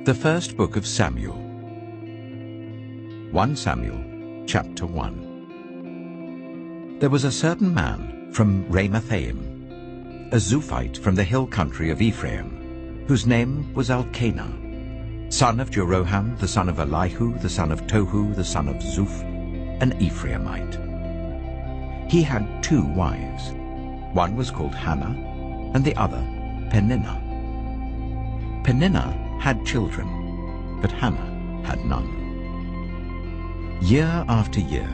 The first book of Samuel. 1 Samuel, chapter 1. There was a certain man from Ramathaim, a Zuphite from the hill country of Ephraim, whose name was Elkanah, son of Jeroham, the son of Elihu, the son of Tohu, the son of Zuph, an Ephraimite. He had 2 wives. One was called Hannah, and the other Peninnah. Peninnah had children, but Hannah had none. Year after year,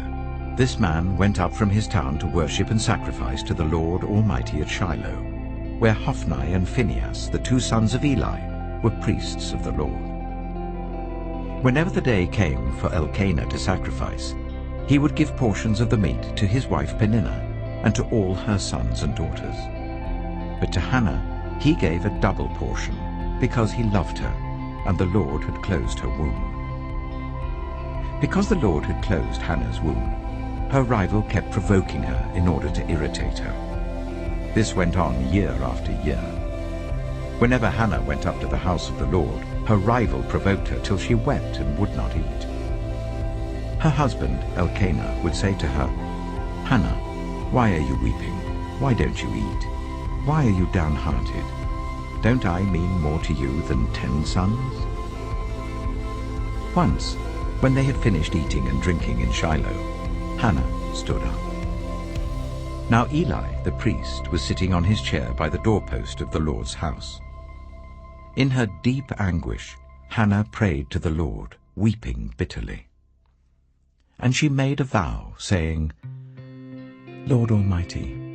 this man went up from his town to worship and sacrifice to the Lord Almighty at Shiloh, where Hophni and Phinehas, the 2 sons of Eli, were priests of the Lord. Whenever the day came for Elkanah to sacrifice, he would give portions of the meat to his wife Peninnah and to all her sons and daughters. But to Hannah he gave a double portion, because he loved her, and the Lord had closed her womb. Because the Lord had closed Hannah's womb, her rival kept provoking her in order to irritate her. This went on year after year. Whenever Hannah went up to the house of the Lord, her rival provoked her till she wept and would not eat. Her husband, Elkanah, would say to her, "Hannah, why are you weeping? Why don't you eat? Why are you downhearted? Don't I mean more to you than 10 sons?" Once, when they had finished eating and drinking in Shiloh, Hannah stood up. Now Eli, the priest, was sitting on his chair by the doorpost of the Lord's house. In her deep anguish, Hannah prayed to the Lord, weeping bitterly. And she made a vow, saying, "Lord Almighty,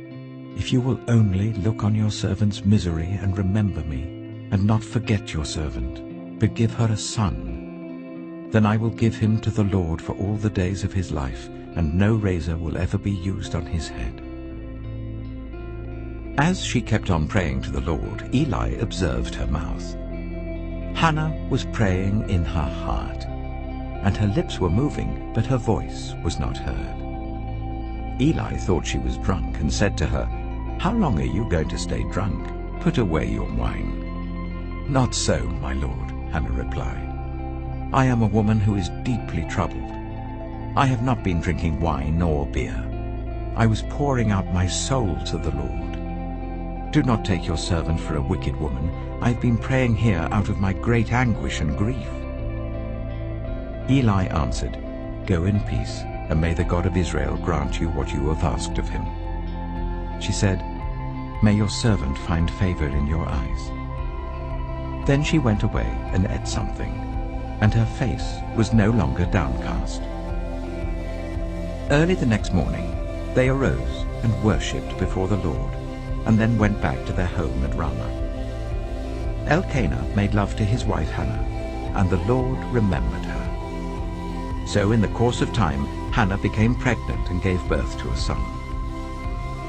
if you will only look on your servant's misery and remember me, and not forget your servant, but give her a son, then I will give him to the Lord for all the days of his life, and no razor will ever be used on his head." As she kept on praying to the Lord, Eli observed her mouth. Hannah was praying in her heart, and her lips were moving, but her voice was not heard. Eli thought she was drunk and said to her, "How long are you going to stay drunk? Put away your wine." "Not so, my lord," Hannah replied. "I am a woman who is deeply troubled. I have not been drinking wine or beer. I was pouring out my soul to the Lord. Do not take your servant for a wicked woman. I have been praying here out of my great anguish and grief." Eli answered, "Go in peace, and may the God of Israel grant you what you have asked of him." She said, "May your servant find favor in your eyes." Then she went away and ate something, and her face was no longer downcast. Early the next morning, they arose and worshipped before the Lord, and then went back to their home at Ramah. Elkanah made love to his wife Hannah, and the Lord remembered her. So in the course of time, Hannah became pregnant and gave birth to a son.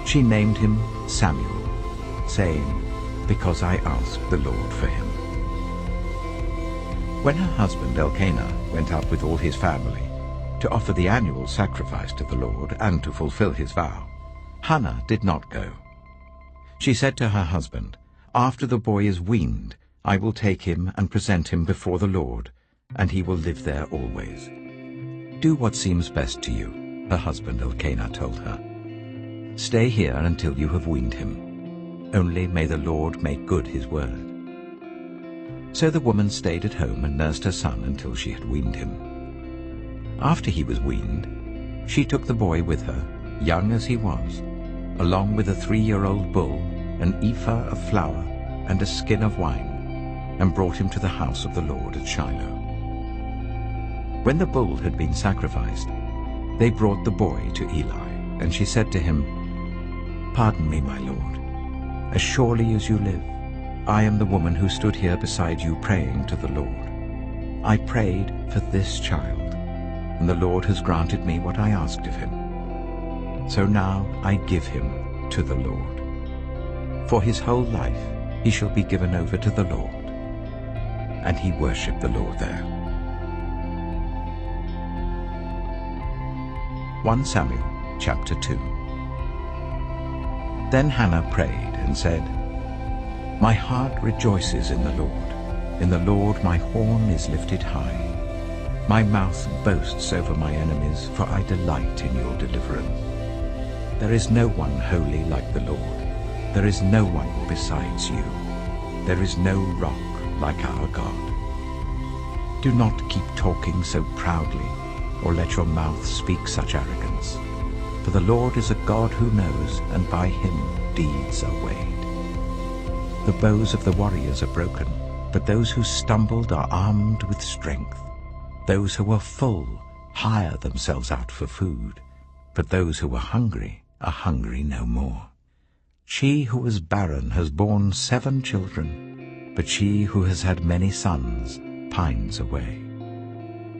She named him Samuel, saying, "Because I asked the Lord for him." When her husband Elkanah went up with all his family to offer the annual sacrifice to the Lord and to fulfill his vow, Hannah did not go. She said to her husband, "After the boy is weaned, I will take him and present him before the Lord, and he will live there always." "Do what seems best to you," her husband Elkanah told her. "Stay here until you have weaned him. Only may the Lord make good his word." So the woman stayed at home and nursed her son until she had weaned him. After he was weaned, she took the boy with her, young as he was, along with a 3-year-old bull, an ephah of flour, and a skin of wine, and brought him to the house of the Lord at Shiloh. When the bull had been sacrificed, they brought the boy to Eli, and she said to him, "Pardon me, my lord. As surely as you live, I am the woman who stood here beside you praying to the Lord. I prayed for this child, and the Lord has granted me what I asked of him. So now I give him to the Lord. For his whole life he shall be given over to the Lord." And he worshipped the Lord there. 1 Samuel chapter 2. Then Hannah prayed and said, "My heart rejoices in the Lord. In the Lord my horn is lifted high. My mouth boasts over my enemies, for I delight in your deliverance. There is no one holy like the Lord. There is no one besides you. There is no rock like our God. Do not keep talking so proudly, or let your mouth speak such arrogance. For the Lord is a God who knows, and by him deeds are weighed. The bows of the warriors are broken, but those who stumbled are armed with strength. Those who were full hire themselves out for food, but those who were hungry are hungry no more. She who was barren has borne 7 children, but she who has had many sons pines away.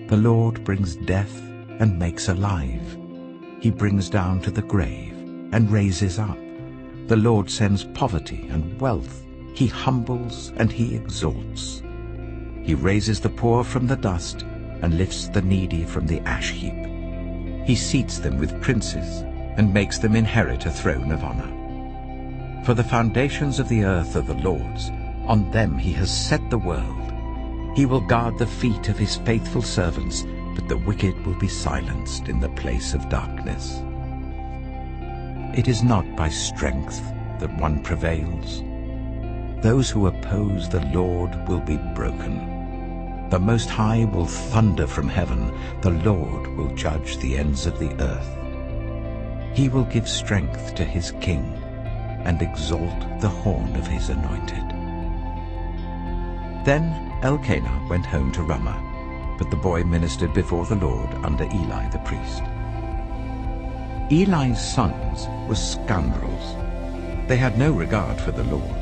The Lord brings death and makes alive. He brings down to the grave and raises up. The Lord sends poverty and wealth. He humbles and he exalts. He raises the poor from the dust and lifts the needy from the ash heap. He seats them with princes and makes them inherit a throne of honor. For the foundations of the earth are the Lord's. On them he has set the world. He will guard the feet of his faithful servants, but the wicked will be silenced in the place of darkness. It is not by strength that one prevails. Those who oppose the Lord will be broken. The Most High will thunder from heaven. The Lord will judge the ends of the earth. He will give strength to his king and exalt the horn of his anointed. Then Elkanah went home to Ramah, but the boy ministered before the Lord under Eli the priest. Eli's sons were scoundrels. They had no regard for the Lord.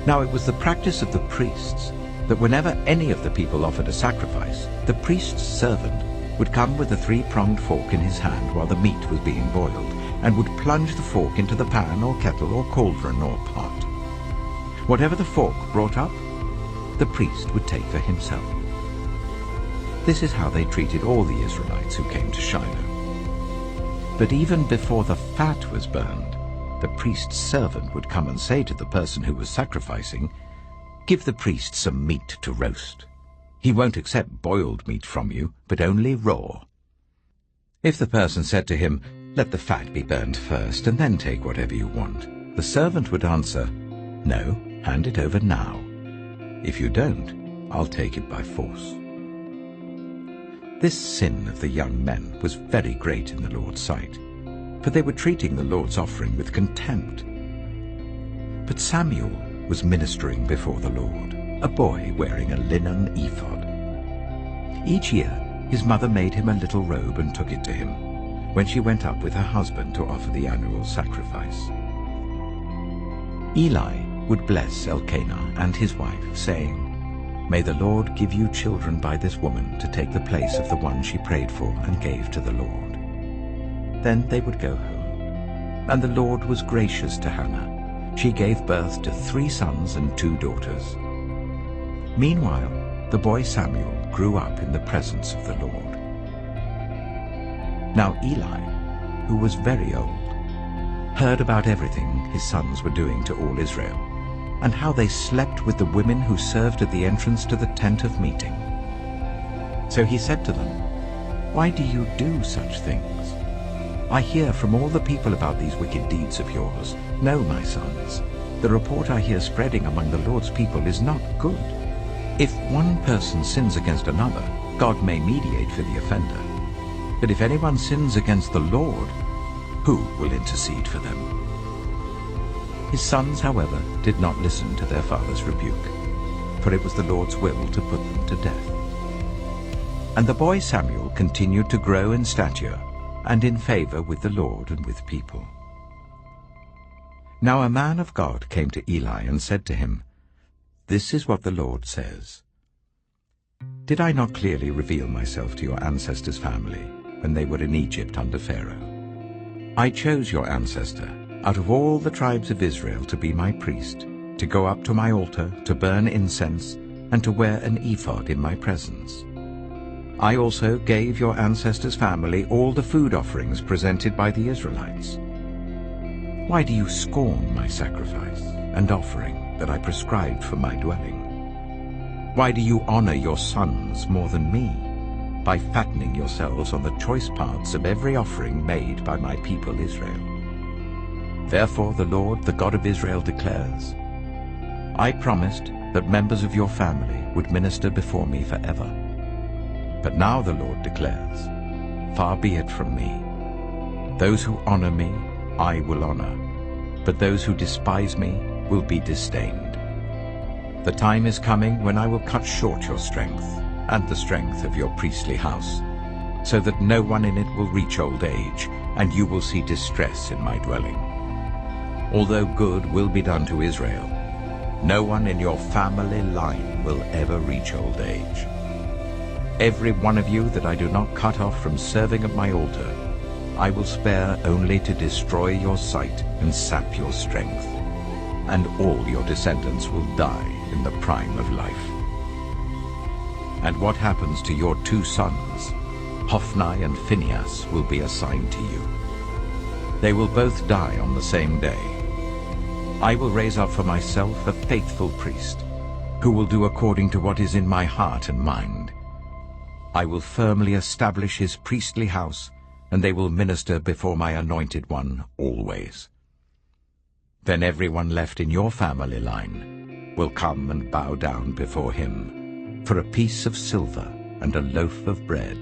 Now it was the practice of the priests that whenever any of the people offered a sacrifice, the priest's servant would come with a 3-pronged fork in his hand while the meat was being boiled, and would plunge the fork into the pan or kettle or cauldron or pot. Whatever the fork brought up, the priest would take for himself. This is how they treated all the Israelites who came to Shiloh. But even before the fat was burned, the priest's servant would come and say to the person who was sacrificing, "Give the priest some meat to roast. He won't accept boiled meat from you, but only raw." If the person said to him, "Let the fat be burned first, and then take whatever you want," the servant would answer, "No, hand it over now. If you don't, I'll take it by force." This sin of the young men was very great in the Lord's sight, for they were treating the Lord's offering with contempt. But Samuel was ministering before the Lord, a boy wearing a linen ephod. Each year his mother made him a little robe and took it to him, when she went up with her husband to offer the annual sacrifice. Eli would bless Elkanah and his wife, saying, "May the Lord give you children by this woman to take the place of the one she prayed for and gave to the Lord." Then they would go home. And the Lord was gracious to Hannah. She gave birth to 3 sons and 2 daughters. Meanwhile, the boy Samuel grew up in the presence of the Lord. Now Eli, who was very old, heard about everything his sons were doing to all Israel, and how they slept with the women who served at the entrance to the tent of meeting. So he said to them, "Why do you do such things? I hear from all the people about these wicked deeds of yours. No, my sons, the report I hear spreading among the Lord's people is not good. If one person sins against another, God may mediate for the offender. But if anyone sins against the Lord, who will intercede for them?" His sons, however, did not listen to their father's rebuke, for it was the Lord's will to put them to death. And the boy Samuel continued to grow in stature and in favor with the Lord and with people. Now a man of God came to Eli and said to him, "This is what the Lord says. Did I not clearly reveal myself to your ancestors' family when they were in Egypt under Pharaoh? I chose your ancestor out of all the tribes of Israel to be my priest, to go up to my altar, to burn incense, and to wear an ephod in my presence. I also gave your ancestors' family all the food offerings presented by the Israelites. Why do you scorn my sacrifice and offering that I prescribed for my dwelling? Why do you honor your sons more than me, by fattening yourselves on the choice parts of every offering made by my people Israel? Therefore the Lord, the God of Israel, declares, I promised that members of your family would minister before me forever. But now the Lord declares, far be it from me. Those who honor me, I will honor, but those who despise me will be disdained. The time is coming when I will cut short your strength and the strength of your priestly house, so that no one in it will reach old age, and you will see distress in my dwelling. Although good will be done to Israel, no one in your family line will ever reach old age. Every one of you that I do not cut off from serving at my altar, I will spare only to destroy your sight and sap your strength, and all your descendants will die in the prime of life. And what happens to your 2 sons, Hophni and Phinehas, will be assigned to you. They will both die on the same day. I will raise up for myself a faithful priest, who will do according to what is in my heart and mind. I will firmly establish his priestly house, and they will minister before my anointed one always. Then everyone left in your family line will come and bow down before him for a piece of silver and a loaf of bread,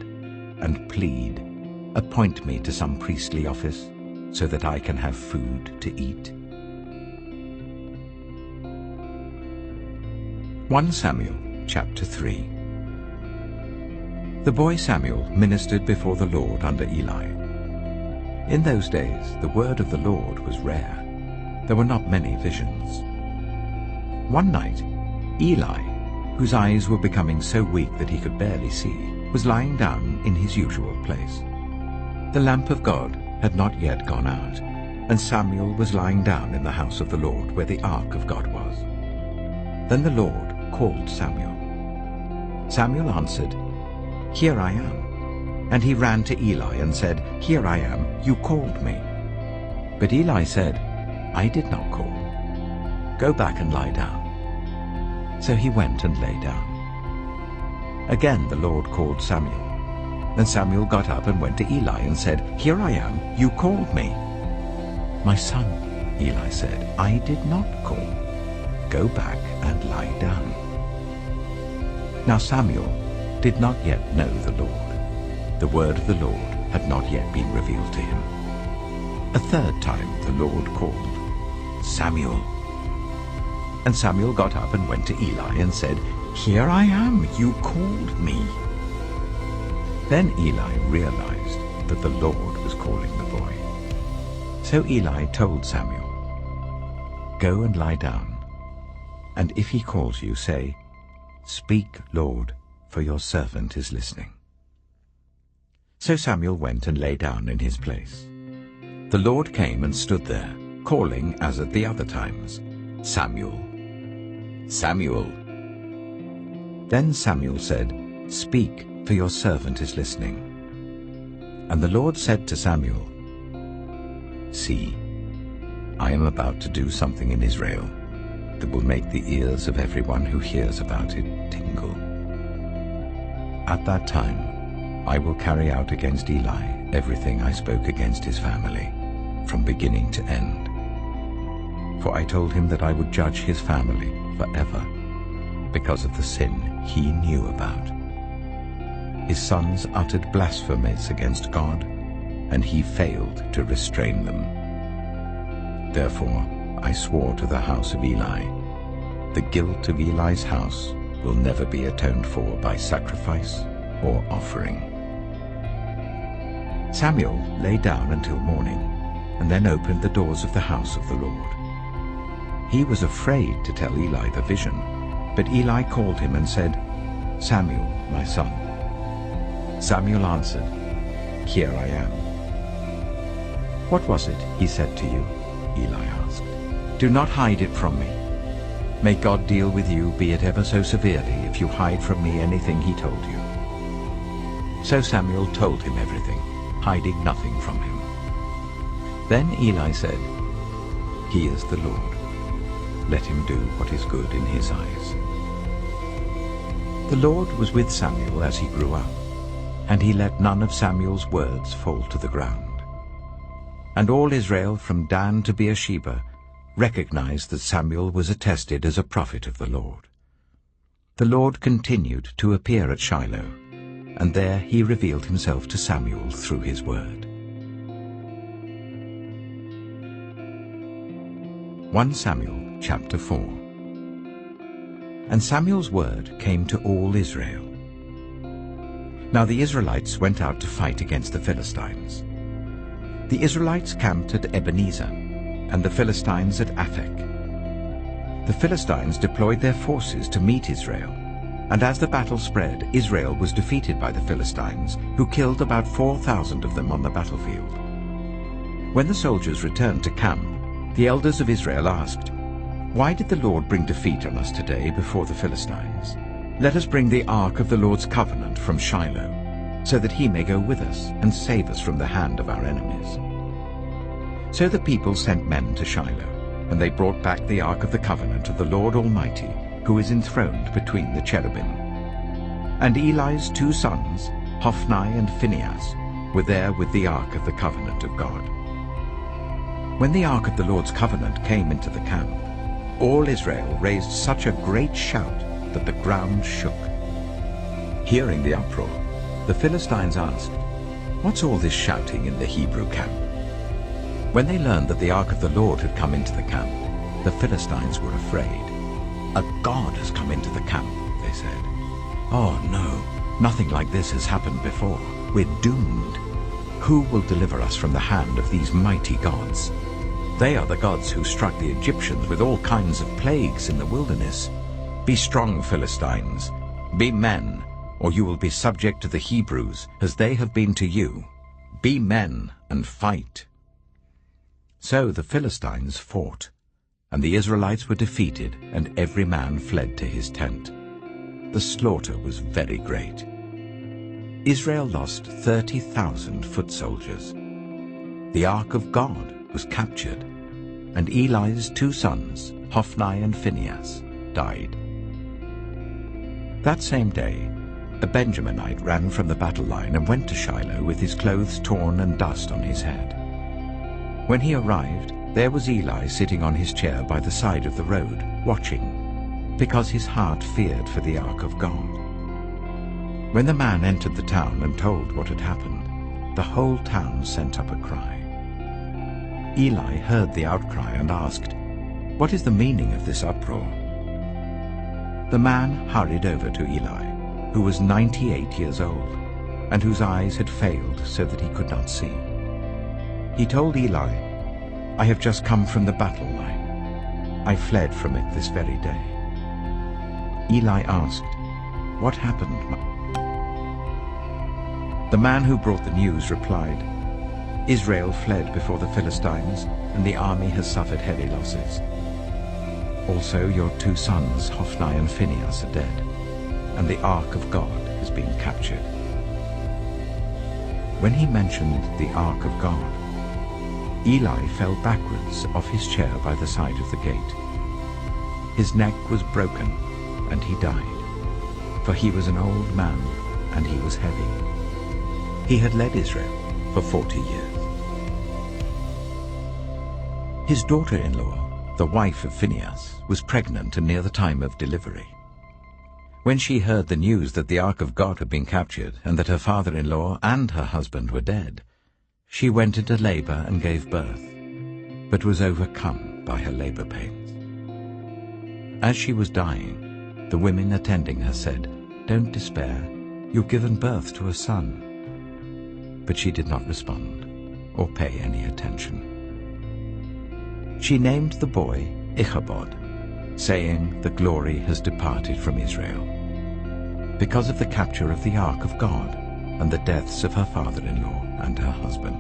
and plead, appoint me to some priestly office, so that I can have food to eat. 1 Samuel chapter 3. The boy Samuel ministered before the Lord under Eli. In those days the word of the Lord was rare. There were not many visions. One night, Eli, whose eyes were becoming so weak that he could barely see, was lying down in his usual place. The lamp of God had not yet gone out, and Samuel was lying down in the house of the Lord where the ark of God was. Then the Lord called Samuel. Samuel answered, Here I am. And he ran to Eli and said, Here I am, you called me. But Eli said, I did not call. Go back and lie down. So he went and lay down. Again the Lord called Samuel. Then Samuel got up and went to Eli and said, Here I am, you called me. My son, Eli said, I did not call. Go back and lie down. Now Samuel did not yet know the Lord. The word of the Lord had not yet been revealed to him. A third time the Lord called, Samuel. And Samuel got up and went to Eli and said, Here I am, you called me. Then Eli realized that the Lord was calling the boy. So Eli told Samuel, Go and lie down, and if he calls you, say, Speak, Lord, for your servant is listening. So Samuel went and lay down in his place. The Lord came and stood there, calling as at the other times, Samuel, Samuel. Then Samuel said, Speak, for your servant is listening. And the Lord said to Samuel, See, I am about to do something in Israel that will make the ears of everyone who hears about it tingle. At that time, I will carry out against Eli everything I spoke against his family, from beginning to end. For I told him that I would judge his family forever, because of the sin he knew about. His sons uttered blasphemies against God, and he failed to restrain them. Therefore I swore to the house of Eli, the guilt of Eli's house will never be atoned for by sacrifice or offering. Samuel lay down until morning, and then opened the doors of the house of the Lord. He was afraid to tell Eli the vision, but Eli called him and said, Samuel, my son. Samuel answered, Here I am. What was it he said to you? Eli asked. Do not hide it from me. May God deal with you, be it ever so severely, if you hide from me anything he told you. So Samuel told him everything, hiding nothing from him. Then Eli said, He is the Lord. Let him do what is good in his eyes. The Lord was with Samuel as he grew up, and he let none of Samuel's words fall to the ground. And all Israel from Dan to Beersheba recognized that Samuel was attested as a prophet of the Lord. The Lord continued to appear at Shiloh, and there he revealed himself to Samuel through his word. 1 Samuel chapter 4. And Samuel's word came to all Israel. Now the Israelites went out to fight against the Philistines. The Israelites camped at Ebenezer, and the Philistines at Aphek. The Philistines deployed their forces to meet Israel, and as the battle spread, Israel was defeated by the Philistines, who killed about 4,000 of them on the battlefield. When the soldiers returned to camp, the elders of Israel asked, "Why did the Lord bring defeat on us today before the Philistines? Let us bring the ark of the Lord's covenant from Shiloh, so that he may go with us and save us from the hand of our enemies." So the people sent men to Shiloh, and they brought back the ark of the covenant of the Lord Almighty, who is enthroned between the cherubim. And Eli's 2 sons, Hophni and Phinehas, were there with the ark of the covenant of God. When the ark of the Lord's covenant came into the camp, all Israel raised such a great shout that the ground shook. Hearing the uproar, the Philistines asked, "What's all this shouting in the Hebrew camp?" When they learned that the ark of the Lord had come into the camp, the Philistines were afraid. "A god has come into the camp," they said. "Oh no, nothing like this has happened before. We're doomed. Who will deliver us from the hand of these mighty gods? They are the gods who struck the Egyptians with all kinds of plagues in the wilderness. Be strong, Philistines. Be men, or you will be subject to the Hebrews, as they have been to you. Be men and fight." So the Philistines fought, and the Israelites were defeated, and every man fled to his tent. The slaughter was very great. Israel lost 30,000 foot soldiers. The ark of God was captured, and Eli's 2 sons, Hophni and Phinehas, died. That same day, a Benjaminite ran from the battle line and went to Shiloh with his clothes torn and dust on his head. When he arrived, there was Eli sitting on his chair by the side of the road, watching, because his heart feared for the ark of God. When the man entered the town and told what had happened, the whole town sent up a cry. Eli heard the outcry and asked, "What is the meaning of this uproar?" The man hurried over to Eli, who was 98 years old, and whose eyes had failed so that he could not see. He told Eli, "I have just come from the battle line. I fled from it this very day." Eli asked, "What happened?" The man who brought the news replied, "Israel fled before the Philistines, and the army has suffered heavy losses. Also your 2 sons, Hophni and Phinehas, are dead, and the ark of God has been captured." When he mentioned the ark of God, Eli fell backwards off his chair by the side of the gate. His neck was broken, and he died, for he was an old man, and he was heavy. He had led Israel for 40 years. His daughter-in-law, the wife of Phinehas, was pregnant and near the time of delivery. When she heard the news that the ark of God had been captured, and that her father-in-law and her husband were dead, she went into labor and gave birth, but was overcome by her labor pains. As she was dying, the women attending her said, "Don't despair, you've given birth to a son." But she did not respond or pay any attention. She named the boy Ichabod, saying, "The glory has departed from Israel," because of the capture of the ark of God and the deaths of her father-in-law and her husband.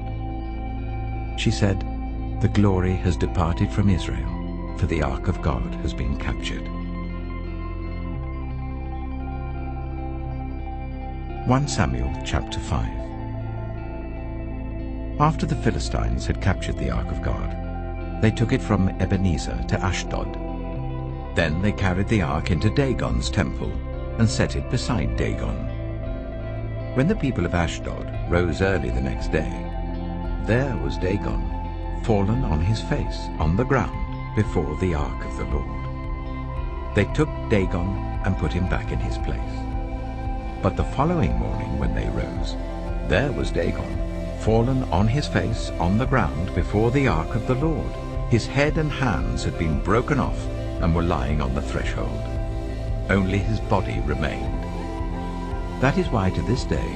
She said, "The glory has departed from Israel, for the ark of God has been captured." 1 Samuel chapter 5. After the Philistines had captured the ark of God, they took it from Ebenezer to Ashdod. Then they carried the ark into Dagon's temple, and set it beside Dagon. When the people of Ashdod rose early the next day, there was Dagon, fallen on his face on the ground before the ark of the Lord. They took Dagon and put him back in his place. But the following morning when they rose, there was Dagon, fallen on his face on the ground before the ark of the Lord. His head and hands had been broken off and were lying on the threshold. Only his body remained. That is why to this day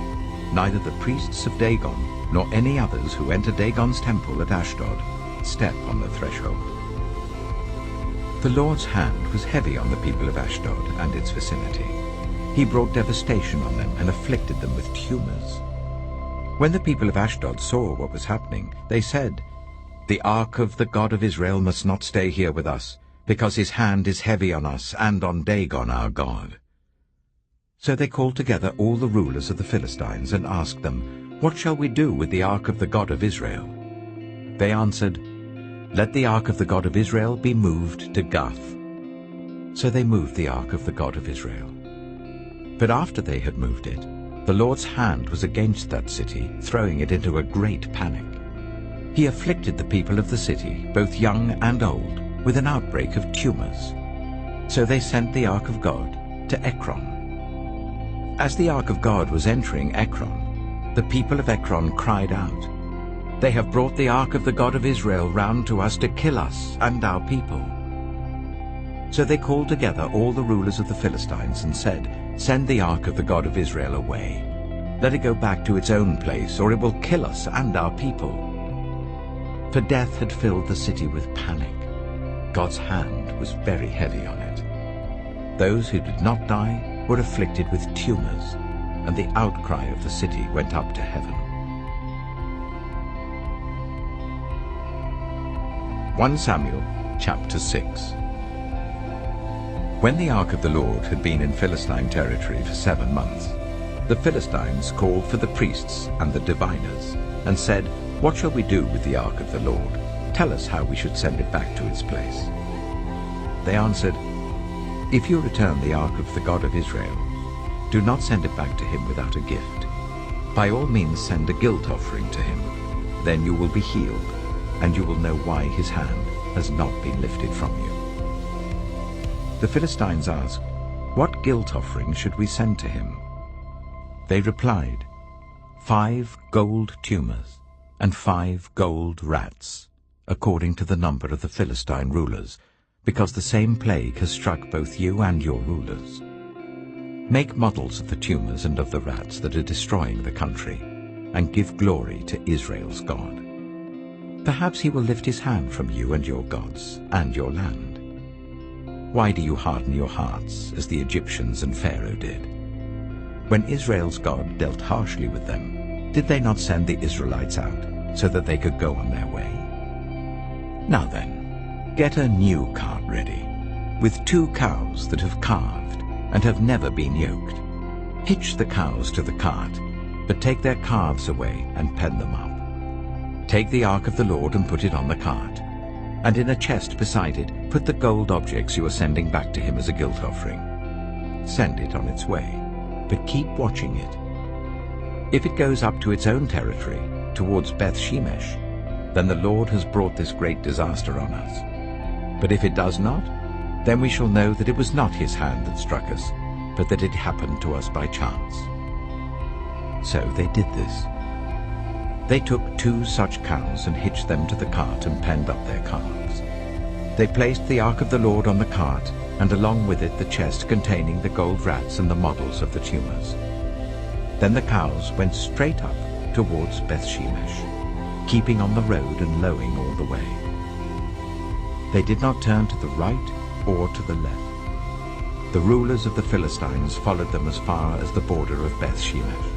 neither the priests of Dagon nor any others who enter Dagon's temple at Ashdod step on the threshold. The Lord's hand was heavy on the people of Ashdod and its vicinity. He brought devastation on them and afflicted them with tumors. When the people of Ashdod saw what was happening, they said, "The ark of the God of Israel must not stay here with us, because his hand is heavy on us and on Dagon our God." So they called together all the rulers of the Philistines and asked them, "What shall we do with the ark of the God of Israel?" They answered, "Let the ark of the God of Israel be moved to Gath." So they moved the ark of the God of Israel. But after they had moved it, the Lord's hand was against that city, throwing it into a great panic. He afflicted the people of the city, both young and old, with an outbreak of tumors. So they sent the ark of God to Ekron. As the ark of God was entering Ekron, the people of Ekron cried out, "They have brought the ark of the God of Israel round to us to kill us and our people." So they called together all the rulers of the Philistines and said, "Send the ark of the God of Israel away. Let it go back to its own place, or it will kill us and our people." For death had filled the city with panic. God's hand was very heavy on it. Those who did not die were afflicted with tumors, and the outcry of the city went up to heaven. 1 Samuel chapter 6. When the ark of the Lord had been in Philistine territory for 7 months, the Philistines called for the priests and the diviners and said, "What shall we do with the ark of the Lord? Tell us how we should send it back to its place." They answered, "If you return the ark of the God of Israel, do not send it back to him without a gift. By all means send a guilt offering to him. Then you will be healed, and you will know why his hand has not been lifted from you." The Philistines asked, "What guilt offering should we send to him?" They replied, 5 gold tumors and 5 gold rats, according to the number of the Philistine rulers, because the same plague has struck both you and your rulers. Make models of the tumors and of the rats that are destroying the country, and give glory to Israel's God. Perhaps he will lift his hand from you and your gods and your land. Why do you harden your hearts as the Egyptians and Pharaoh did? When Israel's God dealt harshly with them, did they not send the Israelites out so that they could go on their way? Now then, get a new cart ready, with 2 cows that have calved and have never been yoked. Hitch the cows to the cart, but take their calves away and pen them up. Take the ark of the Lord and put it on the cart, and in a chest beside it put the gold objects you are sending back to him as a guilt offering. Send it on its way, but keep watching it. If it goes up to its own territory, towards Beth-Shemesh, then the Lord has brought this great disaster on us. But if it does not, then we shall know that it was not his hand that struck us, but that it happened to us by chance. So they did this. They took 2 such cows and hitched them to the cart and penned up their calves. They placed the ark of the Lord on the cart, and along with it the chest containing the gold rats and the models of the tumors. Then the cows went straight up towards Beth-Shemesh, keeping on the road and lowing all the way. They did not turn to the right or to the left. The rulers of the Philistines followed them as far as the border of Beth-Shemesh.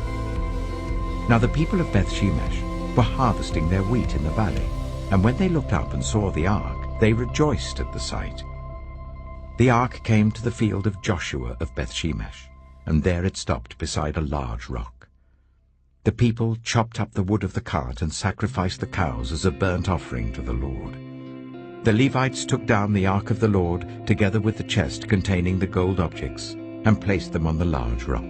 Now the people of Beth-Shemesh were harvesting their wheat in the valley, and when they looked up and saw the ark, they rejoiced at the sight. The ark came to the field of Joshua of Beth-Shemesh, and there it stopped beside a large rock. The people chopped up the wood of the cart and sacrificed the cows as a burnt offering to the Lord. The Levites took down the ark of the Lord, together with the chest containing the gold objects, and placed them on the large rock.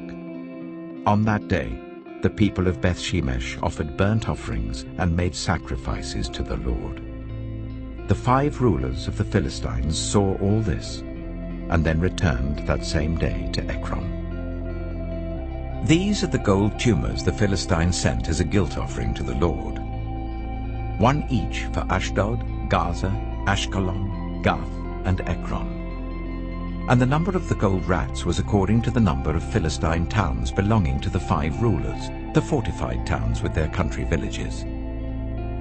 On that day, the people of Beth-shemesh offered burnt offerings and made sacrifices to the Lord. The 5 rulers of the Philistines saw all this, and then returned that same day to Ekron. These are the gold tumors the Philistines sent as a guilt offering to the Lord. 1 each for Ashdod, Gaza, Ashkelon, Gath, and Ekron. And the number of the gold rats was according to the number of Philistine towns belonging to the 5 rulers, the fortified towns with their country villages.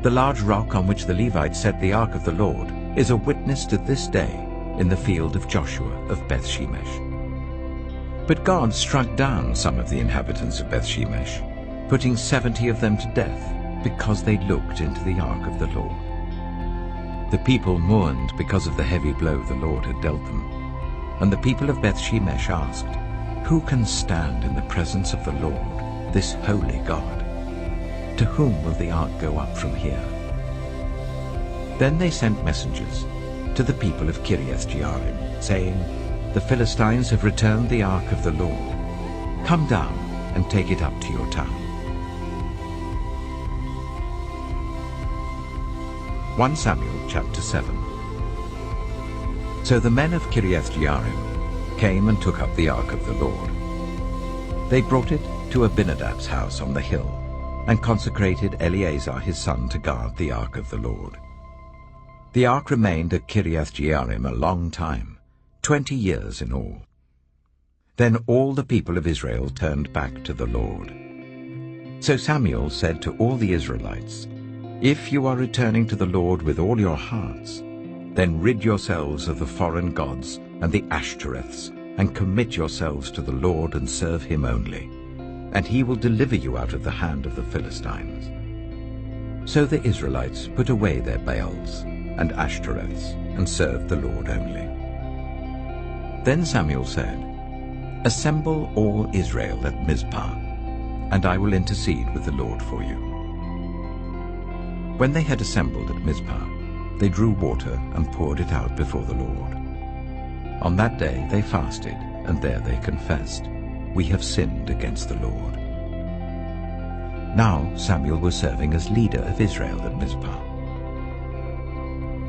The large rock on which the Levites set the ark of the Lord is a witness to this day in the field of Joshua of Beth-shemesh. But God struck down some of the inhabitants of Beth-shemesh, putting 70 of them to death because they looked into the ark of the Lord. The people mourned because of the heavy blow the Lord had dealt them. And the people of Beth-shemesh asked, "Who can stand in the presence of the Lord, this holy God? To whom will the ark go up from here?" Then they sent messengers to the people of Kiriath-jearim, saying, "The Philistines have returned the ark of the Lord. Come down and take it up to your town." 1 Samuel chapter 7. So the men of Kiriath-jearim came and took up the ark of the Lord. They brought it to Abinadab's house on the hill, and consecrated Eleazar his son to guard the ark of the Lord. The ark remained at Kiriath-jearim a long time, 20 years in all. Then all the people of Israel turned back to the Lord. So Samuel said to all the Israelites, "If you are returning to the Lord with all your hearts, then rid yourselves of the foreign gods and the Ashtoreths, and commit yourselves to the Lord and serve him only, and he will deliver you out of the hand of the Philistines." So the Israelites put away their Baals and Ashtoreths and served the Lord only. Then Samuel said, "Assemble all Israel at Mizpah, and I will intercede with the Lord for you." When they had assembled at Mizpah, they drew water and poured it out before the Lord. On that day they fasted, and there they confessed, "We have sinned against the Lord." Now Samuel was serving as leader of Israel at Mizpah.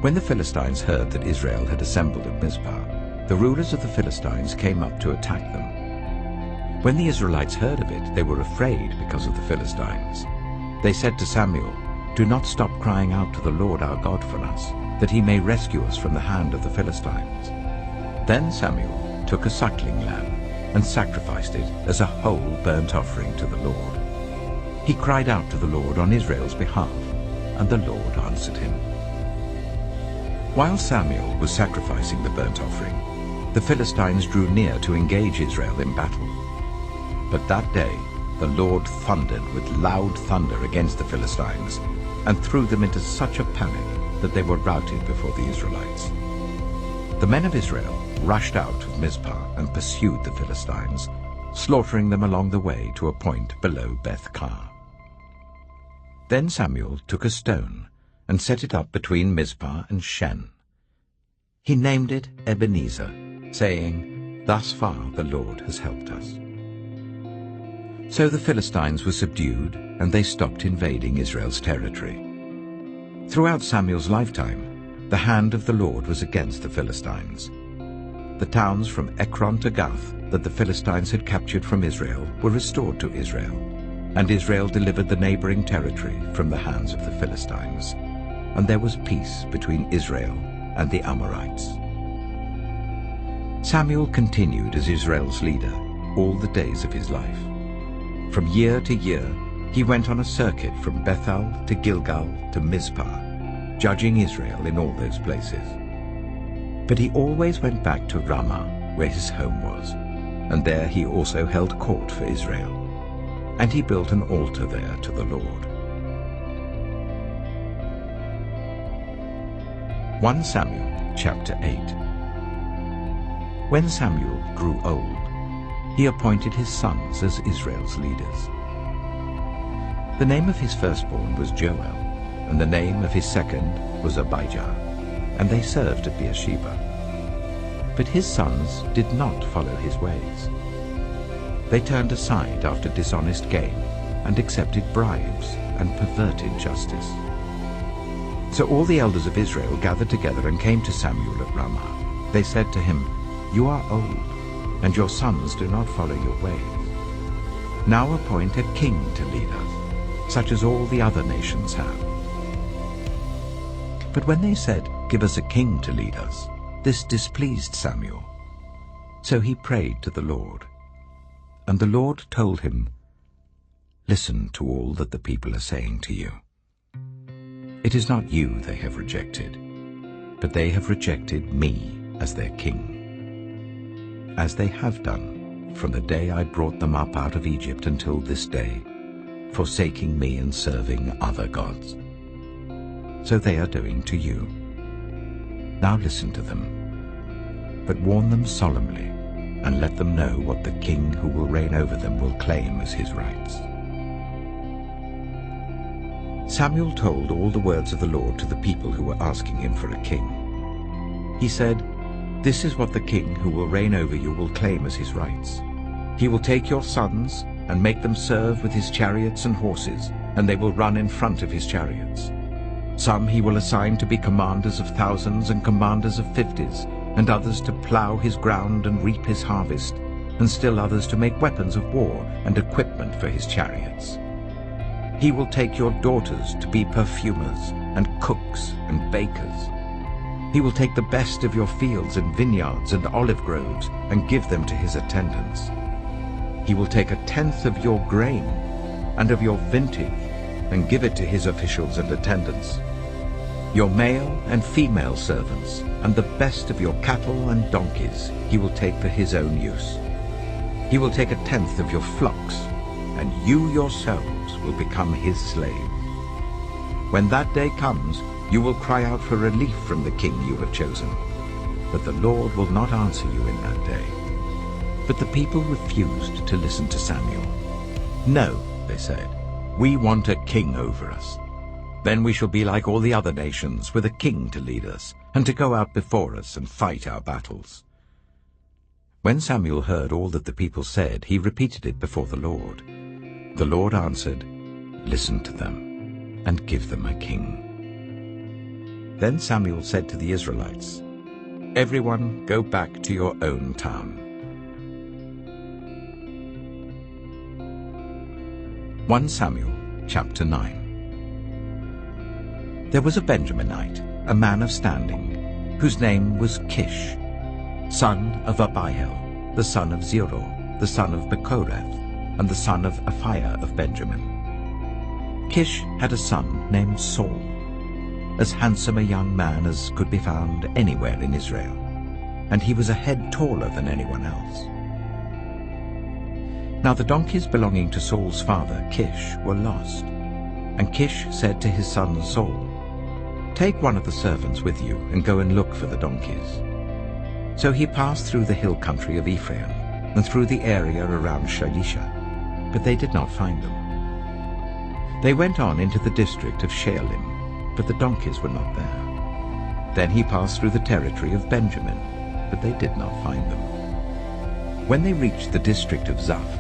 When the Philistines heard that Israel had assembled at Mizpah, the rulers of the Philistines came up to attack them. When the Israelites heard of it, they were afraid because of the Philistines. They said to Samuel, "Do not stop crying out to the Lord our God for us, that he may rescue us from the hand of the Philistines." Then Samuel took a suckling lamb and sacrificed it as a whole burnt offering to the Lord. He cried out to the Lord on Israel's behalf, and the Lord answered him. While Samuel was sacrificing the burnt offering, the Philistines drew near to engage Israel in battle. But that day the Lord thundered with loud thunder against the Philistines, and threw them into such a panic that they were routed before the Israelites. The men of Israel rushed out of Mizpah and pursued the Philistines, slaughtering them along the way to a point below Beth-kar. Then Samuel took a stone and set it up between Mizpah and Shen. He named it Ebenezer, saying, "Thus far the Lord has helped us." So the Philistines were subdued, and they stopped invading Israel's territory. Throughout Samuel's lifetime, the hand of the Lord was against the Philistines. The towns from Ekron to Gath that the Philistines had captured from Israel were restored to Israel, and Israel delivered the neighboring territory from the hands of the Philistines, and there was peace between Israel and the Amorites. Samuel continued as Israel's leader all the days of his life. From year to year, he went on a circuit from Bethel to Gilgal to Mizpah, judging Israel in all those places. But he always went back to Ramah, where his home was, and there he also held court for Israel. And he built an altar there to the Lord. 1 Samuel chapter 8. When Samuel grew old, he appointed his sons as Israel's leaders. The name of his firstborn was Joel, and the name of his second was Abijah, and they served at Beersheba. But his sons did not follow his ways. They turned aside after dishonest gain and accepted bribes and perverted justice. So all the elders of Israel gathered together and came to Samuel at Ramah. They said to him, "You are old, and your sons do not follow your ways. Now appoint a king to lead us, such as all the other nations have." But when they said, "Give us a king to lead us," this displeased Samuel. So he prayed to the Lord. And the Lord told him, "Listen to all that the people are saying to you. It is not you they have rejected, but they have rejected me as their king, as they have done from the day I brought them up out of Egypt until this day, forsaking me and serving other gods. So they are doing to you. Now listen to them, but warn them solemnly, and let them know what the king who will reign over them will claim as his rights." Samuel told all the words of the Lord to the people who were asking him for a king. He said, "This is what the king who will reign over you will claim as his rights. He will take your sons and make them serve with his chariots and horses, and they will run in front of his chariots. Some he will assign to be commanders of thousands and commanders of 50s, and others to plow his ground and reap his harvest, and still others to make weapons of war and equipment for his chariots. He will take your daughters to be perfumers and cooks and bakers. He will take the best of your fields and vineyards and olive groves and give them to his attendants. He will take 1/10 of your grain and of your vintage and give it to his officials and attendants. Your male and female servants and the best of your cattle and donkeys he will take for his own use. He will take 1/10 of your flocks, and you yourselves will become his slaves. When that day comes, you will cry out for relief from the king you have chosen, but the Lord will not answer you in that day." But the people refused to listen to Samuel. "No," they said, "we want a king over us. Then we shall be like all the other nations, with a king to lead us, and to go out before us and fight our battles." When Samuel heard all that the people said, he repeated it before the Lord. The Lord answered, "Listen to them, and give them a king." Then Samuel said to the Israelites, "Everyone go back to your own town." 1 Samuel chapter 9. There was a Benjaminite, a man of standing, whose name was Kish, son of Abihail, the son of Zeror, the son of Bechorath, and the son of Aphiah of Benjamin. Kish had a son named Saul, as handsome a young man as could be found anywhere in Israel, and he was a head taller than anyone else. Now the donkeys belonging to Saul's father, Kish, were lost, and Kish said to his son Saul, "Take one of the servants with you and go and look for the donkeys." So he passed through the hill country of Ephraim and through the area around Shalisha, but they did not find them. They went on into the district of Shaalim, but the donkeys were not there. Then he passed through the territory of Benjamin, but they did not find them. When they reached the district of Zaph,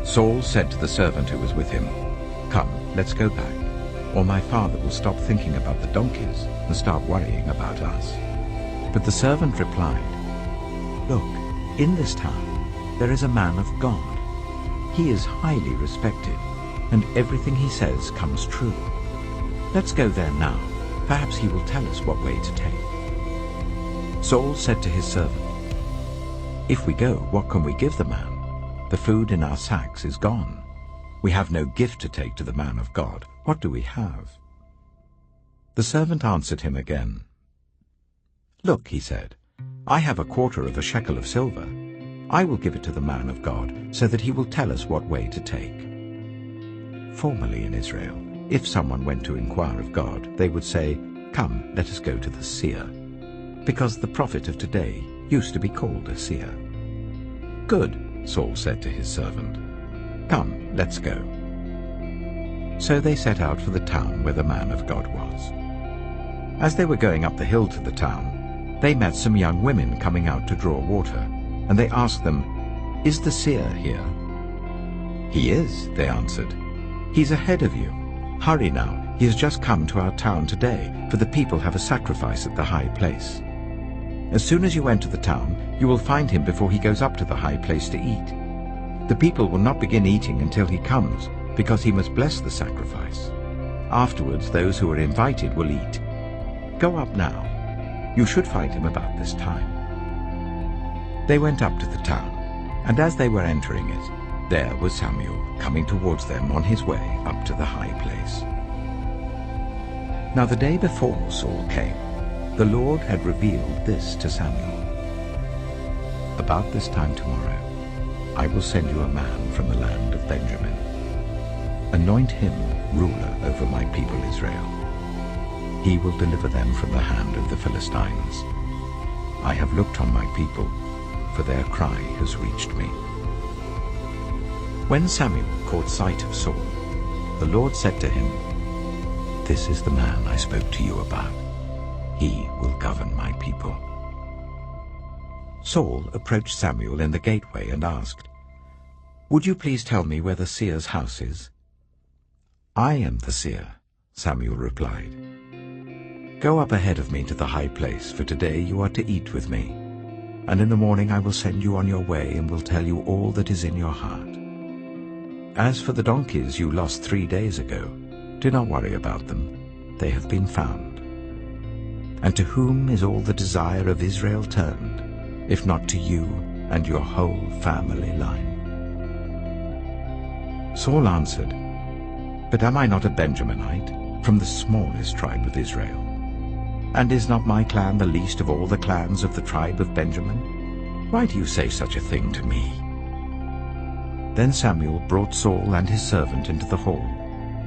Saul said to the servant who was with him, "Come, let's go back, or my father will stop thinking about the donkeys and start worrying about us." But the servant replied, "Look, in this town there is a man of God. He is highly respected, and everything he says comes true. Let's go there now. Perhaps he will tell us what way to take." Saul said to his servant, "If we go, what can we give the man? The food in our sacks is gone. We have no gift to take to the man of God. What do we have?" The servant answered him again. "Look," he said, "I have 1/4 of a shekel of silver. I will give it to the man of God, so that he will tell us what way to take." Formerly in Israel, if someone went to inquire of God, they would say, "Come, let us go to the seer," because the prophet of today used to be called a seer. "Good," Saul said to his servant. "Come, let's go." So they set out for the town where the man of God was. As they were going up the hill to the town, they met some young women coming out to draw water, and they asked them, "Is the seer here?" "He is," they answered. "He's ahead of you. Hurry now, he has just come to our town today, for the people have a sacrifice at the high place. As soon as you enter the town, you will find him before he goes up to the high place to eat. The people will not begin eating until he comes, because he must bless the sacrifice. Afterwards, those who are invited will eat. Go up now. You should find him about this time." They went up to the town, and as they were entering it, there was Samuel coming towards them on his way up to the high place. Now the day before Saul came, the Lord had revealed this to Samuel. "About this time tomorrow, I will send you a man from the land of Benjamin. Anoint him ruler over my people Israel. He will deliver them from the hand of the Philistines. I have looked on my people, for their cry has reached me." When Samuel caught sight of Saul, the Lord said to him, "This is the man I spoke to you about. He will govern my people." Saul approached Samuel in the gateway and asked, "Would you please tell me where the seer's house is?" "I am the seer," Samuel replied. "Go up ahead of me to the high place, for today you are to eat with me. And in the morning I will send you on your way and will tell you all that is in your heart. As for the donkeys you lost 3 days ago, do not worry about them. They have been found. And to whom is all the desire of Israel turned, if not to you and your whole family line?" Saul answered, "But am I not a Benjaminite, from the smallest tribe of Israel? And is not my clan the least of all the clans of the tribe of Benjamin? Why do you say such a thing to me?" Then Samuel brought Saul and his servant into the hall,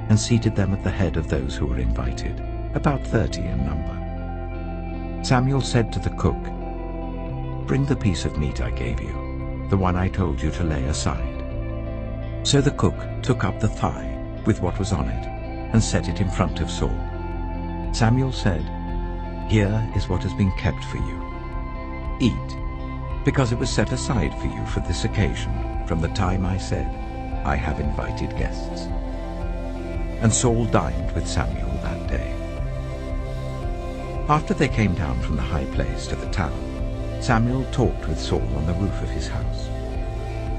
and seated them at the head of those who were invited, about 30 in number. Samuel said to the cook, "Bring the piece of meat I gave you, the one I told you to lay aside." So the cook took up the thigh with what was on it, and set it in front of Saul. Samuel said, "Here is what has been kept for you. Eat, because it was set aside for you for this occasion, from the time I said, 'I have invited guests.'" And Saul dined with Samuel that day. After they came down from the high place to the town, Samuel talked with Saul on the roof of his house.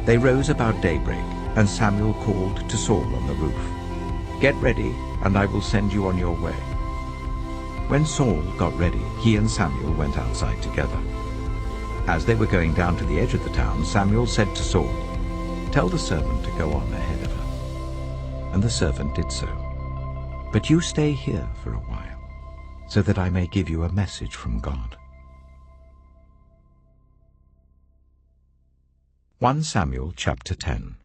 They rose about daybreak, and Samuel called to Saul on the roof, "Get ready, and I will send you on your way." When Saul got ready, he and Samuel went outside together. As they were going down to the edge of the town, Samuel said to Saul, "Tell the servant to go on ahead of her." And the servant did so. "But you stay here for a while, so that I may give you a message from God." 1 Samuel chapter 10.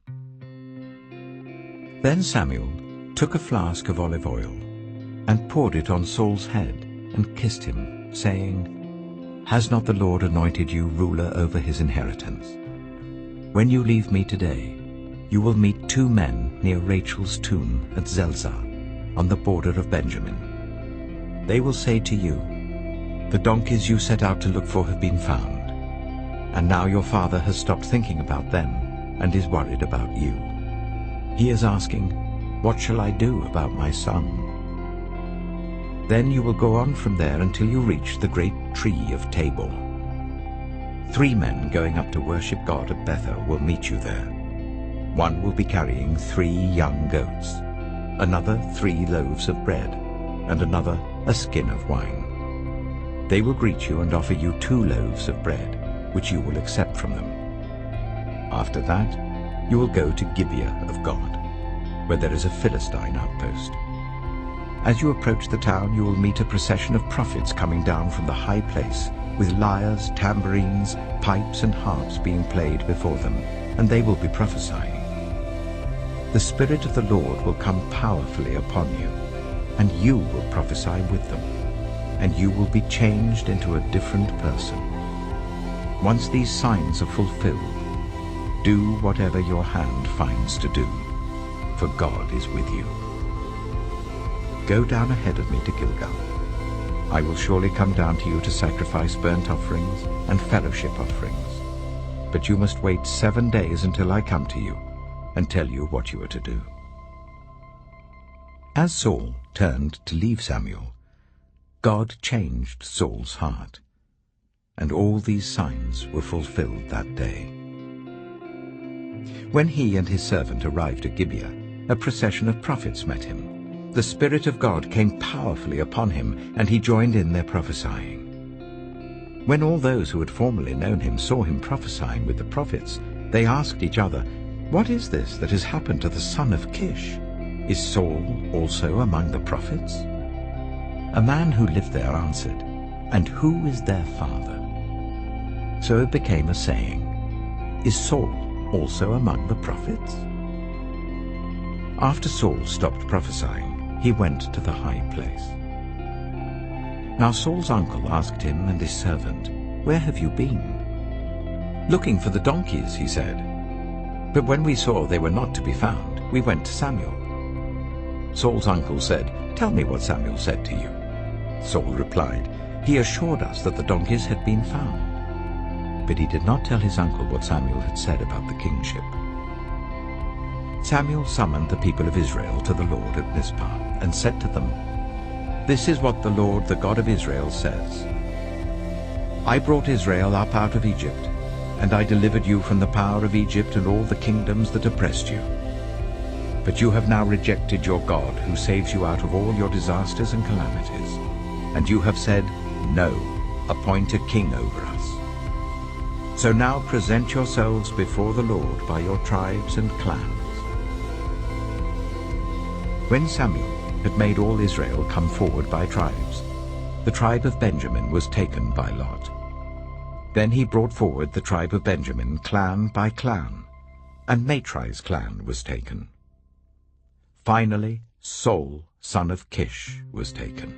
Then Samuel took a flask of olive oil and poured it on Saul's head and kissed him, saying, "Has not the Lord anointed you ruler over his inheritance? When you leave me today, you will meet 2 men near Rachel's tomb at Zelzah, on the border of Benjamin. They will say to you, 'The donkeys you set out to look for have been found.' And now your father has stopped thinking about them and is worried about you. He is asking, 'What shall I do about my son?' Then you will go on from there until you reach the great tree of Tabor. 3 men going up to worship God at Bethel will meet you there. One will be carrying 3 young goats, another 3 loaves of bread, and another a skin of wine. They will greet you and offer you 2 loaves of bread, which you will accept from them. After that, you will go to Gibeah of God, where there is a Philistine outpost. As you approach the town, you will meet a procession of prophets coming down from the high place, with lyres, tambourines, pipes, and harps being played before them, and they will be prophesying. The Spirit of the Lord will come powerfully upon you, and you will prophesy with them, and you will be changed into a different person. Once these signs are fulfilled, do whatever your hand finds to do, for God is with you. Go down ahead of me to Gilgal. I will surely come down to you to sacrifice burnt offerings and fellowship offerings. But you must wait 7 days until I come to you and tell you what you are to do." As Saul turned to leave Samuel, God changed Saul's heart, and all these signs were fulfilled that day. When he and his servant arrived at Gibeah, a procession of prophets met him. The Spirit of God came powerfully upon him, and he joined in their prophesying. When all those who had formerly known him saw him prophesying with the prophets, they asked each other, "What is this that has happened to the son of Kish? Is Saul also among the prophets?" A man who lived there answered, "And who is their father?" So it became a saying, "Is Saul also among the prophets?" After Saul stopped prophesying, he went to the high place. Now Saul's uncle asked him and his servant, "Where have you been?" "Looking for the donkeys," he said. "But when we saw they were not to be found, we went to Samuel." Saul's uncle said, "Tell me what Samuel said to you." Saul replied, "He assured us that the donkeys had been found." But he did not tell his uncle what Samuel had said about the kingship. Samuel summoned the people of Israel to the Lord at Mizpah and said to them, "This is what the Lord, the God of Israel, says. I brought Israel up out of Egypt, and I delivered you from the power of Egypt and all the kingdoms that oppressed you. But you have now rejected your God, who saves you out of all your disasters and calamities. And you have said, 'No, appoint a king over us.' So now present yourselves before the Lord by your tribes and clans." When Samuel had made all Israel come forward by tribes, the tribe of Benjamin was taken by lot. Then he brought forward the tribe of Benjamin clan by clan, and Matri's clan was taken. Finally, Saul, son of Kish, was taken.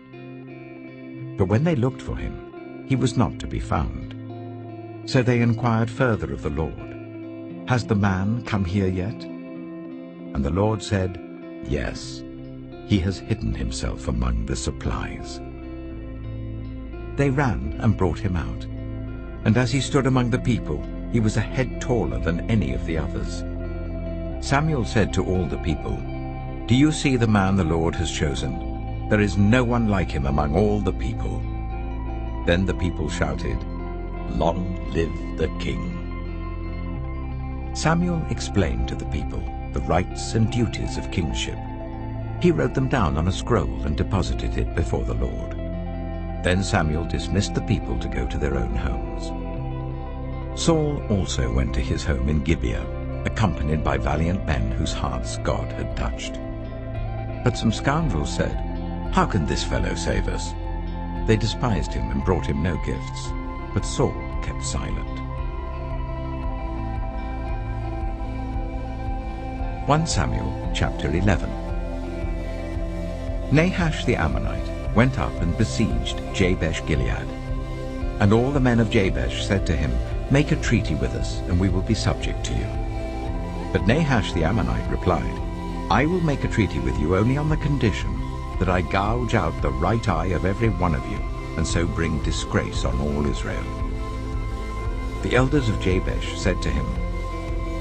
But when they looked for him, he was not to be found. So they inquired further of the Lord, "Has the man come here yet?" And the Lord said, "Yes, he has hidden himself among the supplies." They ran and brought him out, and as he stood among the people, he was a head taller than any of the others. Samuel said to all the people, "Do you see the man the Lord has chosen? There is no one like him among all the people." Then the people shouted, "Long live the king!" Samuel explained to the people the rights and duties of kingship. He wrote them down on a scroll and deposited it before the Lord. Then Samuel dismissed the people to go to their own homes. Saul also went to his home in Gibeah, accompanied by valiant men whose hearts God had touched. But some scoundrels said, "How can this fellow save us?" They despised him and brought him no gifts, but Saul kept silent. 1 Samuel chapter 11. Nahash the Ammonite went up and besieged Jabesh-Gilead. And all the men of Jabesh said to him, "Make a treaty with us, and we will be subject to you." But Nahash the Ammonite replied, "I will make a treaty with you only on the condition that I gouge out the right eye of every one of you, and so bring disgrace on all Israel." The elders of Jabesh said to him,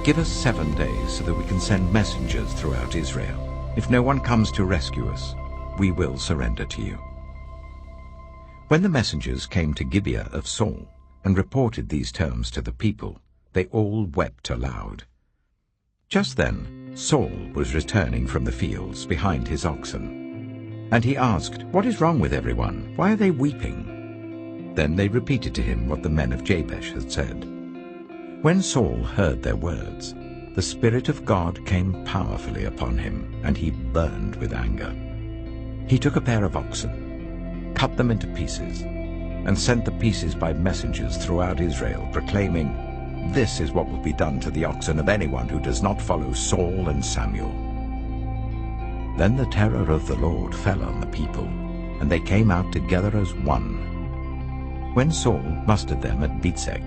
"Give us 7 days so that we can send messengers throughout Israel. If no one comes to rescue us, we will surrender to you." When the messengers came to Gibeah of Saul and reported these terms to the people, they all wept aloud. Just then Saul was returning from the fields behind his oxen. And he asked, "What is wrong with everyone? Why are they weeping?" Then they repeated to him what the men of Jabesh had said. When Saul heard their words, the Spirit of God came powerfully upon him, and he burned with anger. He took a pair of oxen, cut them into pieces, and sent the pieces by messengers throughout Israel, proclaiming, "This is what will be done to the oxen of anyone who does not follow Saul and Samuel." Then the terror of the Lord fell on the people, and they came out together as one. When Saul mustered them at Bezek,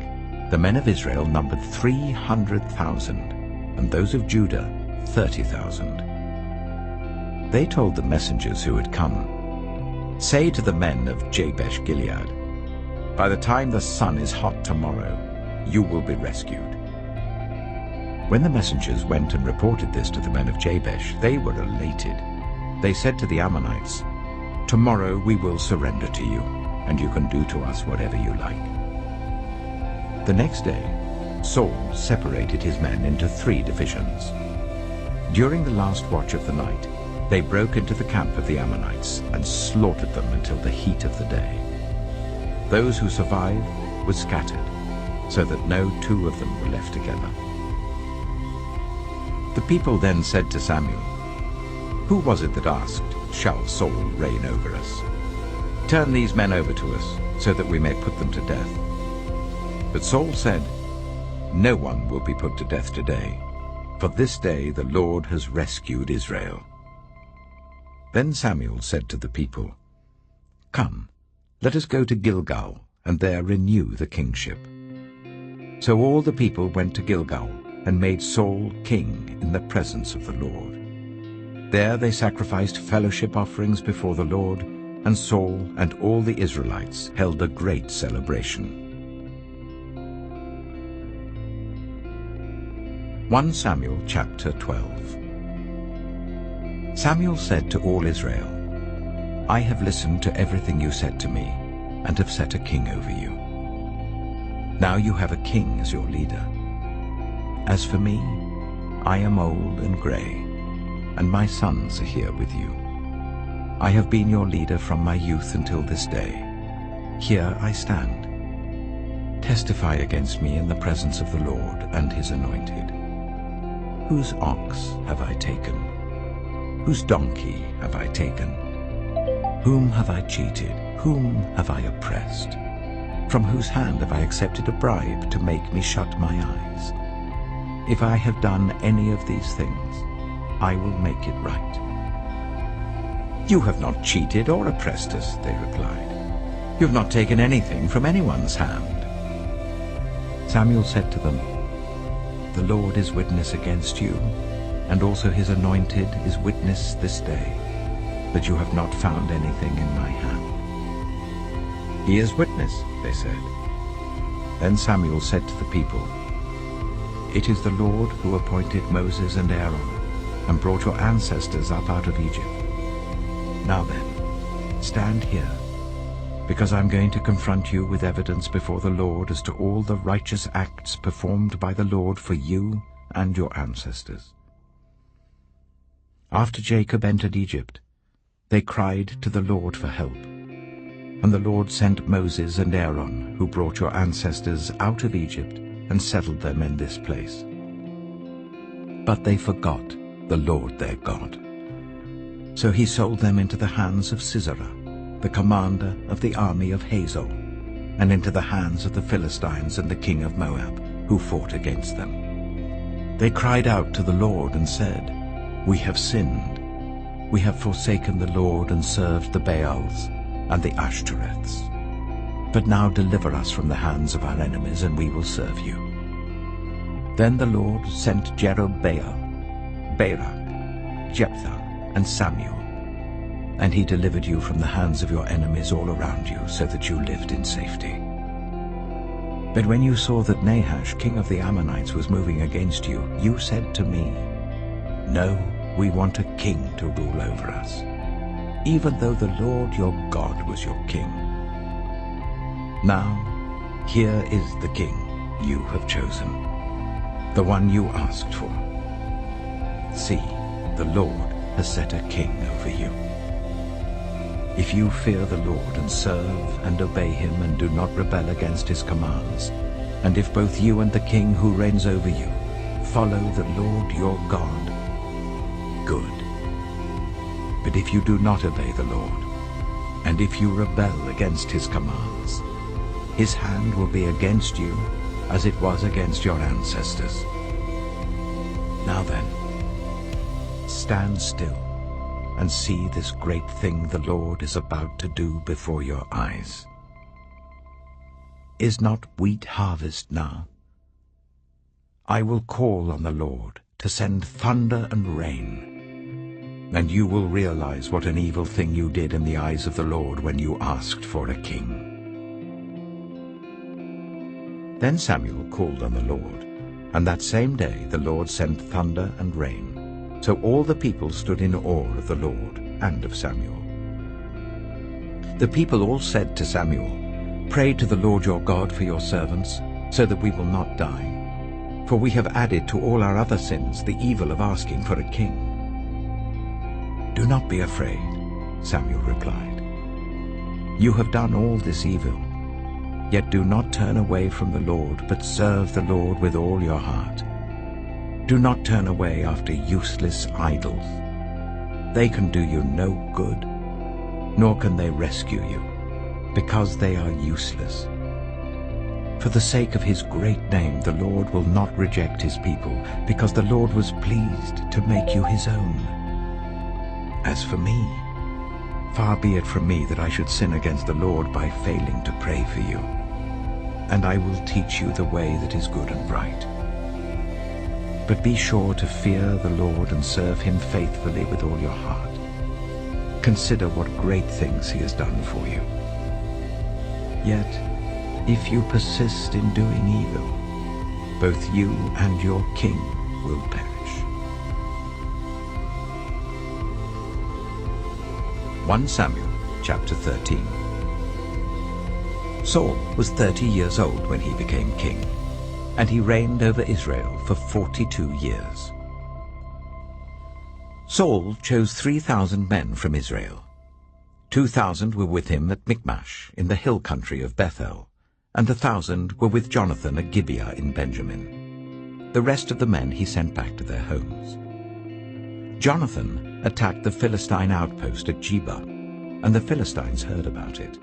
the men of Israel numbered 300,000, and those of Judah 30,000. They told the messengers who had come, Say to the men of Jabesh-Gilead, by the time the sun is hot tomorrow, you will be rescued. When the messengers went and reported this to the men of Jabesh, they were elated. They said to the Ammonites, tomorrow we will surrender to you, and you can do to us whatever you like. The next day, Saul separated his men into 3 divisions. During the last watch of the night, they broke into the camp of the Ammonites and slaughtered them until the heat of the day. Those who survived were scattered, so that no 2 of them were left together. The people then said to Samuel, who was it that asked, shall Saul reign over us? Turn these men over to us, so that we may put them to death. But Saul said, no one will be put to death today, for this day the Lord has rescued Israel. Then Samuel said to the people, come, let us go to Gilgal, and there renew the kingship. So all the people went to Gilgal, and made Saul king in the presence of the Lord. There they sacrificed fellowship offerings before the Lord, and Saul and all the Israelites held a great celebration. 1 Samuel chapter 12. Samuel said to all Israel, I have listened to everything you said to me, and have set a king over you. Now you have a king as your leader. As for me, I am old and gray, and my sons are here with you. I have been your leader from my youth until this day. Here I stand. Testify against me in the presence of the Lord and his anointed. Whose ox have I taken? Whose donkey have I taken? Whom have I cheated? Whom have I oppressed? From whose hand have I accepted a bribe to make me shut my eyes? If I have done any of these things, I will make it right. You have not cheated or oppressed us, they replied. You have not taken anything from anyone's hand. Samuel said to them, the Lord is witness against you, and also his anointed is witness this day, that you have not found anything in my hand. He is witness, they said. Then Samuel said to the people, it is the Lord who appointed Moses and Aaron, and brought your ancestors up out of Egypt. Now then, stand here, because I'm going to confront you with evidence before the Lord as to all the righteous acts performed by the Lord for you and your ancestors. After Jacob entered Egypt, they cried to the Lord for help. And the Lord sent Moses and Aaron, who brought your ancestors out of Egypt and settled them in this place. But they forgot the Lord their God. So he sold them into the hands of Sisera, the commander of the army of Hazor, and into the hands of the Philistines and the king of Moab, who fought against them. They cried out to the Lord and said, we have sinned. We have forsaken the Lord and served the Baals and the Ashtoreths. But now deliver us from the hands of our enemies, and we will serve you. Then the Lord sent Jerubbaal, Barak, Jephthah, and Samuel, and he delivered you from the hands of your enemies all around you, so that you lived in safety. But when you saw that Nahash, king of the Ammonites, was moving against you, you said to me, no, we want a king to rule over us, even though the Lord your God was your king. Now, here is the king you have chosen, the one you asked for. See, the Lord has set a king over you. If you fear the Lord and serve and obey him and do not rebel against his commands, and if both you and the king who reigns over you follow the Lord your God, good. But if you do not obey the Lord, and if you rebel against his commands, his hand will be against you as it was against your ancestors. Now then, stand still and see this great thing the Lord is about to do before your eyes. Is not wheat harvest now? I will call on the Lord to send thunder and rain, and you will realize what an evil thing you did in the eyes of the Lord when you asked for a king." Then Samuel called on the Lord, and that same day the Lord sent thunder and rain. So all the people stood in awe of the Lord and of Samuel. The people all said to Samuel, "Pray to the Lord your God for your servants, so that we will not die. For we have added to all our other sins the evil of asking for a king." "Do not be afraid," Samuel replied. "You have done all this evil. Yet do not turn away from the Lord, but serve the Lord with all your heart. Do not turn away after useless idols. They can do you no good, nor can they rescue you, because they are useless. For the sake of his great name, the Lord will not reject his people, because the Lord was pleased to make you his own. As for me, far be it from me that I should sin against the Lord by failing to pray for you. And I will teach you the way that is good and right. But be sure to fear the Lord and serve him faithfully with all your heart. Consider what great things he has done for you. Yet, if you persist in doing evil, both you and your king will perish." 1 Samuel chapter 13. Saul was 30 years old when he became king, and he reigned over Israel for 42 years. Saul chose 3,000 men from Israel. 2,000 were with him at Michmash in the hill country of Bethel, and 1,000 were with Jonathan at Gibeah in Benjamin. The rest of the men he sent back to their homes. Jonathan attacked the Philistine outpost at Geba, and the Philistines heard about it.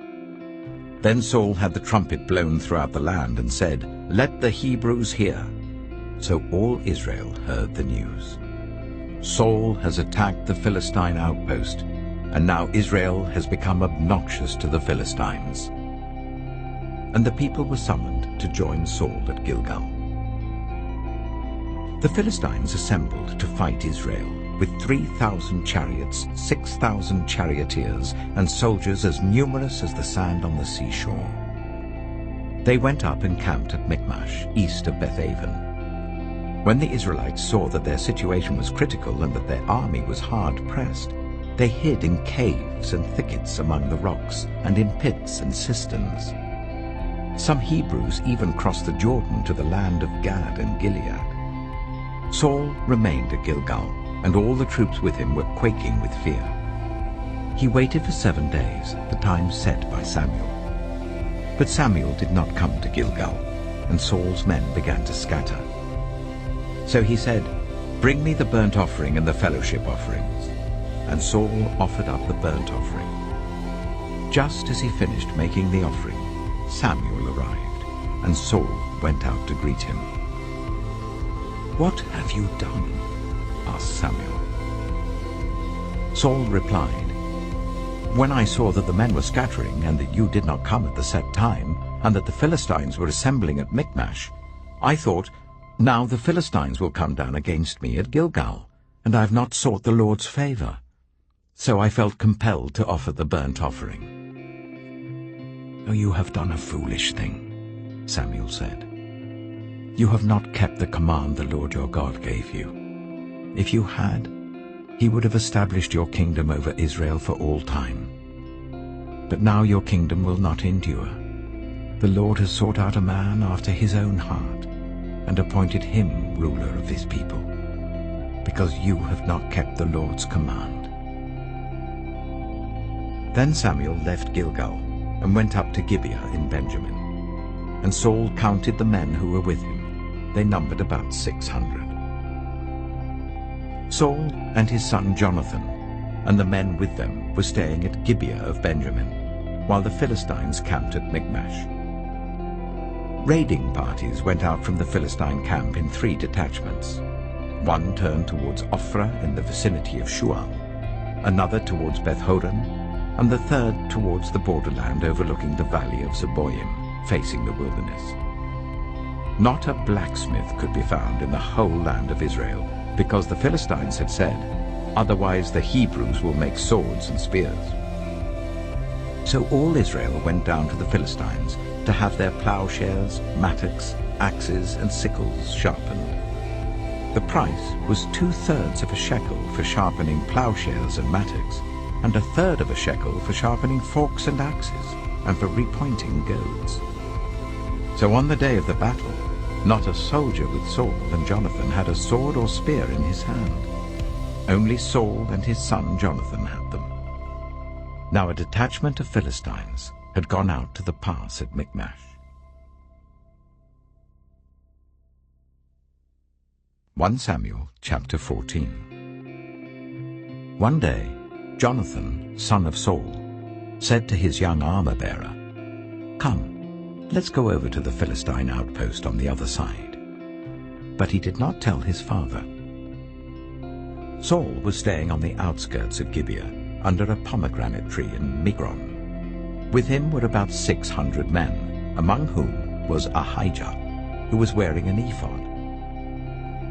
Then Saul had the trumpet blown throughout the land and said, "Let the Hebrews hear." So all Israel heard the news. Saul has attacked the Philistine outpost, and now Israel has become obnoxious to the Philistines. And the people were summoned to join Saul at Gilgal. The Philistines assembled to fight Israel, with 3,000 chariots, 6,000 charioteers, and soldiers as numerous as the sand on the seashore. They went up and camped at Michmash, east of Bethaven. When the Israelites saw that their situation was critical and that their army was hard-pressed, they hid in caves and thickets among the rocks, and in pits and cisterns. Some Hebrews even crossed the Jordan to the land of Gad and Gilead. Saul remained at Gilgal, and all the troops with him were quaking with fear. He waited for 7 days, the time set by Samuel. But Samuel did not come to Gilgal, and Saul's men began to scatter. So he said, "Bring me the burnt offering and the fellowship offerings." And Saul offered up the burnt offering. Just as he finished making the offering, Samuel arrived, and Saul went out to greet him. "What have you done?" asked Samuel. Saul replied, "When I saw that the men were scattering, and that you did not come at the set time, and that the Philistines were assembling at Michmash, I thought, now the Philistines will come down against me at Gilgal, and I have not sought the Lord's favor. So I felt compelled to offer the burnt offering." "Oh, you have done a foolish thing," Samuel said. "You have not kept the command the Lord your God gave you. If you had, he would have established your kingdom over Israel for all time. But now your kingdom will not endure. The Lord has sought out a man after his own heart, and appointed him ruler of his people, because you have not kept the Lord's command." Then Samuel left Gilgal and went up to Gibeah in Benjamin. And Saul counted the men who were with him. They numbered about 600. Saul and his son Jonathan and the men with them were staying at Gibeah of Benjamin, while the Philistines camped at Michmash. Raiding parties went out from the Philistine camp in 3 detachments. One turned towards Ophrah in the vicinity of Shual, another towards Beth-horon, and the third towards the borderland overlooking the valley of Zeboim, facing the wilderness. Not a blacksmith could be found in the whole land of Israel, because the Philistines had said, Otherwise the Hebrews will make swords and spears." So all Israel went down to the Philistines to have their plowshares, mattocks, axes, and sickles sharpened. The price was 2/3 of a shekel for sharpening plowshares and mattocks, and 1/3 of a shekel for sharpening forks and axes, and for repointing goads. So on the day of the battle, not a soldier with Saul and Jonathan had a sword or spear in his hand. Only Saul and his son Jonathan had them. Now a detachment of Philistines had gone out to the pass at Michmash. 1 Samuel chapter 14. One day, Jonathan, son of Saul, said to his young armor-bearer, "Come, let's go over to the Philistine outpost on the other side." But he did not tell his father. Saul was staying on the outskirts of Gibeah, under a pomegranate tree in Migron. With him were about 600 men, among whom was Ahijah, who was wearing an ephod.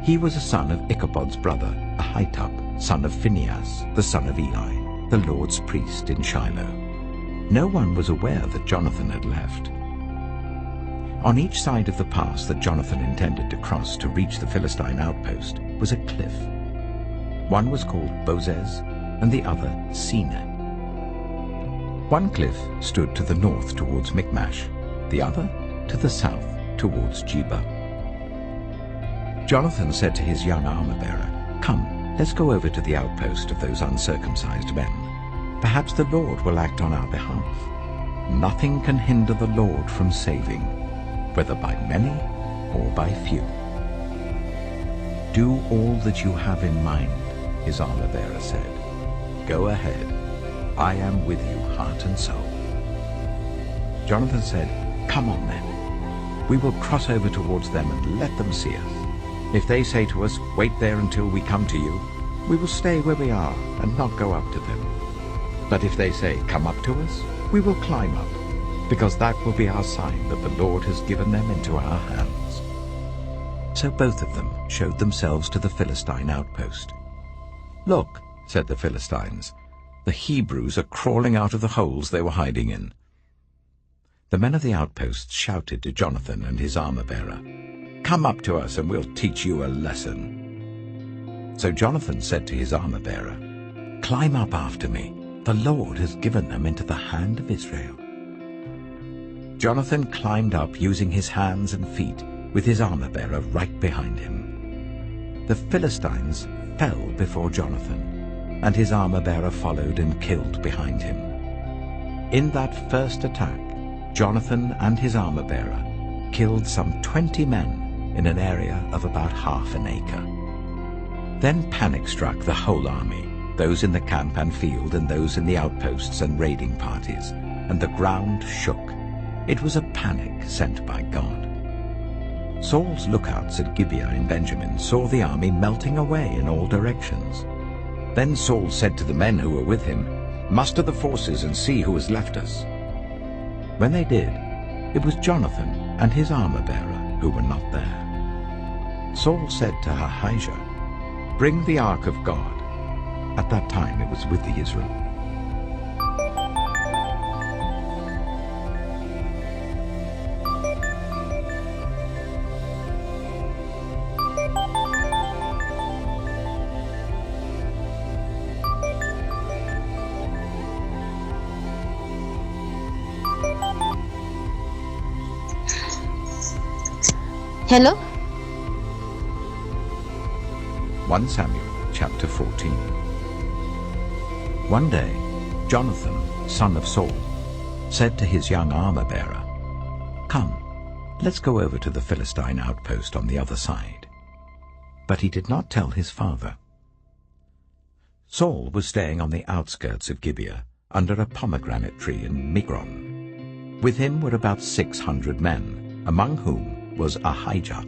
He was a son of Ichabod's brother, Ahitub, son of Phinehas, the son of Eli, the Lord's priest in Shiloh. No one was aware that Jonathan had left. On each side of the pass that Jonathan intended to cross to reach the Philistine outpost was a cliff. One was called Bozez, and the other Seneh. One cliff stood to the north towards Michmash, the other to the south towards Geba. Jonathan said to his young armor-bearer, "Come, let's go over to the outpost of those uncircumcised men. Perhaps the Lord will act on our behalf. Nothing can hinder the Lord from saving, whether by many or by few." "Do all that you have in mind," his armor-bearer said. "Go ahead. I am with you, heart and soul." Jonathan said, "Come on then. We will cross over towards them and let them see us. If they say to us, 'Wait there until we come to you,' we will stay where we are and not go up to them. But if they say, 'Come up to us,' we will climb up, because that will be our sign that the Lord has given them into our hands." So both of them showed themselves to the Philistine outpost. "Look," said the Philistines, "the Hebrews are crawling out of the holes they were hiding in." The men of the outposts shouted to Jonathan and his armor-bearer, "Come up to us and we'll teach you a lesson." So Jonathan said to his armor-bearer, "Climb up after me. The Lord has given them into the hand of Israel." Jonathan climbed up using his hands and feet, with his armor-bearer right behind him. The Philistines fell before Jonathan, and his armor-bearer followed and killed behind him. In that first attack, Jonathan and his armor-bearer killed some 20 men in an area of about half an acre. Then panic struck the whole army, those in the camp and field and those in the outposts and raiding parties, and the ground shook. It was a panic sent by God. Saul's lookouts at Gibeah in Benjamin saw the army melting away in all directions. Then Saul said to the men who were with him, "Muster the forces and see who has left us." When they did, it was Jonathan and his armor-bearer who were not there. Saul said to Ahijah, "Bring the ark of God." At that time it was with the Israelites. Hello? 1 Samuel chapter 14. One day, Jonathan, son of Saul, said to his young armor-bearer, "Come, let's go over to the Philistine outpost on the other side." But he did not tell his father. Saul was staying on the outskirts of Gibeah, under a pomegranate tree in Migron. With him were about 600 men, among whom was Ahijah,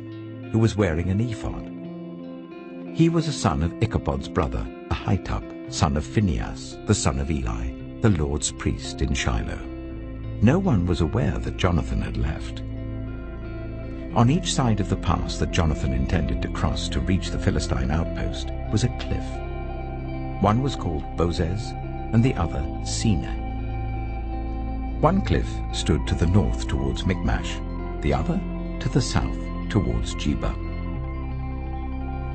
who was wearing an ephod. He was a son of Ichabod's brother, Ahitub, son of Phinehas, the son of Eli, the Lord's priest in Shiloh. No one was aware that Jonathan had left. On each side of the pass that Jonathan intended to cross to reach the Philistine outpost was a cliff. One was called Bozez, and the other Seneh. One cliff stood to the north towards Michmash, the other to the south towards Geba.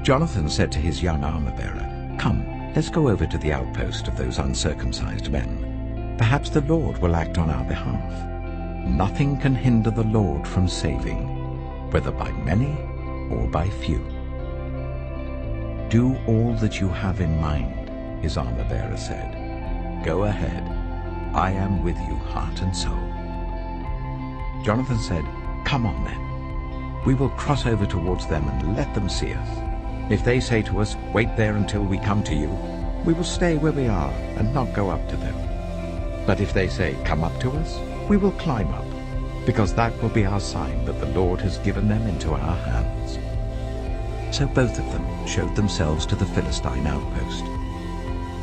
Jonathan said to his young armor-bearer, "Come, let's go over to the outpost of those uncircumcised men. Perhaps the Lord will act on our behalf. Nothing can hinder the Lord from saving, whether by many or by few." "Do all that you have in mind," his armor-bearer said. "Go ahead. I am with you, heart and soul." Jonathan said, "Come on then. We will cross over towards them and let them see us. If they say to us, 'Wait there until we come to you,' we will stay where we are and not go up to them. But if they say, 'Come up to us,' we will climb up, because that will be our sign that the Lord has given them into our hands." So both of them showed themselves to the Philistine outpost.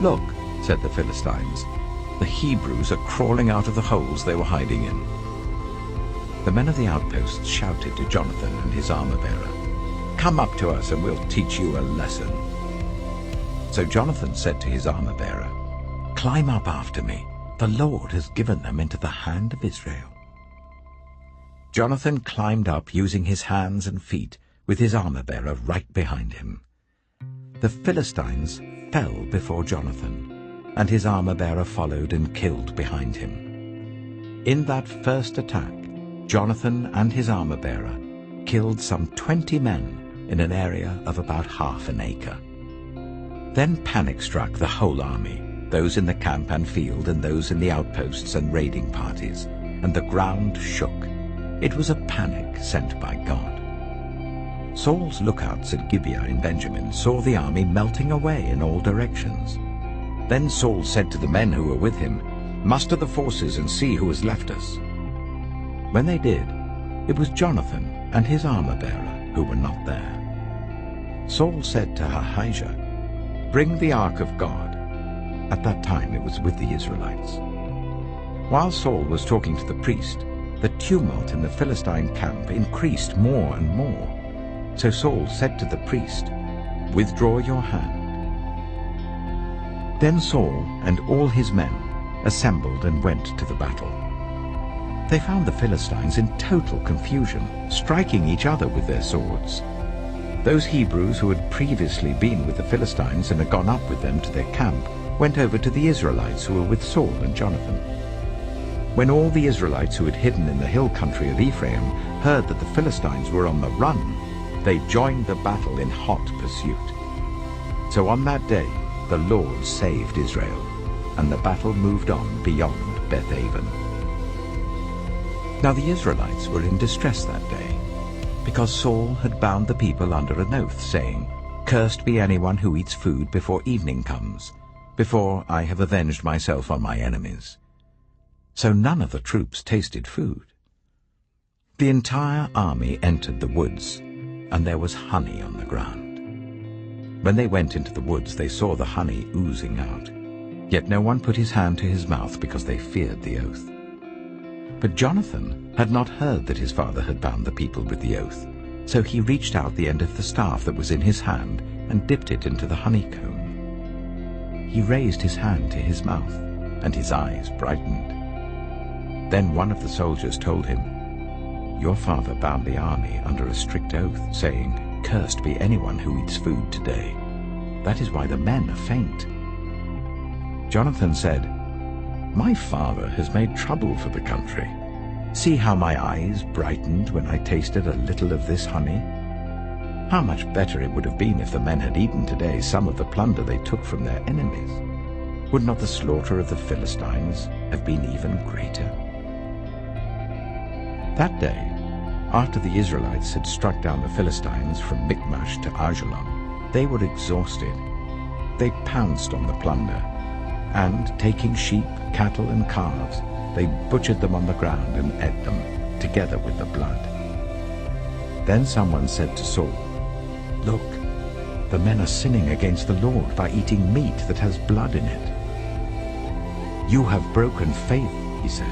"Look," said the Philistines, "the Hebrews are crawling out of the holes they were hiding in." The men of the outposts shouted to Jonathan and his armor-bearer, "Come up to us and we'll teach you a lesson." So Jonathan said to his armor-bearer, "Climb up after me. The Lord has given them into the hand of Israel." Jonathan climbed up using his hands and feet, with his armor-bearer right behind him. The Philistines fell before Jonathan, and his armor-bearer followed and killed behind him. In that first attack, Jonathan and his armor-bearer killed some 20 men in an area of about half an acre. Then panic struck the whole army, those in the camp and field and those in the outposts and raiding parties, and the ground shook. It was a panic sent by God. Saul's lookouts at Gibeah in Benjamin saw the army melting away in all directions. Then Saul said to the men who were with him, "Muster the forces and see who has left us." When they did, it was Jonathan and his armor-bearer who were not there. Saul said to Ahijah, "Bring the ark of God." At that time it was with the Israelites. While Saul was talking to the priest, the tumult in the Philistine camp increased more and more. So Saul said to the priest, "Withdraw your hand." Then Saul and all his men assembled and went to the battle. They found the Philistines in total confusion, striking each other with their swords. Those Hebrews who had previously been with the Philistines and had gone up with them to their camp went over to the Israelites who were with Saul and Jonathan. When all the Israelites who had hidden in the hill country of Ephraim heard that the Philistines were on the run, they joined the battle in hot pursuit. So on that day the Lord saved Israel, and the battle moved on beyond Beth-aven. Now the Israelites were in distress that day, because Saul had bound the people under an oath, saying, "Cursed be anyone who eats food before evening comes, before I have avenged myself on my enemies." So none of the troops tasted food. The entire army entered the woods, and there was honey on the ground. When they went into the woods, they saw the honey oozing out. Yet no one put his hand to his mouth because they feared the oath. But Jonathan had not heard that his father had bound the people with the oath, so he reached out the end of the staff that was in his hand and dipped it into the honeycomb. He raised his hand to his mouth, and his eyes brightened. Then one of the soldiers told him, "Your father bound the army under a strict oath, saying, 'Cursed be anyone who eats food today.' That is why the men are faint." Jonathan said, "My father has made trouble for the country. See how my eyes brightened when I tasted a little of this honey. How much better it would have been if the men had eaten today some of the plunder they took from their enemies. Would not the slaughter of the Philistines have been even greater?" That day, after the Israelites had struck down the Philistines from Michmash to Ajalon, they were exhausted. They pounced on the plunder, and, taking sheep, cattle, and calves, they butchered them on the ground and ate them, together with the blood. Then someone said to Saul, "Look, the men are sinning against the Lord by eating meat that has blood in it." "You have broken faith," he said.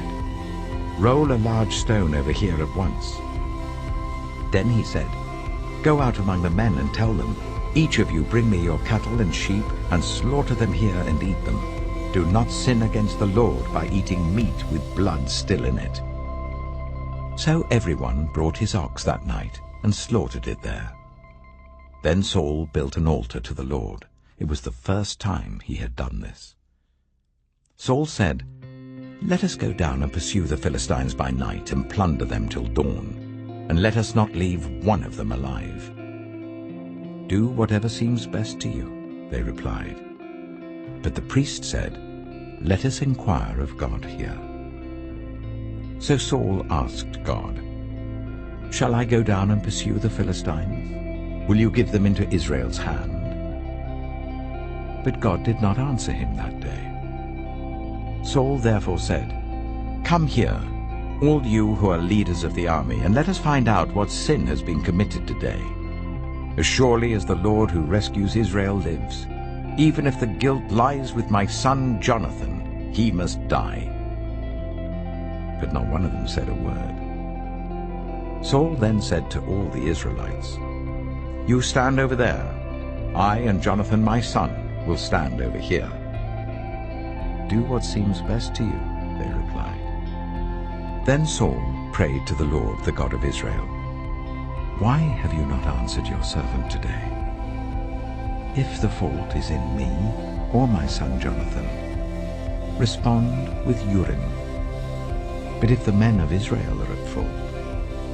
"Roll a large stone over here at once." Then he said, "Go out among the men and tell them, Each of you bring me your cattle and sheep, and slaughter them here and eat them. Do not sin against the Lord by eating meat with blood still in it." So everyone brought his ox that night and slaughtered it there. Then Saul built an altar to the Lord. It was the first time he had done this. Saul said, "Let us go down and pursue the Philistines by night and plunder them till dawn, and let us not leave one of them alive." "Do whatever seems best to you," they replied. But the priest said, "Let us inquire of God here." So Saul asked God, "Shall I go down and pursue the Philistines? Will you give them into Israel's hand?" But God did not answer him that day. Saul therefore said, "Come here, all you who are leaders of the army, and let us find out what sin has been committed today. As surely as the Lord who rescues Israel lives, even if the guilt lies with my son Jonathan, he must die." But not one of them said a word. Saul then said to all the Israelites, "You stand over there. I and Jonathan my son will stand over here." "Do what seems best to you," they replied. Then Saul prayed to the Lord, the God of Israel, "Why have you not answered your servant today? If the fault is in me or my son Jonathan, respond with Urim. But if the men of Israel are at fault,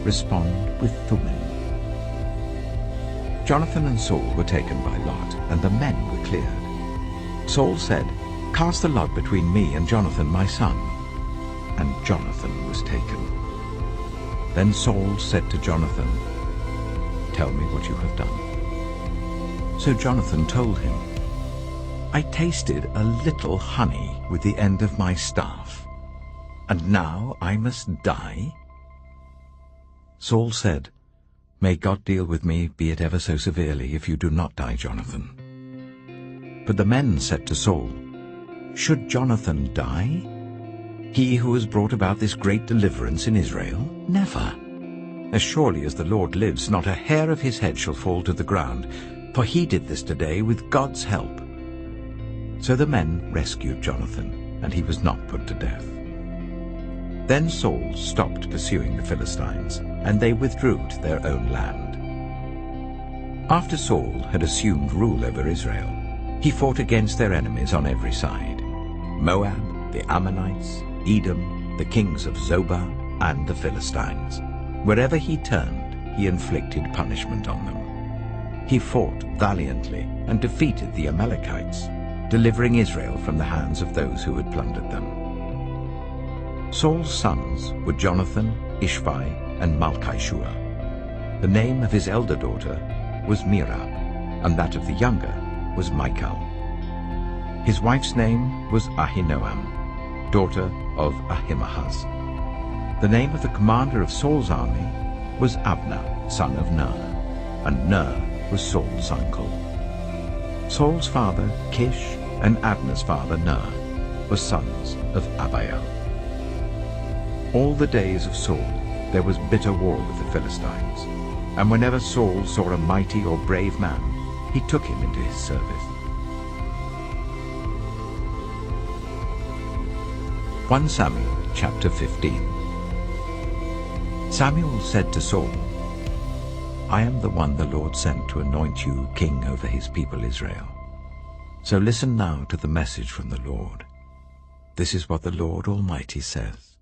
respond with Thummim." Jonathan and Saul were taken by lot, and the men were cleared. Saul said, "Cast the lot between me and Jonathan my son." And Jonathan was taken. Then Saul said to Jonathan, "Tell me what you have done." So Jonathan told him, "I tasted a little honey with the end of my staff, and now I must die?" Saul said, "May God deal with me, be it ever so severely, if you do not die, Jonathan." But the men said to Saul, "Should Jonathan die? He who has brought about this great deliverance in Israel? Never. As surely as the Lord lives, not a hair of his head shall fall to the ground, for he did this today with God's help." So the men rescued Jonathan, and he was not put to death. Then Saul stopped pursuing the Philistines, and they withdrew to their own land. After Saul had assumed rule over Israel, he fought against their enemies on every side: Moab, the Ammonites, Edom, the kings of Zobah, and the Philistines. Wherever he turned, he inflicted punishment on them. He fought valiantly and defeated the Amalekites, delivering Israel from the hands of those who had plundered them. Saul's sons were Jonathan, Ishvi, and Malchishua. The name of his elder daughter was Merab, and that of the younger was Michal. His wife's name was Ahinoam, daughter of Ahimaaz. The name of the commander of Saul's army was Abner, son of Ner, and Ner was Saul's uncle. Saul's father, Kish, and Abner's father, Ner, were sons of Abiel. All the days of Saul there was bitter war with the Philistines, and whenever Saul saw a mighty or brave man, he took him into his service. 1 Samuel chapter 15. Samuel said to Saul, "I am the one the Lord sent to anoint you king over his people Israel. So listen now to the message from the Lord. This is what the Lord Almighty says.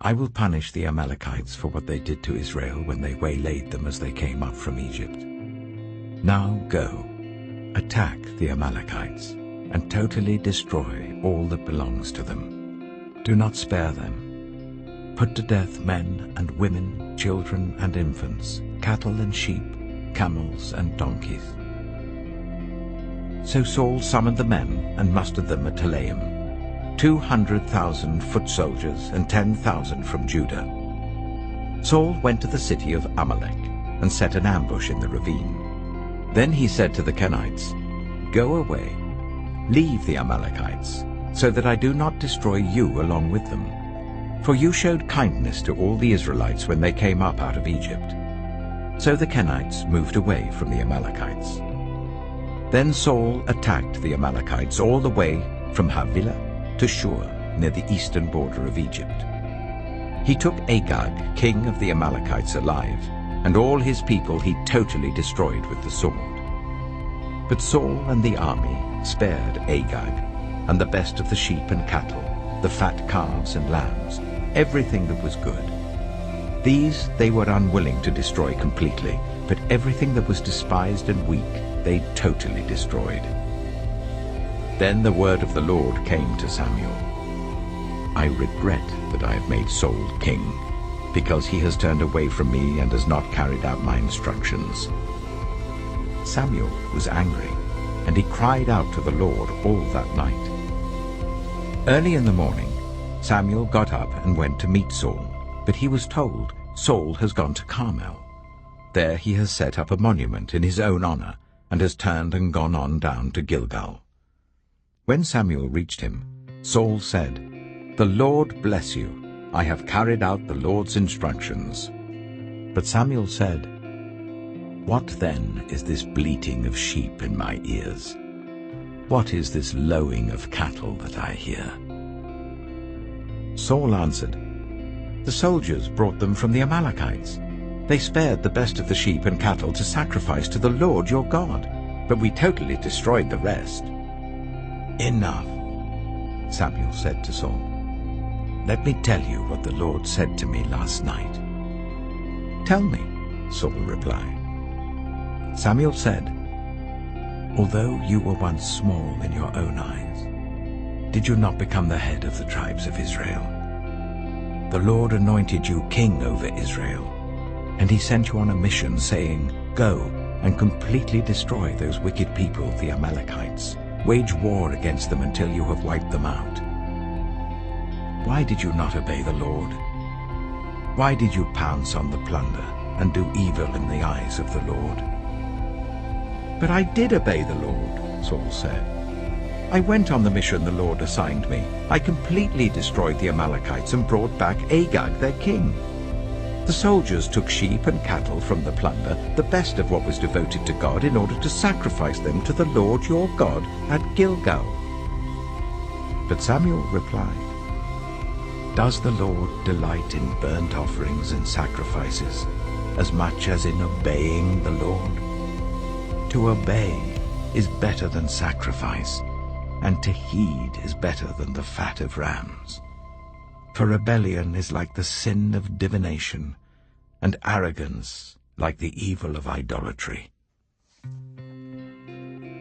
I will punish the Amalekites for what they did to Israel when they waylaid them as they came up from Egypt. Now go, attack the Amalekites, and totally destroy all that belongs to them. Do not spare them. Put to death men and women, children and infants, cattle and sheep, camels and donkeys." So Saul summoned the men and mustered them at Telaim, 200,000 foot soldiers and 10,000 from Judah. Saul went to the city of Amalek and set an ambush in the ravine. Then he said to the Kenites, "Go away, leave the Amalekites, so that I do not destroy you along with them. For you showed kindness to all the Israelites when they came up out of Egypt. So the Kenites moved away from the Amalekites. Then Saul attacked the Amalekites all the way from Havilah to Shur, near the eastern border of Egypt. He took Agag, king of the Amalekites, alive, and all his people he totally destroyed with the sword. But Saul and the army spared Agag, and the best of the sheep and cattle, the fat calves and lambs, everything that was good. These they were unwilling to destroy completely, but everything that was despised and weak they totally destroyed. Then the word of the Lord came to Samuel. I regret that I have made Saul king, because he has turned away from me and has not carried out my instructions. Samuel was angry, and he cried out to the Lord all that night. Early in the morning, Samuel got up and went to meet Saul, but he was told, Saul has gone to Carmel. There he has set up a monument in his own honor, and has turned and gone on down to Gilgal. When Samuel reached him, Saul said, The Lord bless you. I have carried out the Lord's instructions. But Samuel said, What then is this bleating of sheep in my ears? What is this lowing of cattle that I hear? Saul answered, The soldiers brought them from the Amalekites. They spared the best of the sheep and cattle to sacrifice to the Lord your God, but we totally destroyed the rest. Enough, Samuel said to Saul. Let me tell you what the Lord said to me last night. Tell me, Saul replied. Samuel said, Although you were once small in your own eyes, did you not become the head of the tribes of Israel? The Lord anointed you king over Israel, and he sent you on a mission, saying, Go and completely destroy those wicked people, the Amalekites. Wage war against them until you have wiped them out. Why did you not obey the Lord? Why did you pounce on the plunder and do evil in the eyes of the Lord? But I did obey the Lord, Saul said. I went on the mission the Lord assigned me. I completely destroyed the Amalekites and brought back Agag, their king. The soldiers took sheep and cattle from the plunder, the best of what was devoted to God, in order to sacrifice them to the Lord your God at Gilgal. But Samuel replied, Does the Lord delight in burnt offerings and sacrifices as much as in obeying the Lord? To obey is better than sacrifice, and to heed is better than the fat of rams. For rebellion is like the sin of divination, and arrogance like the evil of idolatry.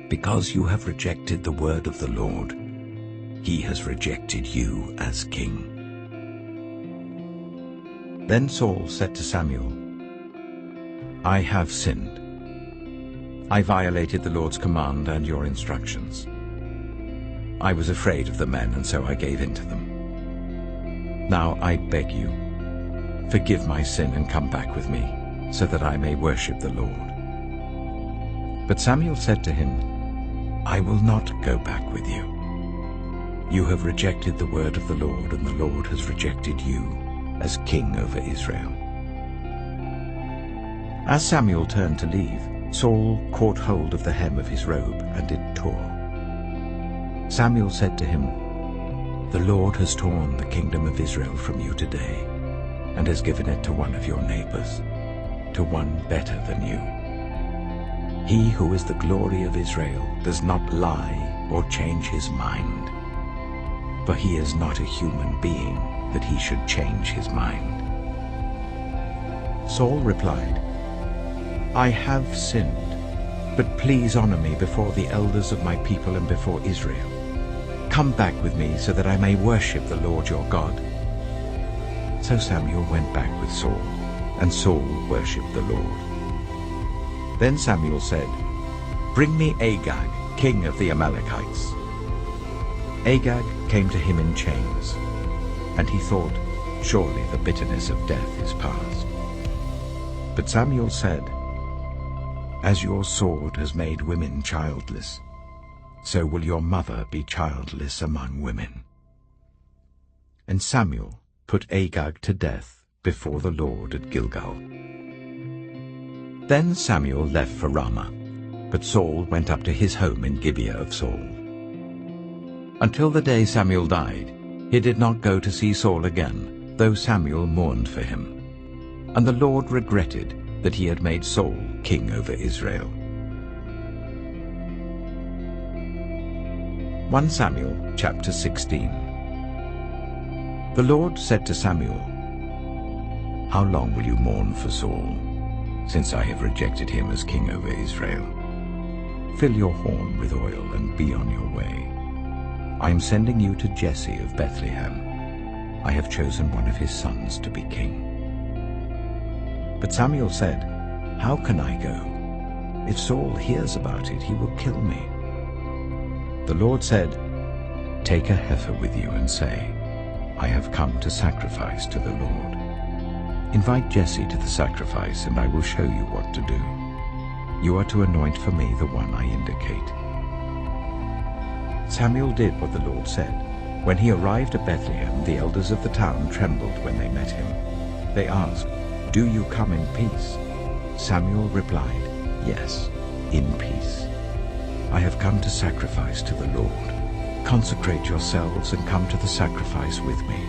Because you have rejected the word of the Lord, he has rejected you as king. Then Saul said to Samuel, I have sinned. I violated the Lord's command and your instructions. I was afraid of the men, and so I gave in to them. Now I beg you, forgive my sin and come back with me, so that I may worship the Lord. But Samuel said to him, I will not go back with you. You have rejected the word of the Lord, and the Lord has rejected you as king over Israel. As Samuel turned to leave, Saul caught hold of the hem of his robe, and it tore. Samuel said to him, The Lord has torn the kingdom of Israel from you today, and has given it to one of your neighbors, to one better than you. He who is the glory of Israel does not lie or change his mind, for he is not a human being that he should change his mind. Saul replied, I have sinned, but please honor me before the elders of my people and before Israel. Come back with me so that I may worship the Lord your God. So Samuel went back with Saul, and Saul worshipped the Lord. Then Samuel said, Bring me Agag, king of the Amalekites. Agag came to him in chains, and he thought, Surely the bitterness of death is past. But Samuel said, As your sword has made women childless, so will your mother be childless among women. And Samuel put Agag to death before the Lord at Gilgal. Then Samuel left for Ramah, but Saul went up to his home in Gibeah of Saul. Until the day Samuel died, he did not go to see Saul again, though Samuel mourned for him. And the Lord regretted that he had made Saul king over Israel. 1 Samuel chapter 16. The Lord said to Samuel, "How long will you mourn for Saul, since I have rejected him as king over Israel? Fill your horn with oil and be on your way. I am sending you to Jesse of Bethlehem. I have chosen one of his sons to be king." But Samuel said, "How can I go? If Saul hears about it, he will kill me." The Lord said, "Take a heifer with you and say, 'I have come to sacrifice to the Lord.' Invite Jesse to the sacrifice, and I will show you what to do. You are to anoint for me the one I indicate." Samuel did what the Lord said. When he arrived at Bethlehem, the elders of the town trembled when they met him. They asked, "Do you come in peace?" Samuel replied, "Yes, in peace. I have come to sacrifice to the Lord. Consecrate yourselves and come to the sacrifice with me."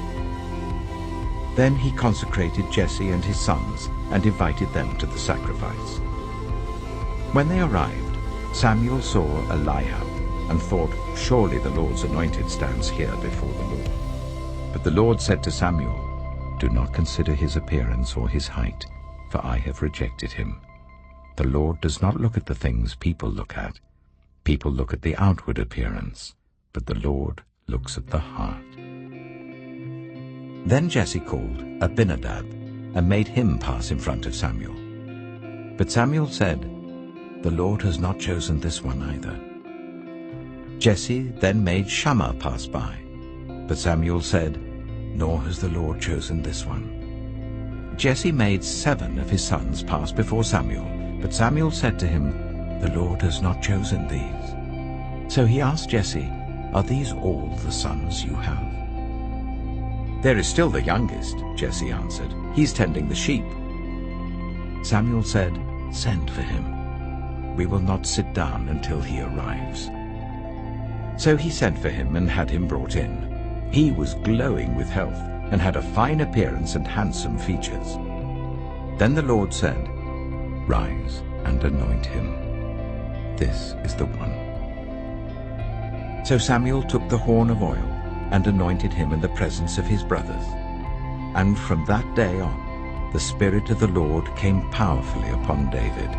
Then he consecrated Jesse and his sons and invited them to the sacrifice. When they arrived, Samuel saw Eliab and thought, "Surely the Lord's anointed stands here before the Lord." But the Lord said to Samuel, "Do not consider his appearance or his height, for I have rejected him. The Lord does not look at the things people look at. People look at the outward appearance, but the Lord looks at the heart." Then Jesse called Abinadab and made him pass in front of Samuel. But Samuel said, "The Lord has not chosen this one either." Jesse then made Shammah pass by, but Samuel said, "Nor has the Lord chosen this one." Jesse made 7 of his sons pass before Samuel, but Samuel said to him, "The Lord has not chosen these." So he asked Jesse, "Are these all the sons you have?" "There is still the youngest," Jesse answered. "He's tending the sheep." Samuel said, "Send for him. We will not sit down until he arrives." So he sent for him and had him brought in. He was glowing with health and had a fine appearance and handsome features. Then the Lord said, "Rise and anoint him. This is the one." So Samuel took the horn of oil and anointed him in the presence of his brothers. And from that day on, the Spirit of the Lord came powerfully upon David.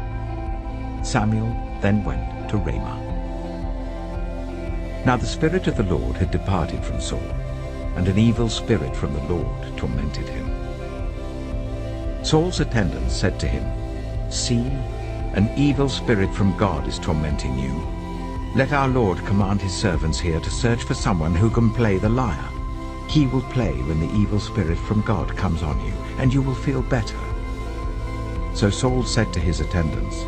Samuel then went to Ramah. Now the Spirit of the Lord had departed from Saul, and an evil spirit from the Lord tormented him. Saul's attendants said to him, "See, an evil spirit from God is tormenting you. Let our Lord command his servants here to search for someone who can play the lyre. He will play when the evil spirit from God comes on you, and you will feel better." So Saul said to his attendants,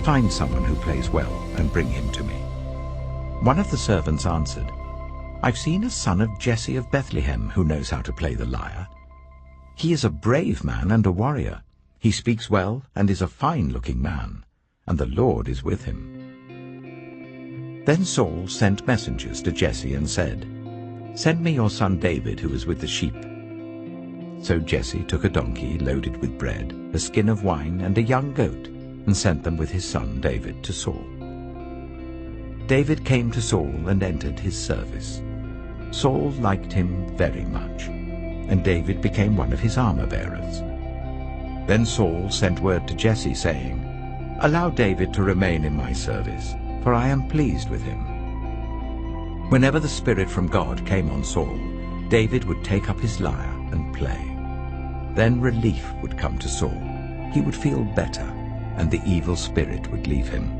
"Find someone who plays well and bring him to me." One of the servants answered, "I've seen a son of Jesse of Bethlehem who knows how to play the lyre. He is a brave man and a warrior. He speaks well and is a fine-looking man, and the Lord is with him." Then Saul sent messengers to Jesse and said, "Send me your son David who is with the sheep." So Jesse took a donkey loaded with bread, a skin of wine, and a young goat, and sent them with his son David to Saul. David came to Saul and entered his service. Saul liked him very much, and David became one of his armor-bearers. Then Saul sent word to Jesse, saying, "Allow David to remain in my service, for I am pleased with him." Whenever the Spirit from God came on Saul, David would take up his lyre and play. Then relief would come to Saul. He would feel better, and the evil spirit would leave him.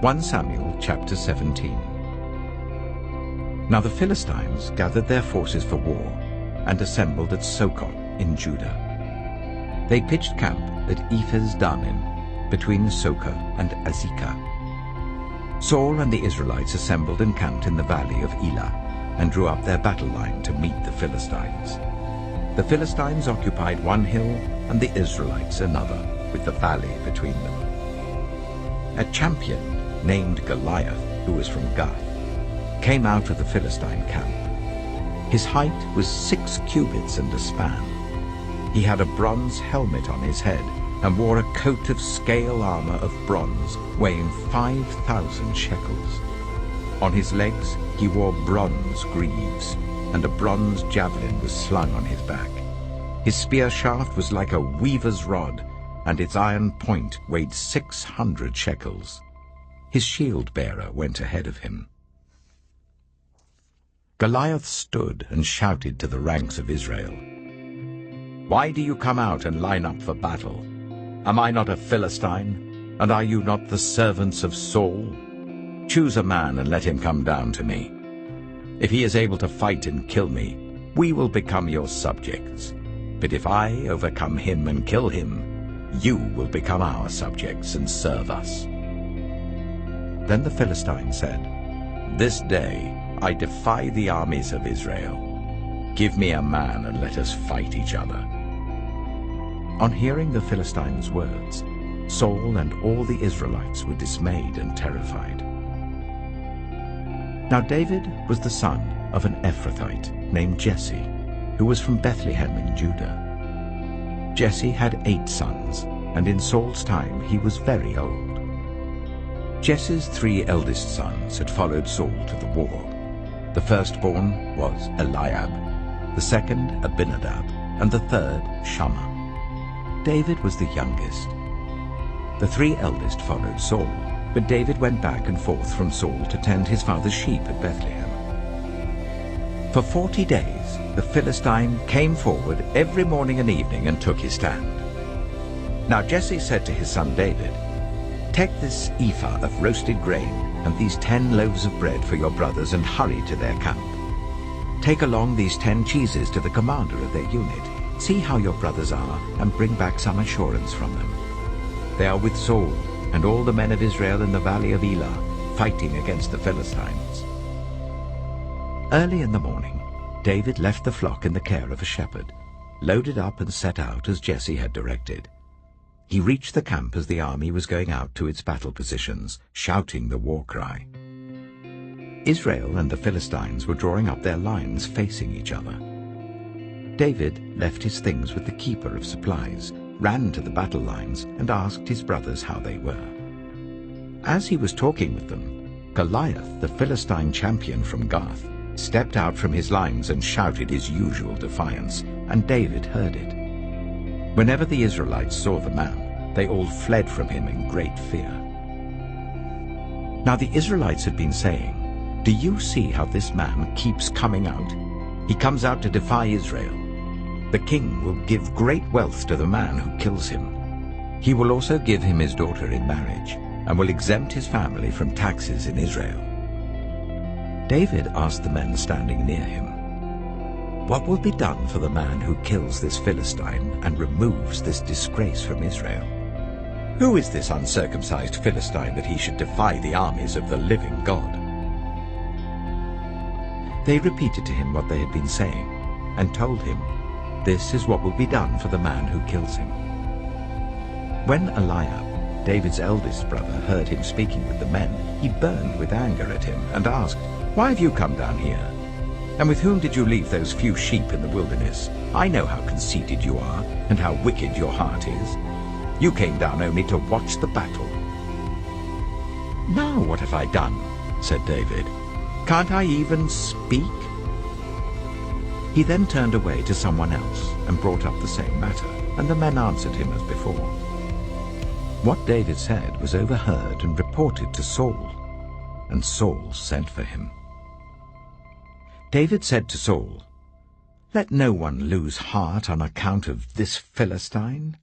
1 Samuel chapter 17. Now the Philistines gathered their forces for war and assembled at Sokot in Judah. They pitched camp at Ephes-dammim, between Sokot and Azekah. Saul and the Israelites assembled and camped in the valley of Elah, and drew up their battle line to meet the Philistines. The Philistines occupied one hill and the Israelites another, with the valley between them. A champion named Goliath, who was from Gath, came out of the Philistine camp. His height was 6 cubits and a span. He had a bronze helmet on his head and wore a coat of scale armor of bronze weighing 5,000 shekels. On his legs he wore bronze greaves, and a bronze javelin was slung on his back. His spear shaft was like a weaver's rod, and its iron point weighed 600 shekels. His shield-bearer went ahead of him. Goliath stood and shouted to the ranks of Israel, "Why do you come out and line up for battle? Am I not a Philistine, and are you not the servants of Saul? Choose a man and let him come down to me. If he is able to fight and kill me, we will become your subjects. But if I overcome him and kill him, you will become our subjects and serve us." Then the Philistine said, "This day I defy the armies of Israel. Give me a man and let us fight each other." On hearing the Philistines' words, Saul and all the Israelites were dismayed and terrified. Now David was the son of an Ephrathite named Jesse, who was from Bethlehem in Judah. Jesse had 8 sons, and in Saul's time he was very old. Jesse's 3 eldest sons had followed Saul to the war. The firstborn was Eliab, the second Abinadab, and the third Shammah. David was the youngest. The 3 eldest followed Saul, but David went back and forth from Saul to tend his father's sheep at Bethlehem. For 40 days the Philistine came forward every morning and evening and took his stand. Now Jesse said to his son David, "Take this ephah of roasted grain and these 10 loaves of bread for your brothers and hurry to their camp. Take along these 10 cheeses to the commander of their unit. See how your brothers are and bring back some assurance from them. They are with Saul and all the men of Israel in the valley of Elah, fighting against the Philistines." Early in the morning, David left the flock in the care of a shepherd, loaded up and set out as Jesse had directed. He reached the camp as the army was going out to its battle positions, shouting the war cry. Israel and the Philistines were drawing up their lines facing each other. David left his things with the keeper of supplies, ran to the battle lines, and asked his brothers how they were. As he was talking with them, Goliath, the Philistine champion from Gath, stepped out from his lines and shouted his usual defiance, and David heard it. Whenever the Israelites saw the man, they all fled from him in great fear. Now the Israelites had been saying, "Do you see how this man keeps coming out? He comes out to defy Israel. The king will give great wealth to the man who kills him. He will also give him his daughter in marriage, and will exempt his family from taxes in Israel." David asked the men standing near him, "What will be done for the man who kills this Philistine and removes this disgrace from Israel? Who is this uncircumcised Philistine that he should defy the armies of the living God?" They repeated to him what they had been saying, and told him, "This is what will be done for the man who kills him." When Eliab, David's eldest brother, heard him speaking with the men, he burned with anger at him and asked, "Why have you come down here? And with whom did you leave those few sheep in the wilderness? I know how conceited you are and how wicked your heart is. You came down only to watch the battle." "Now what have I done?" said David. "Can't I even speak?" He then turned away to someone else and brought up the same matter, and the men answered him as before. What David said was overheard and reported to Saul, and Saul sent for him. David said to Saul, "Let no one lose heart on account of this Philistine.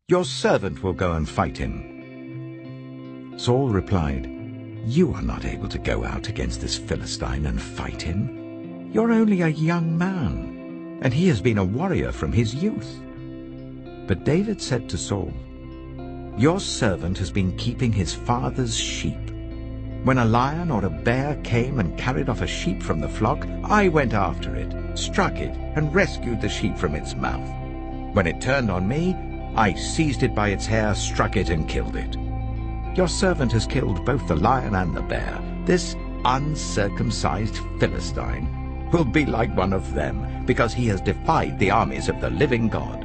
Your servant will go and fight him." Saul replied, "You are not able to go out against this Philistine and fight him. You're only a young man, and he has been a warrior from his youth." But David said to Saul, "Your servant has been keeping his father's sheep. When a lion or a bear came and carried off a sheep from the flock, I went after it, struck it, and rescued the sheep from its mouth. When it turned on me, I seized it by its hair, struck it, and killed it. Your servant has killed both the lion and the bear. This uncircumcised Philistine will be like one of them, because he has defied the armies of the living God.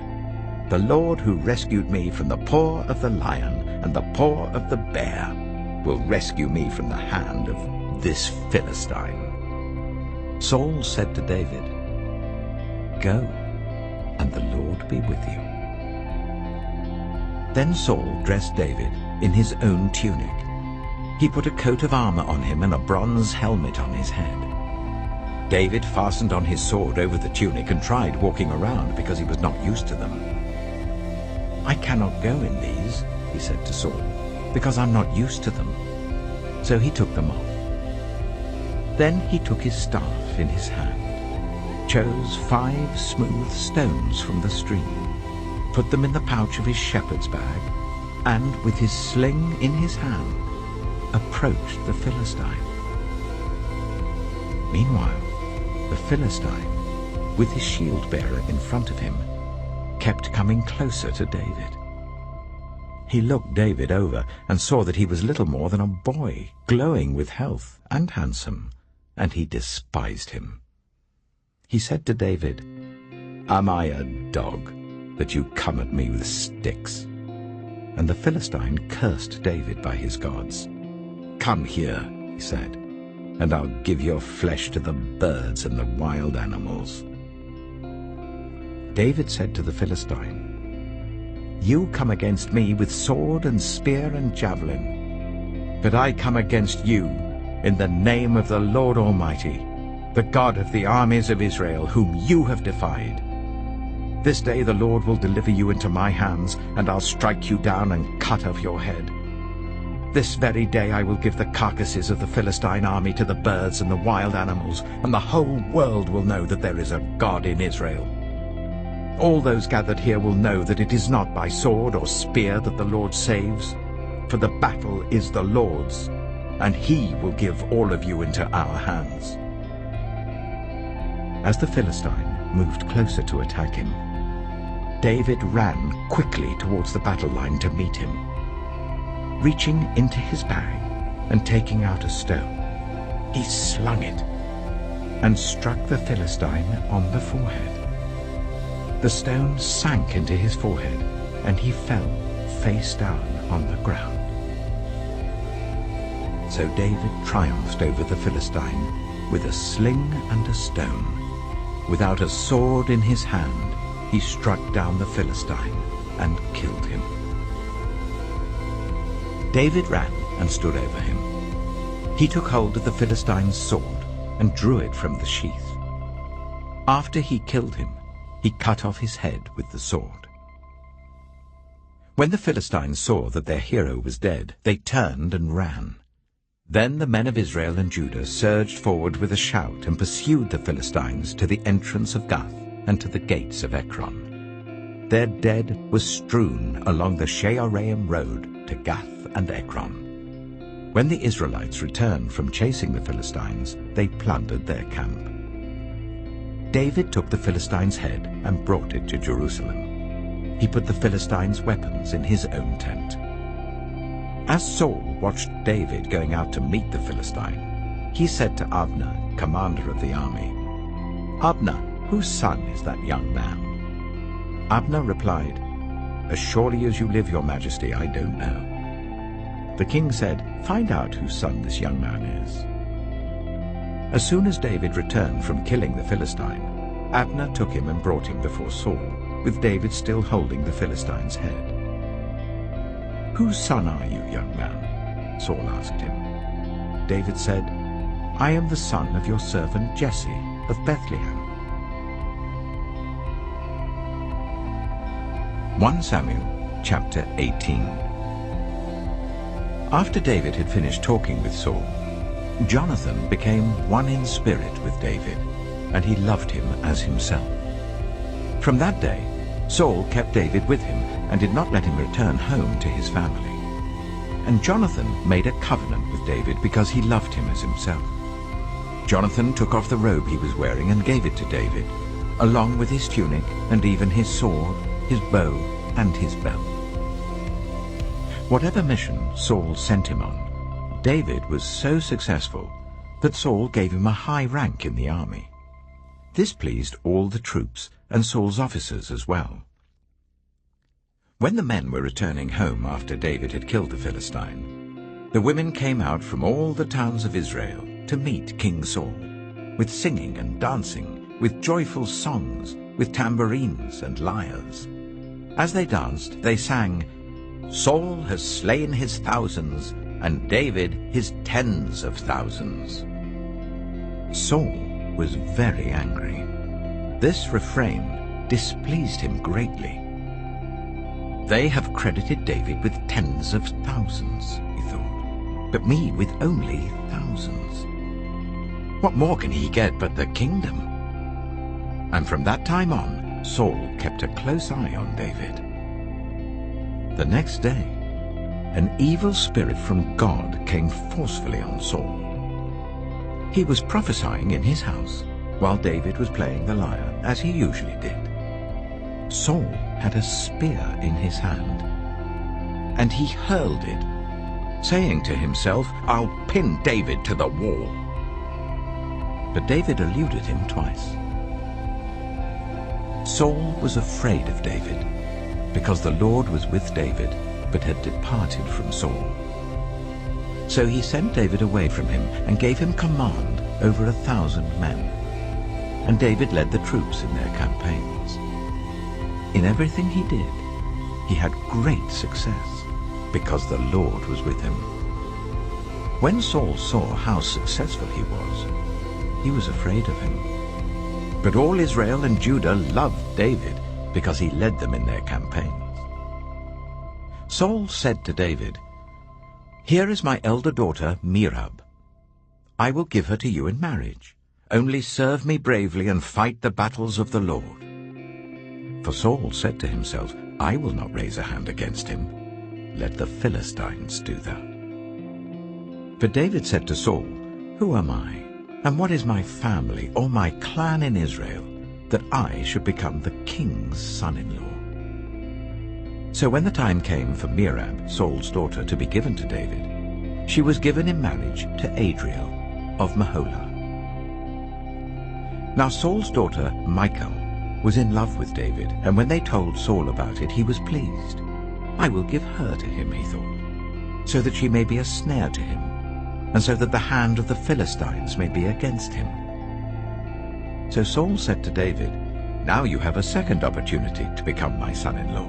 The Lord who rescued me from the paw of the lion and the paw of the bear will rescue me from the hand of this Philistine." Saul said to David, "Go, and the Lord be with you." Then Saul dressed David in his own tunic. He put a coat of armor on him and a bronze helmet on his head. David fastened on his sword over the tunic and tried walking around because he was not used to them. "I cannot go in these," he said to Saul, "because I'm not used to them." So he took them off. Then he took his staff in his hand, chose 5 smooth stones from the stream, put them in the pouch of his shepherd's bag, and with his sling in his hand, approached the Philistine. Meanwhile, the Philistine, with his shield-bearer in front of him, kept coming closer to David. He looked David over and saw that he was little more than a boy, glowing with health and handsome, and he despised him. He said to David, "Am I a dog, that you come at me with sticks?" And the Philistine cursed David by his gods. "Come here," he said, "and I'll give your flesh to the birds and the wild animals." David said to the Philistine, "You come against me with sword and spear and javelin, but I come against you in the name of the Lord Almighty, the God of the armies of Israel, whom you have defied. This day the Lord will deliver you into my hands, and I'll strike you down and cut off your head. This very day I will give the carcasses of the Philistine army to the birds and the wild animals, and the whole world will know that there is a God in Israel. All those gathered here will know that it is not by sword or spear that the Lord saves, for the battle is the Lord's, and he will give all of you into our hands." As the Philistine moved closer to attack him, David ran quickly towards the battle line to meet him. Reaching into his bag and taking out a stone, he slung it and struck the Philistine on the forehead. The stone sank into his forehead, and he fell face down on the ground. So David triumphed over the Philistine with a sling and a stone. Without a sword in his hand, he struck down the Philistine and killed him. David ran and stood over him. He took hold of the Philistine's sword and drew it from the sheath. After he killed him, he cut off his head with the sword. When the Philistines saw that their hero was dead, they turned and ran. Then the men of Israel and Judah surged forward with a shout and pursued the Philistines to the entrance of Gath and to the gates of Ekron. Their dead was strewn along the Shearaim road to Gath and Ekron. When the Israelites returned from chasing the Philistines, they plundered their camp. David took the Philistine's head and brought it to Jerusalem. He put the Philistines' weapons in his own tent. As Saul watched David going out to meet the Philistine, he said to Abner, commander of the army, "Abner, whose son is that young man?" Abner replied, "As surely as you live, your majesty, I don't know." The king said, "Find out whose son this young man is." As soon as David returned from killing the Philistine, Abner took him and brought him before Saul, with David still holding the Philistine's head. "Whose son are you, young man?" Saul asked him. David said, "I am the son of your servant Jesse of Bethlehem." 1 Samuel chapter 18. After David had finished talking with Saul, Jonathan became one in spirit with David, and he loved him as himself. From that day, Saul kept David with him and did not let him return home to his family. And Jonathan made a covenant with David because he loved him as himself. Jonathan took off the robe he was wearing and gave it to David, along with his tunic and even his sword, his bow, and his belt. Whatever mission Saul sent him on, David was so successful that Saul gave him a high rank in the army. This pleased all the troops and Saul's officers as well. When the men were returning home after David had killed the Philistine, the women came out from all the towns of Israel to meet King Saul, with singing and dancing, with joyful songs, with tambourines and lyres. As they danced, they sang, "Saul has slain his thousands, and David his tens of thousands." Saul was very angry. This refrain displeased him greatly. "They have credited David with tens of thousands," he thought, "but me with only thousands. What more can he get but the kingdom?" And from that time on, Saul kept a close eye on David. The next day, an evil spirit from God came forcefully on Saul. He was prophesying in his house while David was playing the lyre, as he usually did. Saul had a spear in his hand, and he hurled it, saying to himself, "I'll pin David to the wall." But David eluded him twice. Saul was afraid of David, because the Lord was with David, but had departed from Saul. So he sent David away from him and gave him command over 1,000 men. And David led the troops in their campaigns. In everything he did, he had great success, because the Lord was with him. When Saul saw how successful he was afraid of him. But all Israel and Judah loved David, because he led them in their campaigns. Saul said to David, "Here is my elder daughter, Merab. I will give her to you in marriage. Only serve me bravely and fight the battles of the Lord." For Saul said to himself, "I will not raise a hand against him. Let the Philistines do that." But David said to Saul, "Who am I, and what is my family or my clan in Israel, that I should become the king's son-in-law?" So when the time came for Merab, Saul's daughter, to be given to David, she was given in marriage to Adriel of Meholah. Now Saul's daughter, Michal, was in love with David, and when they told Saul about it, he was pleased. "I will give her to him," he thought, "so that she may be a snare to him, and so that the hand of the Philistines may be against him." So Saul said to David, "Now you have a second opportunity to become my son-in-law."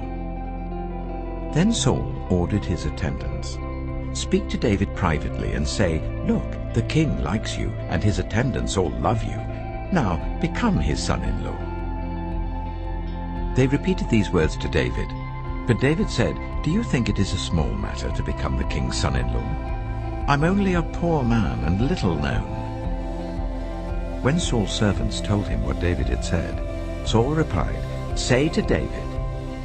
Then Saul ordered his attendants, "Speak to David privately and say, 'Look, the king likes you, and his attendants all love you. Now become his son-in-law.'" They repeated these words to David, but David said, "Do you think it is a small matter to become the king's son-in-law? I'm only a poor man and little known." When Saul's servants told him what David had said, Saul replied, "Say to David,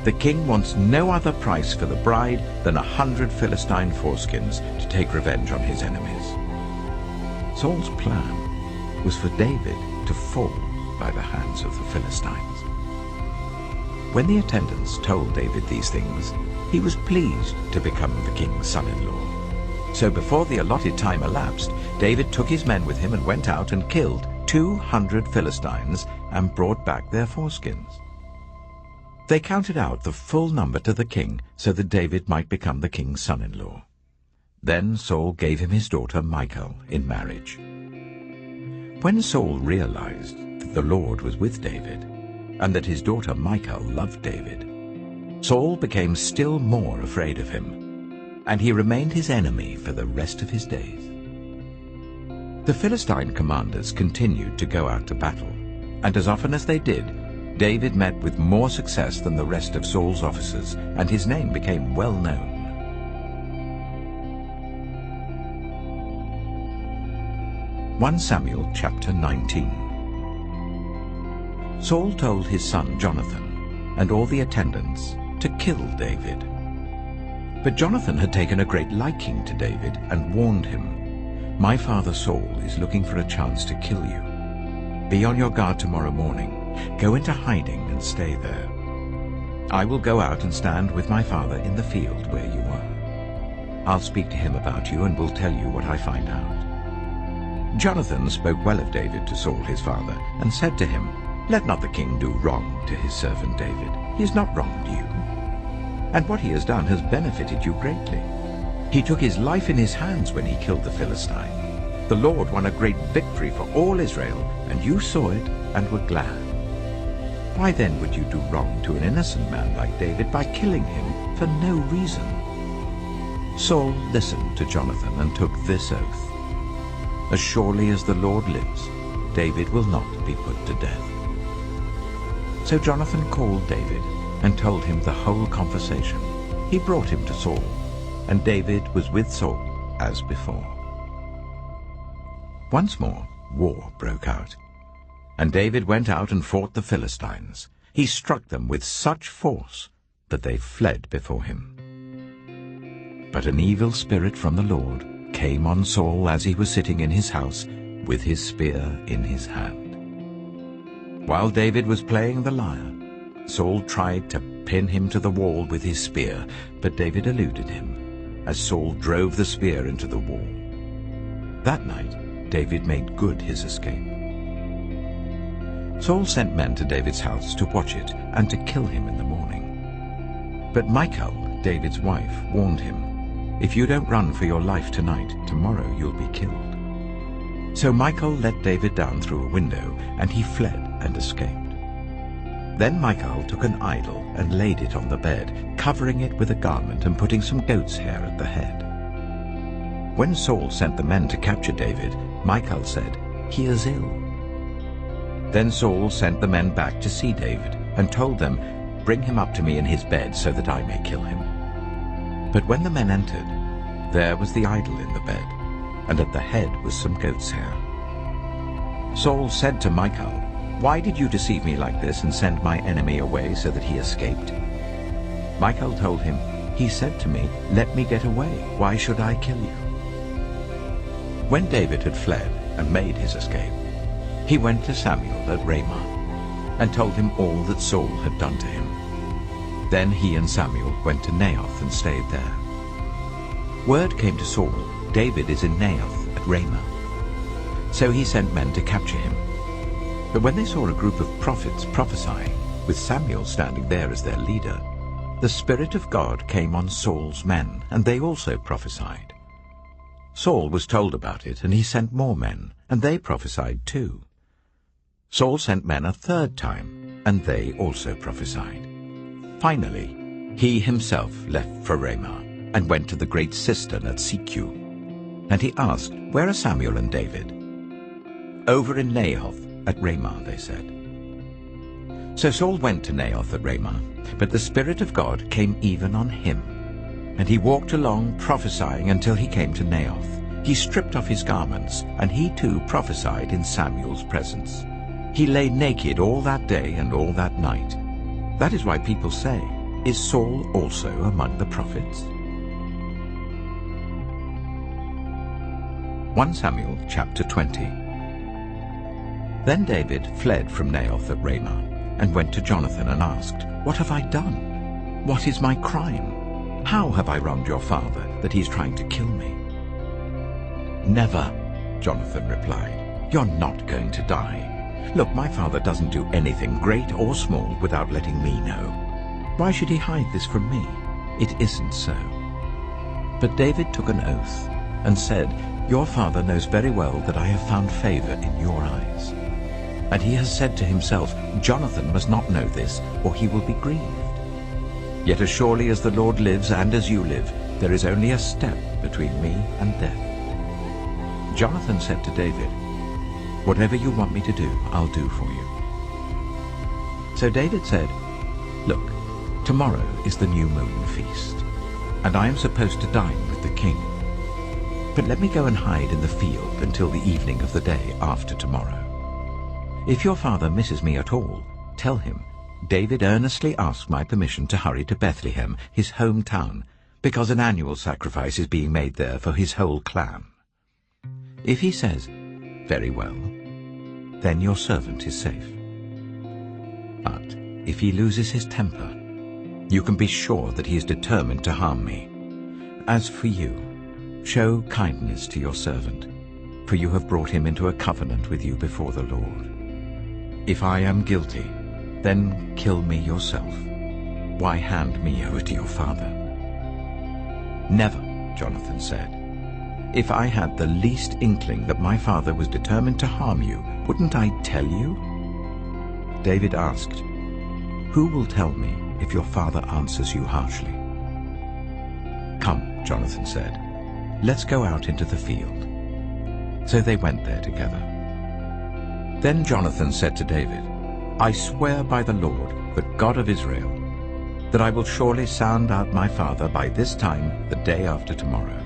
'The king wants no other price for the bride than 100 Philistine foreskins to take revenge on his enemies.'" Saul's plan was for David to fall by the hands of the Philistines. When the attendants told David these things, he was pleased to become the king's son-in-law. So before the allotted time elapsed, David took his men with him and went out and killed 200 Philistines and brought back their foreskins. They counted out the full number to the king, so that David might become the king's son-in-law. Then Saul gave him his daughter Michal in marriage. When Saul realized that the Lord was with David, and that his daughter Michal loved David, Saul became still more afraid of him, and he remained his enemy for the rest of his days. The Philistine commanders continued to go out to battle, and as often as they did, David met with more success than the rest of Saul's officers, and his name became well known. 1 Samuel chapter 19. Saul told his son Jonathan and all the attendants to kill David. But Jonathan had taken a great liking to David and warned him, "My father Saul is looking for a chance to kill you. Be on your guard tomorrow morning. Go into hiding and stay there. I will go out and stand with my father in the field where you were. I'll speak to him about you and will tell you what I find out." Jonathan spoke well of David to Saul his father and said to him, "Let not the king do wrong to his servant David. He has not wronged you. And what he has done has benefited you greatly. He took his life in his hands when he killed the Philistine. The Lord won a great victory for all Israel, and you saw it and were glad. Why then would you do wrong to an innocent man like David by killing him for no reason?" Saul listened to Jonathan and took this oath, "As surely as the Lord lives, David will not be put to death." So Jonathan called David and told him the whole conversation. He brought him to Saul, and David was with Saul as before. Once more war broke out, and David went out and fought the Philistines. He struck them with such force that they fled before him. But an evil spirit from the Lord came on Saul as he was sitting in his house with his spear in his hand. While David was playing the lyre, Saul tried to pin him to the wall with his spear, but David eluded him as Saul drove the spear into the wall. That night David made good his escape. Saul sent men to David's house to watch it and to kill him in the morning. But Michal, David's wife, warned him, "If you don't run for your life tonight, tomorrow you'll be killed." So Michal let David down through a window, and he fled and escaped. Then Michal took an idol and laid it on the bed, covering it with a garment and putting some goat's hair at the head. When Saul sent the men to capture David, Michal said, "He is ill." Then Saul sent the men back to see David and told them, "Bring him up to me in his bed so that I may kill him." But when the men entered, there was the idol in the bed, and at the head was some goat's hair. Saul said to Michal, "Why did you deceive me like this and send my enemy away so that he escaped?" Michal told him, "He said to me, 'Let me get away. Why should I kill you?'" When David had fled and made his escape, he went to Samuel at Ramah and told him all that Saul had done to him. Then he and Samuel went to Naioth and stayed there. Word came to Saul, "David is in Naioth at Ramah." So he sent men to capture him. But when they saw a group of prophets prophesying, with Samuel standing there as their leader, the Spirit of God came on Saul's men, and they also prophesied. Saul was told about it, and he sent more men, and they prophesied too. Saul sent men a third time, and they also prophesied. Finally, he himself left for Ramah and went to the great cistern at Secu. And he asked, "Where are Samuel and David?" "Over in Naioth at Ramah," they said. So Saul went to Naioth at Ramah, but the Spirit of God came even on him. And he walked along prophesying until he came to Naioth. He stripped off his garments, and he too prophesied in Samuel's presence. He lay naked all that day and all that night. That is why people say, "Is Saul also among the prophets?" 1 Samuel chapter 20. Then David fled from Naioth at Ramah and went to Jonathan and asked, "What have I done? What is my crime? How have I wronged your father that he is trying to kill me?" "Never," Jonathan replied. "You're not going to die. Look, my father doesn't do anything great or small without letting me know. Why should he hide this from me? It isn't so." But David took an oath and said, "Your father knows very well that I have found favor in your eyes. And he has said to himself, 'Jonathan must not know this, or he will be grieved.' Yet as surely as the Lord lives and as you live, there is only a step between me and death." Jonathan said to David, "Whatever you want me to do, I'll do for you." So David said, "Look, tomorrow is the new moon feast, and I am supposed to dine with the king. But let me go and hide in the field until the evening of the day after tomorrow. If your father misses me at all, tell him, 'David earnestly asked my permission to hurry to Bethlehem, his hometown, because an annual sacrifice is being made there for his whole clan. If he says, 'Very well,' then your servant is safe. But if he loses his temper, you can be sure that he is determined to harm me. As for you, show kindness to your servant, for you have brought him into a covenant with you before the Lord. If I am guilty, then kill me yourself. Why hand me over to your father?" "Never," Jonathan said. "If I had the least inkling that my father was determined to harm you, wouldn't I tell you?" David asked, "Who will tell me if your father answers you harshly?" "Come," Jonathan said, "let's go out into the field." So they went there together. Then Jonathan said to David, "I swear by the Lord, the God of Israel, that I will surely sound out my father by this time the day after tomorrow.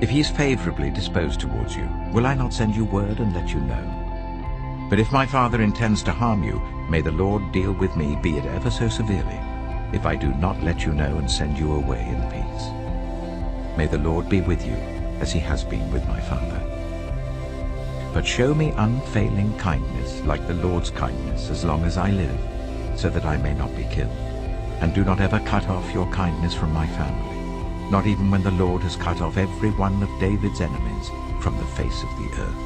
If he is favorably disposed towards you, will I not send you word and let you know? But if my father intends to harm you, may the Lord deal with me, be it ever so severely, if I do not let you know and send you away in peace. May the Lord be with you, as he has been with my father. But show me unfailing kindness like the Lord's kindness as long as I live, so that I may not be killed. And do not ever cut off your kindness from my family, not even when the Lord has cut off every one of David's enemies from the face of the earth."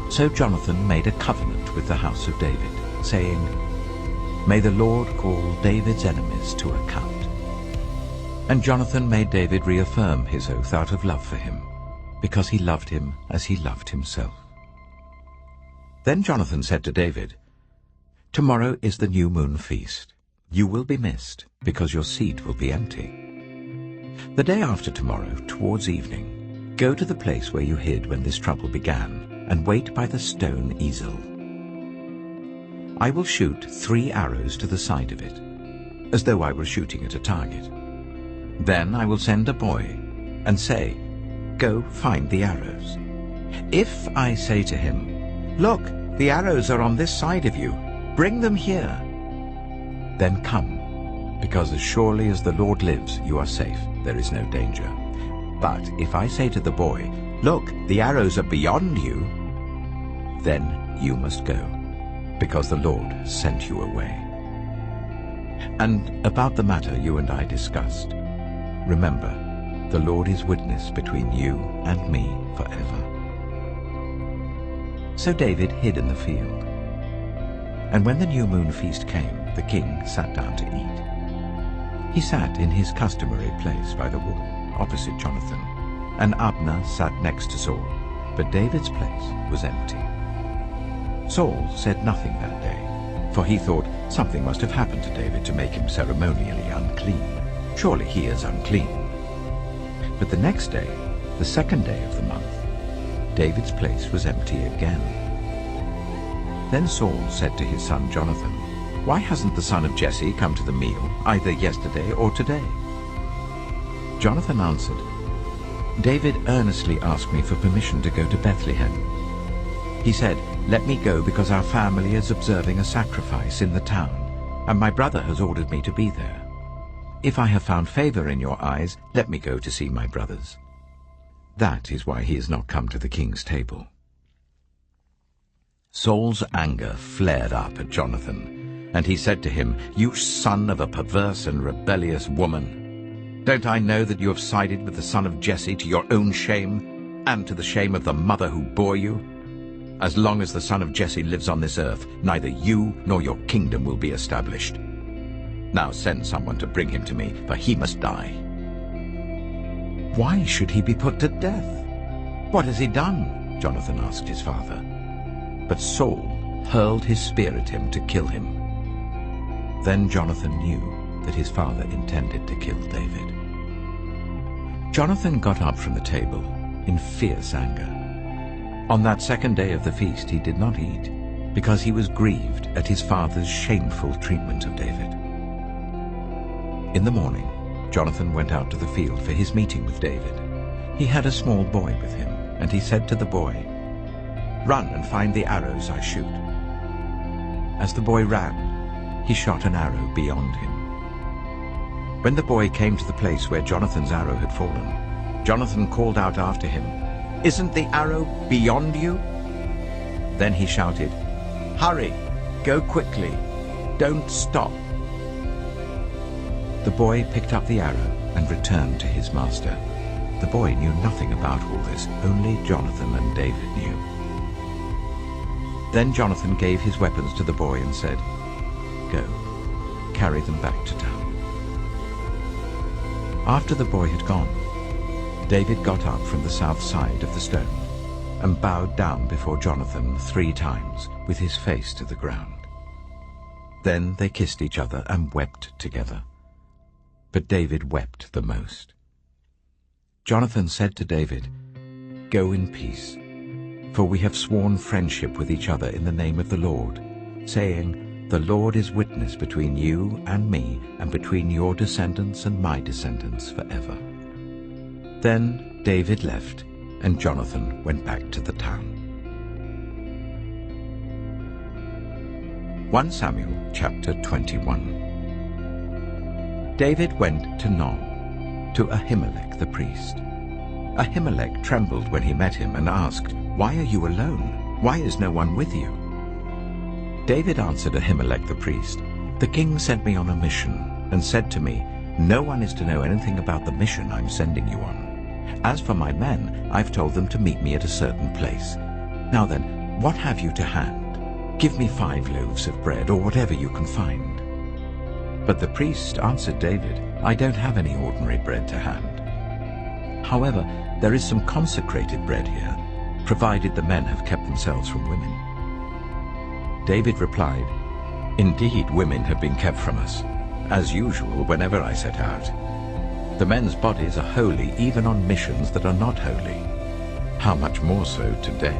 So Jonathan made a covenant with the house of David, saying, "May the Lord call David's enemies to account." And Jonathan made David reaffirm his oath out of love for him, because he loved him as he loved himself. Then Jonathan said to David, "Tomorrow is the new moon feast. You will be missed, because your seat will be empty. The day after tomorrow, towards evening, go to the place where you hid when this trouble began, and wait by the stone easel. I will shoot 3 arrows to the side of it, as though I were shooting at a target. Then I will send a boy and say, 'Go find the arrows.' If I say to him, 'Look, the arrows are on this side of you, bring them here,' then come, because as surely as the Lord lives, you are safe, there is no danger. But if I say to the boy, 'Look, the arrows are beyond you,' then you must go, because the Lord sent you away. And about the matter you and I discussed, remember, the Lord is witness between you and me forever." So David hid in the field. And when the new moon feast came, the king sat down to eat. He sat in his customary place by the wall, opposite Jonathan, and Abner sat next to Saul, but David's place was empty. Saul said nothing that day, for he thought something must have happened to David to make him ceremonially unclean. Surely he is unclean. But the next day, the second day of the month, David's place was empty again. Then Saul said to his son Jonathan, "Why hasn't the son of Jesse come to the meal, either yesterday or today?" Jonathan answered, "David earnestly asked me for permission to go to Bethlehem. He said, 'Let me go because our family is observing a sacrifice in the town, and my brother has ordered me to be there. If I have found favor in your eyes, let me go to see my brothers.' That is why he has not come to the king's table." Saul's anger flared up at Jonathan, and he said to him, "You son of a perverse and rebellious woman! Don't I know that you have sided with the son of Jesse to your own shame, and to the shame of the mother who bore you? As long as the son of Jesse lives on this earth, neither you nor your kingdom will be established. Now send someone to bring him to me, for he must die." "Why should he be put to death? What has he done?" Jonathan asked his father. But Saul hurled his spear at him to kill him. Then Jonathan knew that his father intended to kill David. Jonathan got up from the table in fierce anger. On that second day of the feast he did not eat, because he was grieved at his father's shameful treatment of David. In the morning, Jonathan went out to the field for his meeting with David. He had a small boy with him, and he said to the boy, "Run and find the arrows I shoot." As the boy ran, he shot an arrow beyond him. When the boy came to the place where Jonathan's arrow had fallen, Jonathan called out after him, "Isn't the arrow beyond you?" Then he shouted, "Hurry, go quickly, don't stop." The boy picked up the arrow and returned to his master. The boy knew nothing about all this, only Jonathan and David knew. Then Jonathan gave his weapons to the boy and said, "Go, carry them back to town." After the boy had gone, David got up from the south side of the stone and bowed down before Jonathan 3 times with his face to the ground. Then they kissed each other and wept together. But David wept the most. Jonathan said to David, "Go in peace, for we have sworn friendship with each other in the name of the Lord, saying, 'The Lord is witness between you and me, and between your descendants and my descendants forever.'" Then David left, and Jonathan went back to the town. 1 Samuel chapter 21. David went to Nob, to Ahimelech the priest. Ahimelech trembled when he met him and asked, "Why are you alone? Why is no one with you?" David answered Ahimelech the priest, "The king sent me on a mission and said to me, 'No one is to know anything about the mission I'm sending you on. As for my men, I've told them to meet me at a certain place. Now then, what have you to hand? Give me 5 loaves of bread, or whatever you can find." But the priest answered David, "I don't have any ordinary bread to hand. However, there is some consecrated bread here, provided the men have kept themselves from women." David replied, "Indeed, women have been kept from us, as usual whenever I set out. The men's bodies are holy even on missions that are not holy. How much more so today?"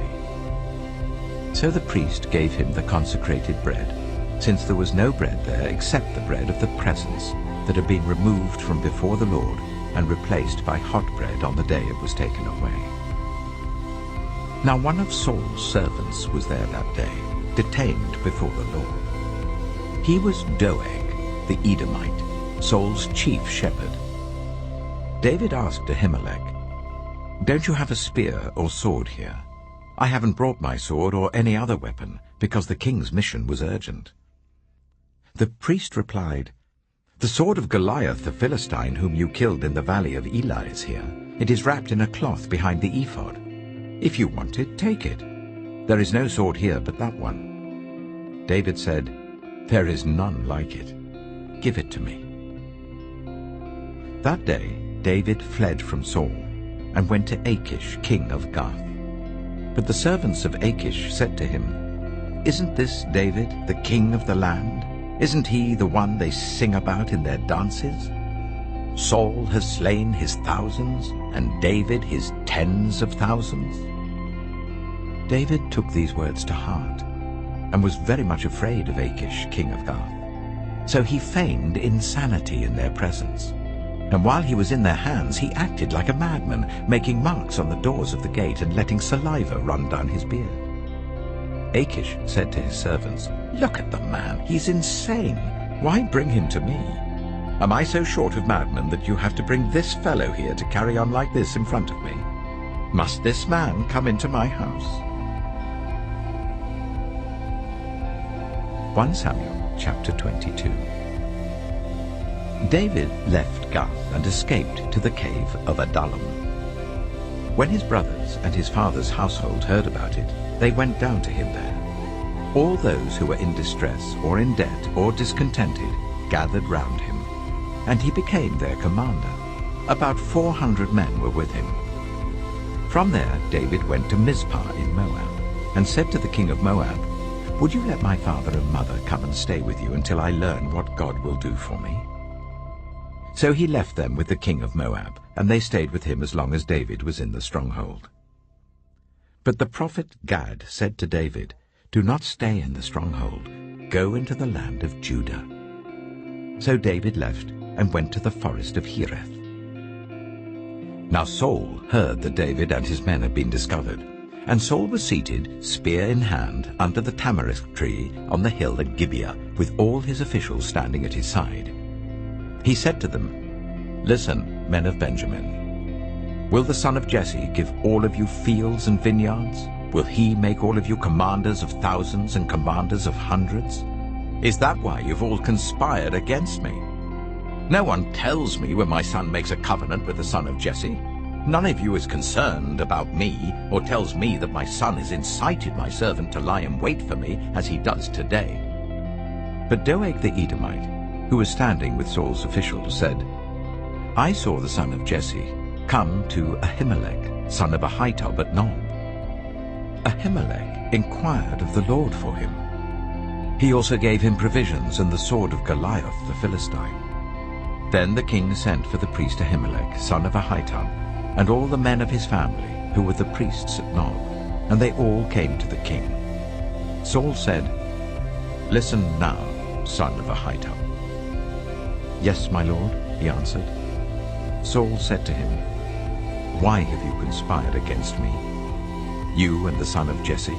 So the priest gave him the consecrated bread, since there was no bread there except the bread of the presence that had been removed from before the Lord and replaced by hot bread on the day it was taken away. Now one of Saul's servants was there that day, detained before the Lord. He was Doeg, the Edomite, Saul's chief shepherd. David asked Ahimelech, "Don't you have a spear or sword here? I haven't brought my sword or any other weapon, because the king's mission was urgent." The priest replied, "The sword of Goliath the Philistine, whom you killed in the valley of Elah, is here. It is wrapped in a cloth behind the ephod. If you want it, take it. There is no sword here but that one." David said, "There is none like it. Give it to me." That day David fled from Saul and went to Achish, king of Gath. But the servants of Achish said to him, "Isn't this David, the king of the land? Isn't he the one they sing about in their dances? Saul has slain his thousands, and David his tens of thousands." David took these words to heart, and was very much afraid of Achish, king of Gath. So he feigned insanity in their presence. And while he was in their hands, he acted like a madman, making marks on the doors of the gate and letting saliva run down his beard. Achish said to his servants, "Look at the man, he's insane. Why bring him to me? Am I so short of madmen that you have to bring this fellow here to carry on like this in front of me? Must this man come into my house?" 1 Samuel chapter 22. David left Gath and escaped to the cave of Adullam. When his brothers and his father's household heard about it, they went down to him there. All those who were in distress or in debt or discontented gathered round him, and he became their commander. About 400 men were with him. From there David went to Mizpah in Moab, and said to the king of Moab, "Would you let my father and mother come and stay with you until I learn what God will do for me?" So he left them with the king of Moab, and they stayed with him as long as David was in the stronghold. But the prophet Gad said to David, "Do not stay in the stronghold. Go into the land of Judah." So David left and went to the forest of Hereth. Now Saul heard that David and his men had been discovered, and Saul was seated, spear in hand, under the tamarisk tree on the hill at Gibeah, with all his officials standing at his side. He said to them, "Listen, men of Benjamin. Will the son of Jesse give all of you fields and vineyards? Will he make all of you commanders of thousands and commanders of hundreds? Is that why you've all conspired against me? No one tells me when my son makes a covenant with the son of Jesse. None of you is concerned about me or tells me that my son has incited my servant to lie in wait for me as he does today." But Doeg the Edomite, who was standing with Saul's officials, said, "I saw the son of Jesse come to Ahimelech, son of Ahitub at Nob. Ahimelech inquired of the Lord for him. He also gave him provisions and the sword of Goliath the Philistine." Then the king sent for the priest Ahimelech, son of Ahitub, and all the men of his family, who were the priests at Nob, and they all came to the king. Saul said, "Listen now, son of Ahitub." "Yes, my lord," he answered. Saul said to him, "Why have you conspired against me, you and the son of Jesse,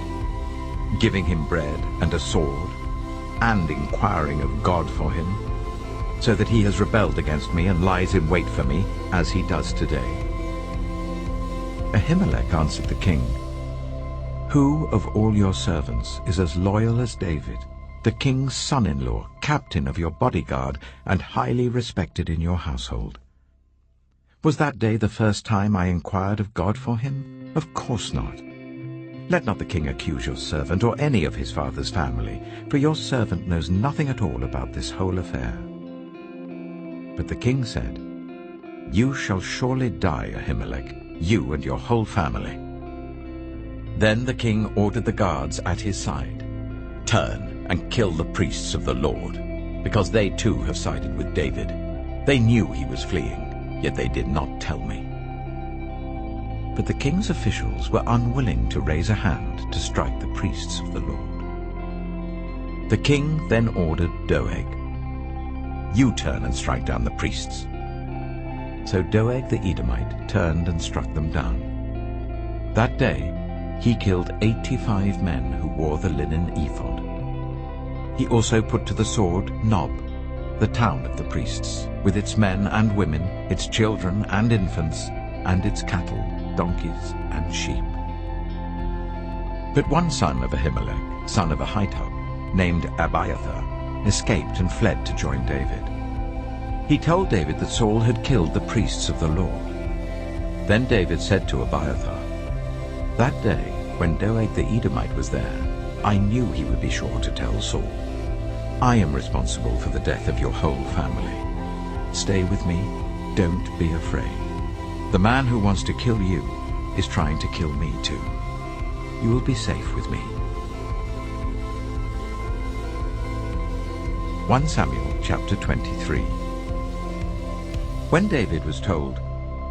giving him bread and a sword, and inquiring of God for him, so that he has rebelled against me and lies in wait for me, as he does today?" Ahimelech answered the king, "Who of all your servants is as loyal as David, the king's son-in-law, captain of your bodyguard, and highly respected in your household? Was that day the first time I inquired of God for him? Of course not. Let not the king accuse your servant or any of his father's family, for your servant knows nothing at all about this whole affair." But the king said, "You shall surely die, Ahimelech, you and your whole family." Then the king ordered the guards at his side, "Turn and kill the priests of the Lord, because they too have sided with David. They knew he was fleeing, yet they did not tell me." But the king's officials were unwilling to raise a hand to strike the priests of the Lord. The king then ordered Doeg, "You turn and strike down the priests." So Doeg the Edomite turned and struck them down. That day he killed 85 men who wore the linen ephod. He also put to the sword Nob, the town of the priests, with its men and women, its children and infants, and its cattle, donkeys, and sheep. But one son of Ahimelech, son of Ahitub, named Abiathar, escaped and fled to join David. He told David that Saul had killed the priests of the Lord. Then David said to Abiathar, "That day, when Doeg the Edomite was there, I knew he would be sure to tell Saul. I am responsible for the death of your whole family. Stay with me, don't be afraid. The man who wants to kill you is trying to kill me too. You will be safe with me." 1 Samuel chapter 23. When David was told,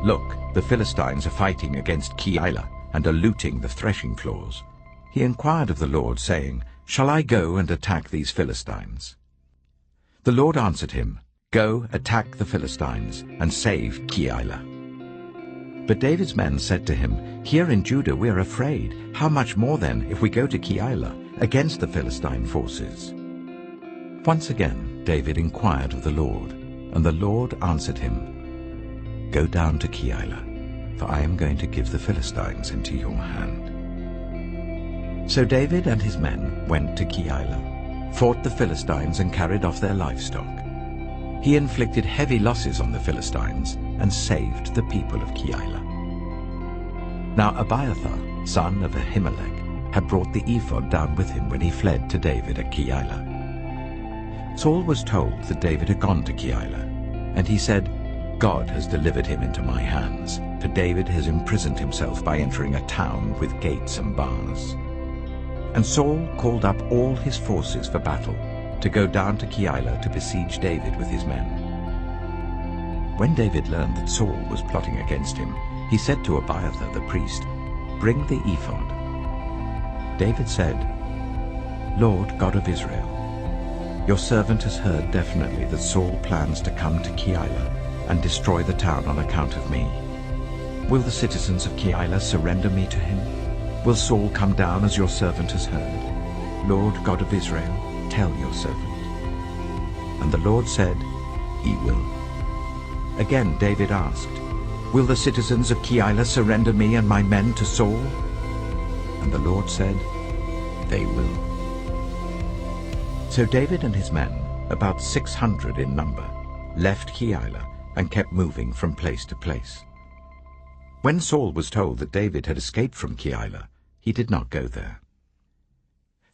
"Look, the Philistines are fighting against Keilah and are looting the threshing floors," he inquired of the Lord, saying, "Shall I go and attack these Philistines?" The Lord answered him, "Go, attack the Philistines, and save Keilah." But David's men said to him, "Here in Judah we are afraid. How much more then if we go to Keilah against the Philistine forces?" Once again David inquired of the Lord, and the Lord answered him, "Go down to Keilah, for I am going to give the Philistines into your hand." So David and his men went to Keilah, fought the Philistines, and carried off their livestock. He inflicted heavy losses on the Philistines and saved the people of Keilah. Now Abiathar, son of Ahimelech, had brought the ephod down with him when he fled to David at Keilah. Saul was told that David had gone to Keilah, and he said, "God has delivered him into my hands, for David has imprisoned himself by entering a town with gates and bars." And Saul called up all his forces for battle, to go down to Keilah to besiege David with his men. When David learned that Saul was plotting against him, he said to Abiathar the priest, "Bring the ephod." David said, "Lord God of Israel, your servant has heard definitely that Saul plans to come to Keilah and destroy the town on account of me. Will the citizens of Keilah surrender me to him? Will Saul come down as your servant has heard? Lord God of Israel, tell your servant." And the Lord said, "He will." Again David asked, "Will the citizens of Keilah surrender me and my men to Saul?" And the Lord said, "They will." So David and his men, about 600 in number, left Keilah and kept moving from place to place. When Saul was told that David had escaped from Keilah, he did not go there.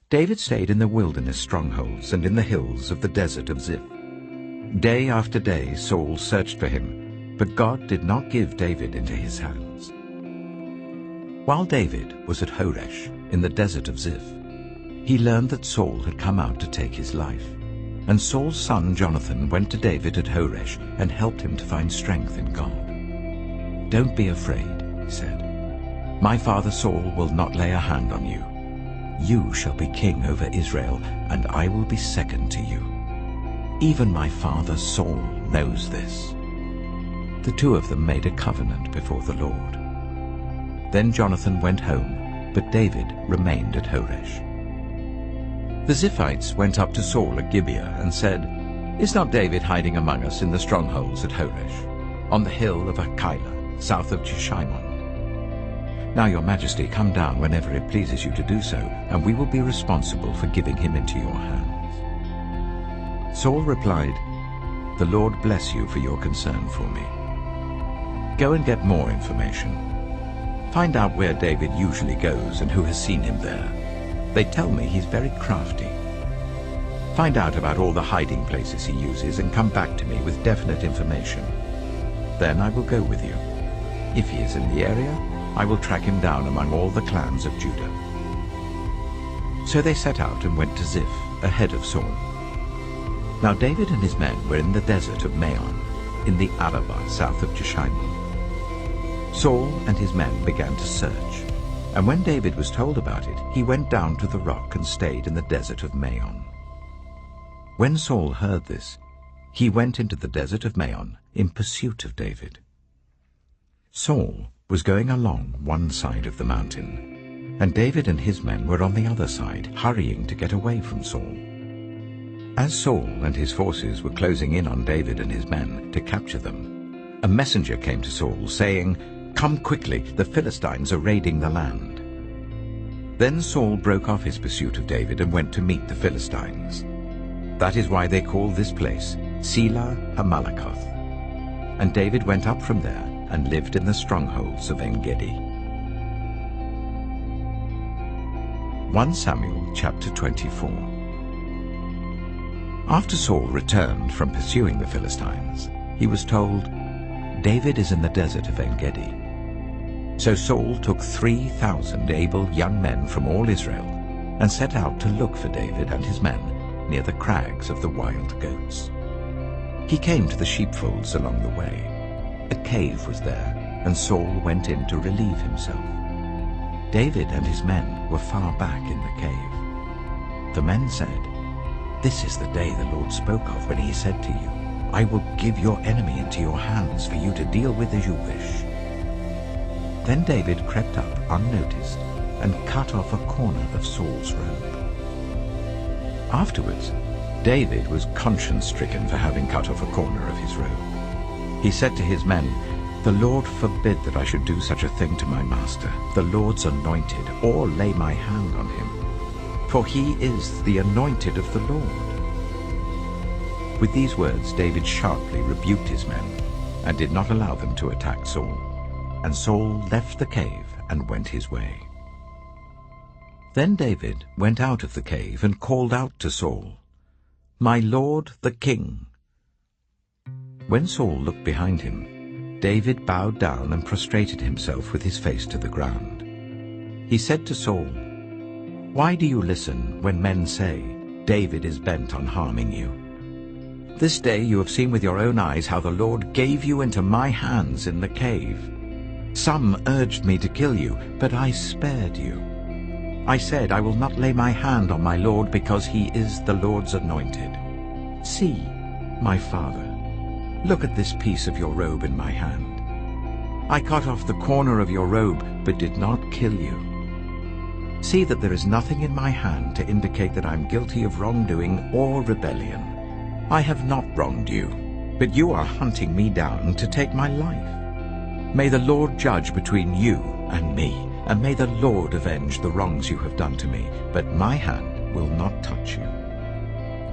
David stayed in the wilderness strongholds and in the hills of the desert of Ziph. Day after day Saul searched for him, but God did not give David into his hands. While David was at Horesh in the desert of Ziph, he learned that Saul had come out to take his life, and Saul's son Jonathan went to David at Horesh and helped him to find strength in God. "Don't be afraid," he said. "My father Saul will not lay a hand on you. You shall be king over Israel, and I will be second to you. Even my father Saul knows this." The two of them made a covenant before the Lord. Then Jonathan went home, but David remained at Horesh. The Ziphites went up to Saul at Gibeah and said, "Is not David hiding among us in the strongholds at Horesh, on the hill of Keilah, south of Jeshimon? Now your majesty, come down whenever it pleases you to do so, and we will be responsible for giving him into your hands." Saul replied, "The Lord bless you for your concern for me. Go and get more information. Find out where David usually goes and who has seen him there. They tell me he's very crafty. Find out about all the hiding places he uses and come back to me with definite information. Then I will go with you. If he is in the area, I will track him down among all the clans of Judah." So they set out and went to Ziph, ahead of Saul. Now David and his men were in the desert of Maon, in the Arabah south of Jeshimon. Saul and his men began to search, and when David was told about it, he went down to the rock and stayed in the desert of Maon. When Saul heard this, he went into the desert of Maon in pursuit of David. Saul was going along one side of the mountain, and David and his men were on the other side, hurrying to get away from Saul. As Saul and his forces were closing in on David and his men to capture them, a messenger came to Saul, saying, "Come quickly, the Philistines are raiding the land." Then Saul broke off his pursuit of David and went to meet the Philistines. That is why they call this place Selah Hamalakoth. And David went up from there and lived in the strongholds of En-gedi. 1 Samuel chapter 24. After Saul returned from pursuing the Philistines, he was told, "David is in the desert of En-gedi." So Saul took 3,000 able young men from all Israel and set out to look for David and his men near the crags of the wild goats. He came to the sheepfolds along the way. A cave was there, and Saul went in to relieve himself. David and his men were far back in the cave. The men said, "This is the day the Lord spoke of when he said to you, 'I will give your enemy into your hands for you to deal with as you wish.'" Then David crept up unnoticed and cut off a corner of Saul's robe. Afterwards, David was conscience-stricken for having cut off a corner of his robe. He said to his men, "The Lord forbid that I should do such a thing to my master, the Lord's anointed, or lay my hand on him. For he is the anointed of the Lord." With these words David sharply rebuked his men, and did not allow them to attack Saul. And Saul left the cave and went his way. Then David went out of the cave and called out to Saul, "My lord the king." When Saul looked behind him, David bowed down and prostrated himself with his face to the ground. He said to Saul, "Why do you listen when men say, 'David is bent on harming you'? This day you have seen with your own eyes how the Lord gave you into my hands in the cave. Some urged me to kill you, but I spared you. I said, 'I will not lay my hand on my Lord because he is the Lord's anointed.' See, my father, look at this piece of your robe in my hand. I cut off the corner of your robe, but did not kill you. See that there is nothing in my hand to indicate that I am guilty of wrongdoing or rebellion. I have not wronged you, but you are hunting me down to take my life. May the Lord judge between you and me, and may the Lord avenge the wrongs you have done to me, but my hand will not touch you.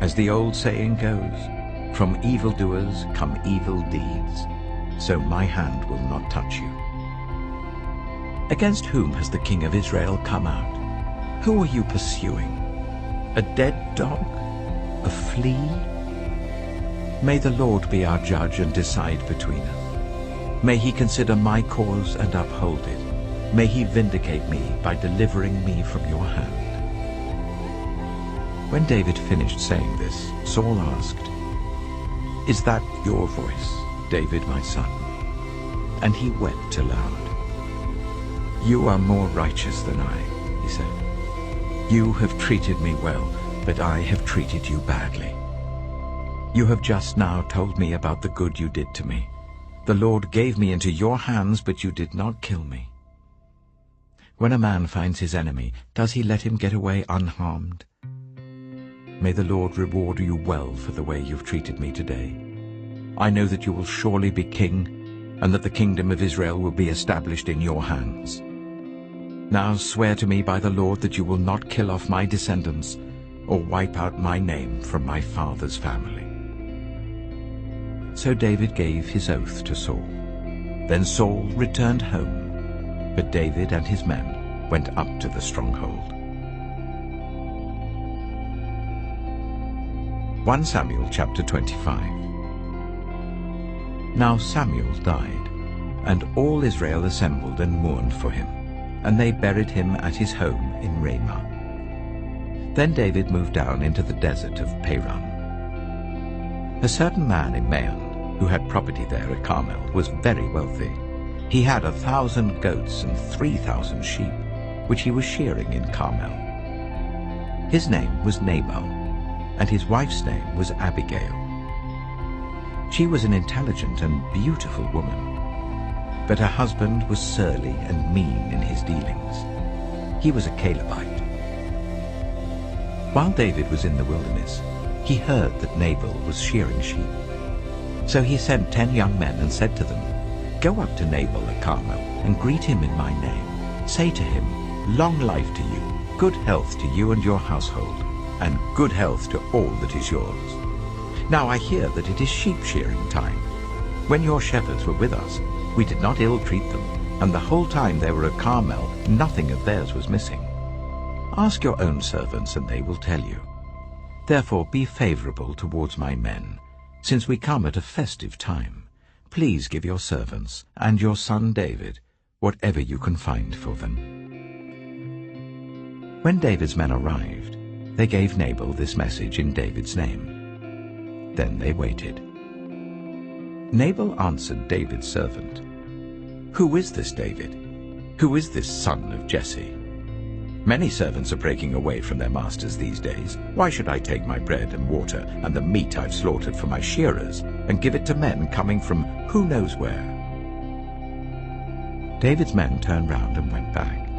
As the old saying goes, from evildoers come evil deeds, so my hand will not touch you. Against whom has the king of Israel come out? Who are you pursuing? A dead dog? A flea? May the Lord be our judge and decide between us. May he consider my cause and uphold it. May he vindicate me by delivering me from your hand. When David finished saying this, Saul asked, "Is that your voice, David, my son?" And he wept aloud. "You are more righteous than I," he said. "You have treated me well, but I have treated you badly. You have just now told me about the good you did to me. The Lord gave me into your hands, but you did not kill me. When a man finds his enemy, does he let him get away unharmed? May the Lord reward you well for the way you've treated me today. I know that you will surely be king, and that the kingdom of Israel will be established in your hands. Now swear to me by the Lord that you will not kill off my descendants or wipe out my name from my father's family." So David gave his oath to Saul. Then Saul returned home, but David and his men went up to the stronghold. 1 Samuel chapter 25. Now Samuel died, and all Israel assembled and mourned for him, and they buried him at his home in Ramah. Then David moved down into the desert of Paran. A certain man in Maon, who had property there at Carmel, was very wealthy. He had 1,000 goats and 3,000 sheep, which he was shearing in Carmel. His name was Nabal, and his wife's name was Abigail. She was an intelligent and beautiful woman, but her husband was surly and mean in his dealings. He was a Calebite. While David was in the wilderness, he heard that Nabal was shearing sheep. So he sent 10 young men and said to them, "Go up to Nabal at Carmel and greet him in my name. Say to him, 'Long life to you, good health to you and your household, and good health to all that is yours. Now I hear that it is sheep shearing time. When your shepherds were with us, we did not ill-treat them, and the whole time they were at Carmel, nothing of theirs was missing. Ask your own servants, and they will tell you. Therefore be favorable towards my men, since we come at a festive time. Please give your servants and your son David whatever you can find for them." When David's men arrived, they gave Nabal this message in David's name. Then they waited. Nabal answered David's servant, "Who is this David? Who is this son of Jesse? Many servants are breaking away from their masters these days. Why should I take my bread and water and the meat I've slaughtered for my shearers and give it to men coming from who knows where?" David's men turned round and went back.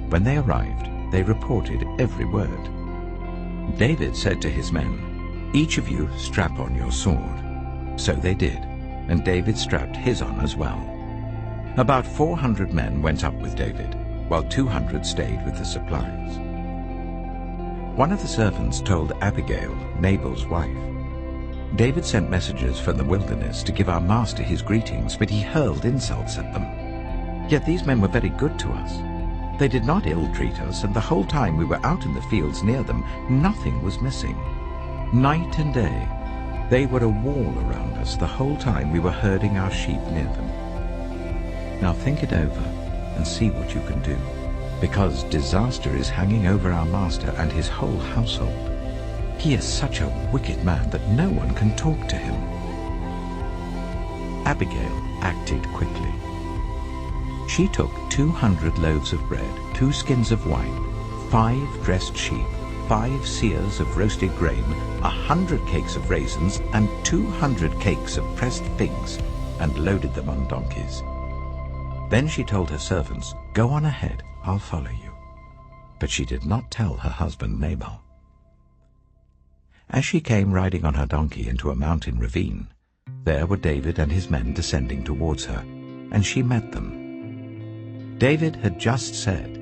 When they arrived, they reported every word. David said to his men, "Each of you strap on your sword." So they did, and David strapped his on as well. About 400 men went up with David, while 200 stayed with the supplies. One of the servants told Abigail, Nabal's wife, "David sent messengers from the wilderness to give our master his greetings, but he hurled insults at them. Yet these men were very good to us. They did not ill-treat us, and the whole time we were out in the fields near them, nothing was missing. Night and day, they were a wall around us the whole time we were herding our sheep near them. Now think it over and see what you can do, because disaster is hanging over our master and his whole household. He is such a wicked man that no one can talk to him." Abigail acted quickly. She took 200 loaves of bread, 2 skins of wine, 5 dressed sheep, 5 seahs of roasted grain, 100 cakes of raisins, and 200 cakes of pressed figs, and loaded them on donkeys. Then she told her servants, "Go on ahead, I'll follow you." But she did not tell her husband Nabal. As she came riding on her donkey into a mountain ravine, There were David and his men descending towards her, and she met them. David had just said,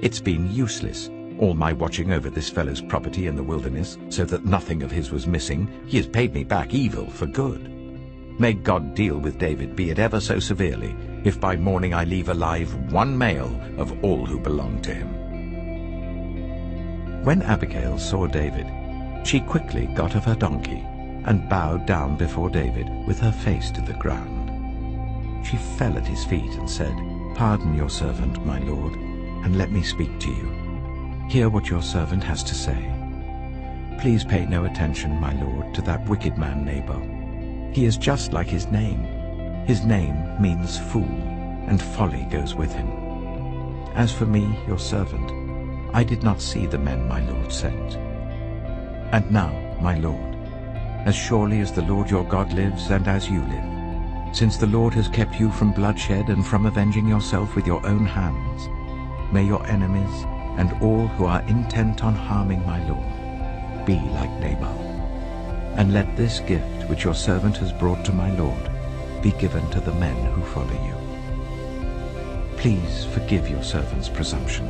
"It's been useless, all my watching over this fellow's property in the wilderness, so that nothing of his was missing. He has paid me back evil for good. May God deal with David, be it ever so severely, if by morning I leave alive one male of all who belong to him." When Abigail saw David, she quickly got off her donkey and bowed down before David with her face to the ground. She fell at his feet and said, "Pardon your servant, my lord, and let me speak to you. Hear what your servant has to say. Please pay no attention, my lord, to that wicked man Nabal. He is just like his name. His name means fool, and folly goes with him. As for me, your servant, I did not see the men my lord sent. And now, my lord, as surely as the Lord your God lives and as you live, since the Lord has kept you from bloodshed and from avenging yourself with your own hands, may your enemies and all who are intent on harming my lord be like Nabal. And let this gift which your servant has brought to my lord be given to the men who follow you. Please forgive your servant's presumption.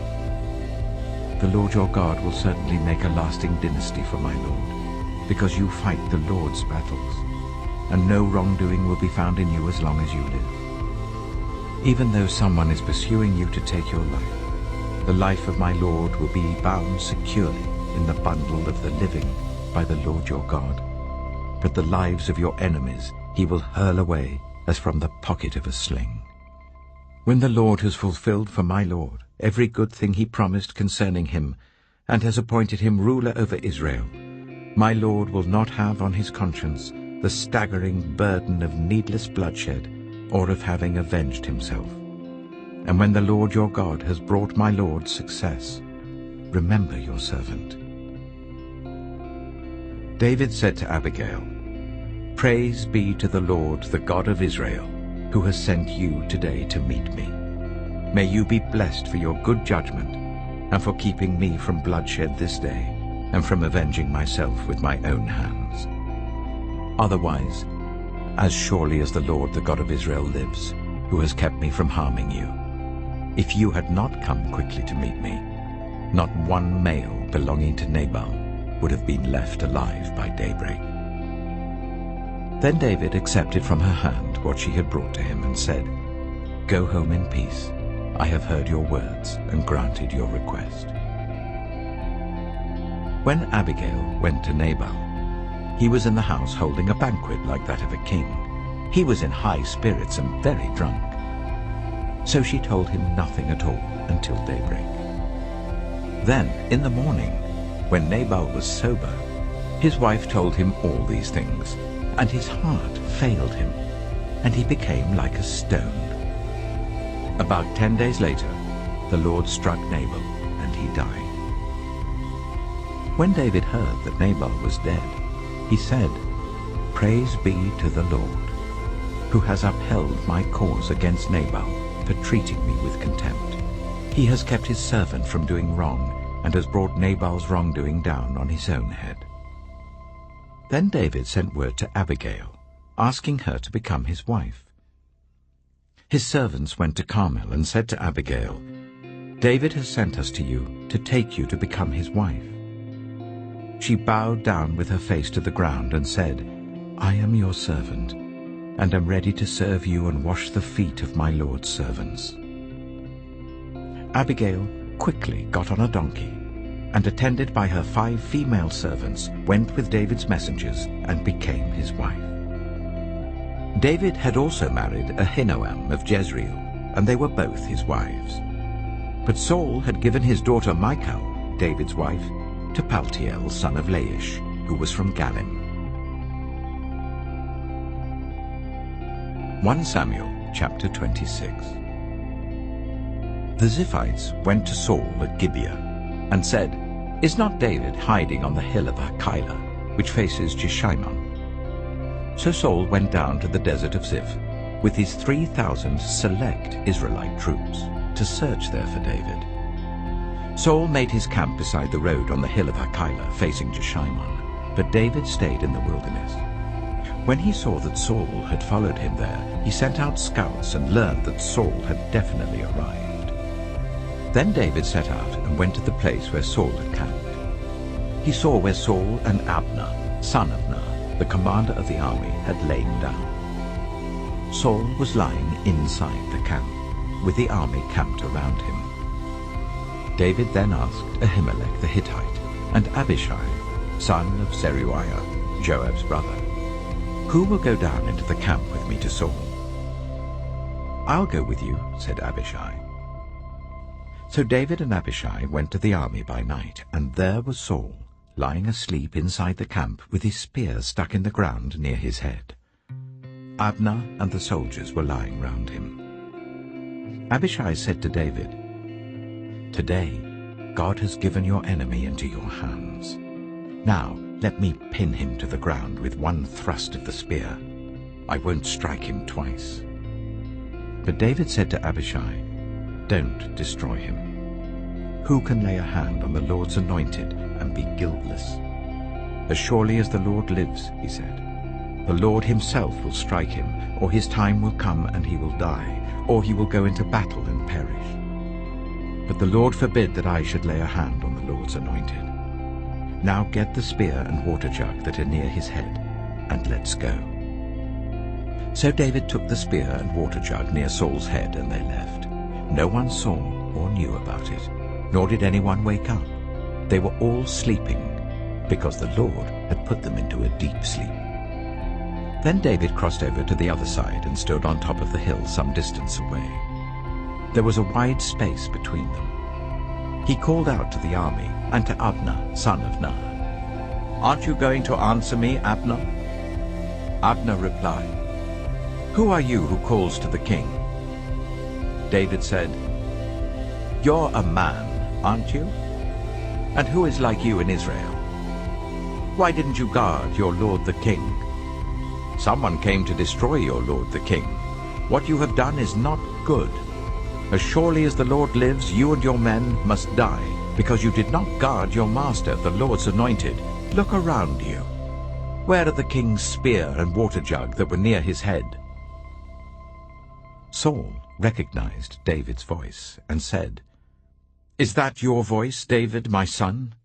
The Lord your God will certainly make a lasting dynasty for my lord, because you fight the Lord's battles, and no wrongdoing will be found in you as long as you live. Even though someone is pursuing you to take your life, the life of my lord will be bound securely in the bundle of the living by the Lord your God. But the lives of your enemies he will hurl away as from the pocket of a sling. When the Lord has fulfilled for my lord every good thing he promised concerning him, and has appointed him ruler over Israel, my lord will not have on his conscience the staggering burden of needless bloodshed or of having avenged himself. And when the Lord your God has brought my lord success, remember your servant." David said to Abigail, "Praise be to the Lord, the God of Israel, who has sent you today to meet me. May you be blessed for your good judgment, and for keeping me from bloodshed this day, and from avenging myself with my own hands. Otherwise, as surely as the Lord, the God of Israel, lives, who has kept me from harming you, if you had not come quickly to meet me, not one male belonging to Nabal would have been left alive by daybreak." Then David accepted from her hand what she had brought to him and said, "Go home in peace. I have heard your words and granted your request." When Abigail went to Nabal, he was in the house holding a banquet like that of a king. He was in high spirits and very drunk. So she told him nothing at all until daybreak. Then, in the morning, when Nabal was sober, his wife told him all these things, and his heart failed him, and he became like a stone. About 10 days later, the Lord struck Nabal, and he died. When David heard that Nabal was dead, he said, "Praise be to the Lord, who has upheld my cause against Nabal for treating me with contempt. He has kept his servant from doing wrong, and has brought Nabal's wrongdoing down on his own head." Then David sent word to Abigail, asking her to become his wife. His servants went to Carmel and said to Abigail, "David has sent us to you to take you to become his wife." She bowed down with her face to the ground and said, "I am your servant, and am ready to serve you and wash the feet of my lord's servants." Abigail quickly got on a donkey, and attended by her 5 female servants, went with David's messengers and became his wife. David had also married Ahinoam of Jezreel, and they were both his wives. But Saul had given his daughter Michal, David's wife, to Paltiel, son of Laish, who was from Galim. 1 Samuel chapter 26. The Ziphites went to Saul at Gibeah, and said, "Is not David hiding on the hill of Hachilah, which faces Jeshimon?" So Saul went down to the desert of Ziph with his 3,000 select Israelite troops to search there for David. Saul made his camp beside the road on the hill of Hachilah facing Jeshimon, but David stayed in the wilderness. When he saw that Saul had followed him there, he sent out scouts and learned that Saul had definitely arrived. Then David set out and went to the place where Saul had camped. He saw where Saul and Abner, son of Ner, the commander of the army, had lain down. Saul was lying inside the camp, with the army camped around him. David then asked Ahimelech the Hittite and Abishai, son of Zeruiah, Joab's brother, "Who will go down into the camp with me to Saul?" "I'll go with you," said Abishai. So David and Abishai went to the army by night, and there was Saul, lying asleep inside the camp with his spear stuck in the ground near his head. Abner and the soldiers were lying round him. Abishai said to David, "Today God has given your enemy into your hands. Now let me pin him to the ground with one thrust of the spear. I won't strike him twice." But David said to Abishai, "Don't destroy him. Who can lay a hand on the Lord's anointed and be guiltless? As surely as the Lord lives," he said, "the Lord himself will strike him, or his time will come and he will die, or he will go into battle and perish. But the Lord forbid that I should lay a hand on the Lord's anointed. Now get the spear and water jug that are near his head, and let's go." So David took the spear and water jug near Saul's head, and they left. No one saw or knew about it, nor did anyone wake up. They were all sleeping, because the Lord had put them into a deep sleep. Then David crossed over to the other side and stood on top of the hill some distance away. There was a wide space between them. He called out to the army and to Abner, son of Ner, "Aren't you going to answer me, Abner?" Abner replied, "Who are you who calls to the king?" David said, "You're a man, aren't you? And who is like you in Israel? Why didn't you guard your lord the king? Someone came to destroy your lord the king. What you have done is not good. As surely as the Lord lives, you and your men must die, because you did not guard your master, the Lord's anointed. Look around you. Where are the king's spear and water jug that were near his head?" Saul recognized David's voice and said, "Is that your voice, David, my son?"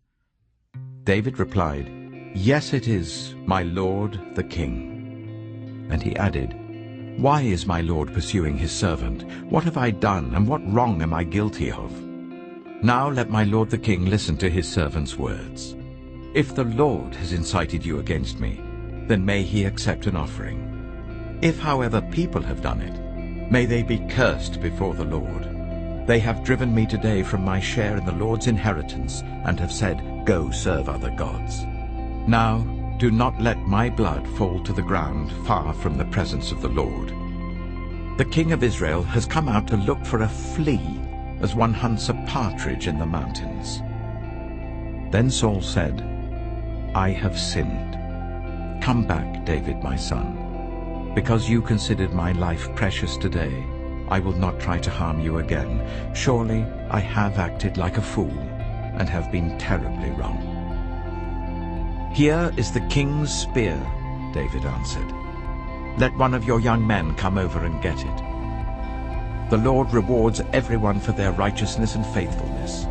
David replied, "Yes, it is, my lord the king." And he added, "Why is my lord pursuing his servant? What have I done, and what wrong am I guilty of? Now let my lord the king listen to his servant's words. If the Lord has incited you against me, then may he accept an offering. If, however, people have done it, may they be cursed before the Lord. They have driven me today from my share in the Lord's inheritance, and have said, 'Go serve other gods.' Now do not let my blood fall to the ground far from the presence of the Lord. The king of Israel has come out to look for a flea, as one hunts a partridge in the mountains." Then Saul said, "I have sinned. Come back, David, my son. Because you considered my life precious today, I will not try to harm you again. Surely I have acted like a fool, and have been terribly wrong." "Here is the king's spear," David answered. "Let one of your young men come over and get it. The Lord rewards everyone for their righteousness and faithfulness.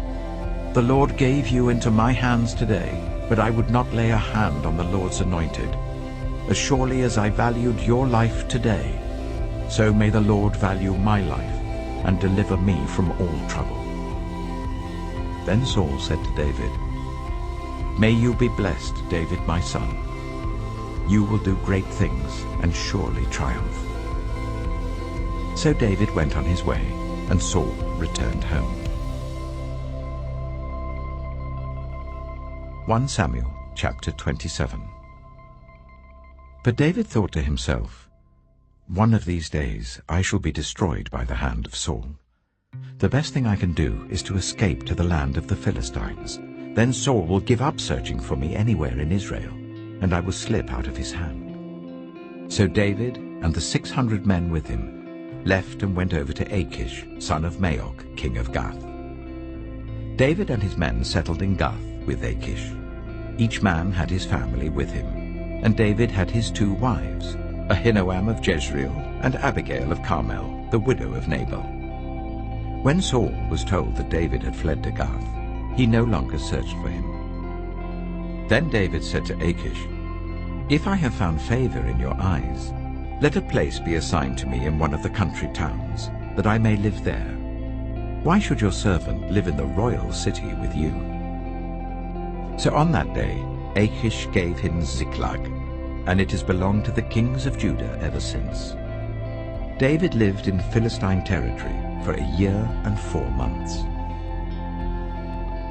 The Lord gave you into my hands today, but I would not lay a hand on the Lord's anointed. As surely as I valued your life today, so may the Lord value my life and deliver me from all trouble." Then Saul said to David, "May you be blessed, David, my son. You will do great things and surely triumph." So David went on his way, and Saul returned home. 1 Samuel chapter 27. But David thought to himself, "One of these days I shall be destroyed by the hand of Saul. The best thing I can do is to escape to the land of the Philistines. Then Saul will give up searching for me anywhere in Israel, and I will slip out of his hand." So David and the 600 men with him left and went over to Achish, son of Maok, king of Gath. David and his men settled in Gath with Achish. Each man had his family with him. and David had his 2 wives, Ahinoam of Jezreel and Abigail of Carmel, the widow of Nabal. When Saul was told that David had fled to Gath, he no longer searched for him. Then David said to Achish, "If I have found favor in your eyes, let a place be assigned to me in one of the country towns, that I may live there. Why should your servant live in the royal city with you?" So on that day Achish gave him Ziklag, and it has belonged to the kings of Judah ever since. David lived in Philistine territory for 1 year and 4 months.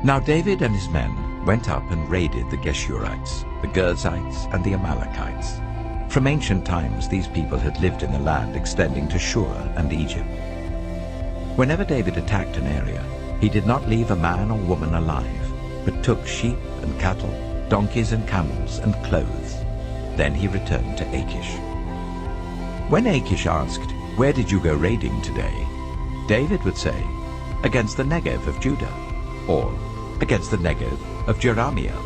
Now David and his men went up and raided the Geshurites, the Girzites, and the Amalekites. From ancient times these people had lived in the land extending to Shur and Egypt. Whenever David attacked an area, he did not leave a man or woman alive, but took sheep and cattle, donkeys and camels, and clothes. Then he returned to Achish. When Achish asked, "Where did you go raiding today?" David would say, "Against the Negev of Judah," or "Against the Negev of Jerahmeel,"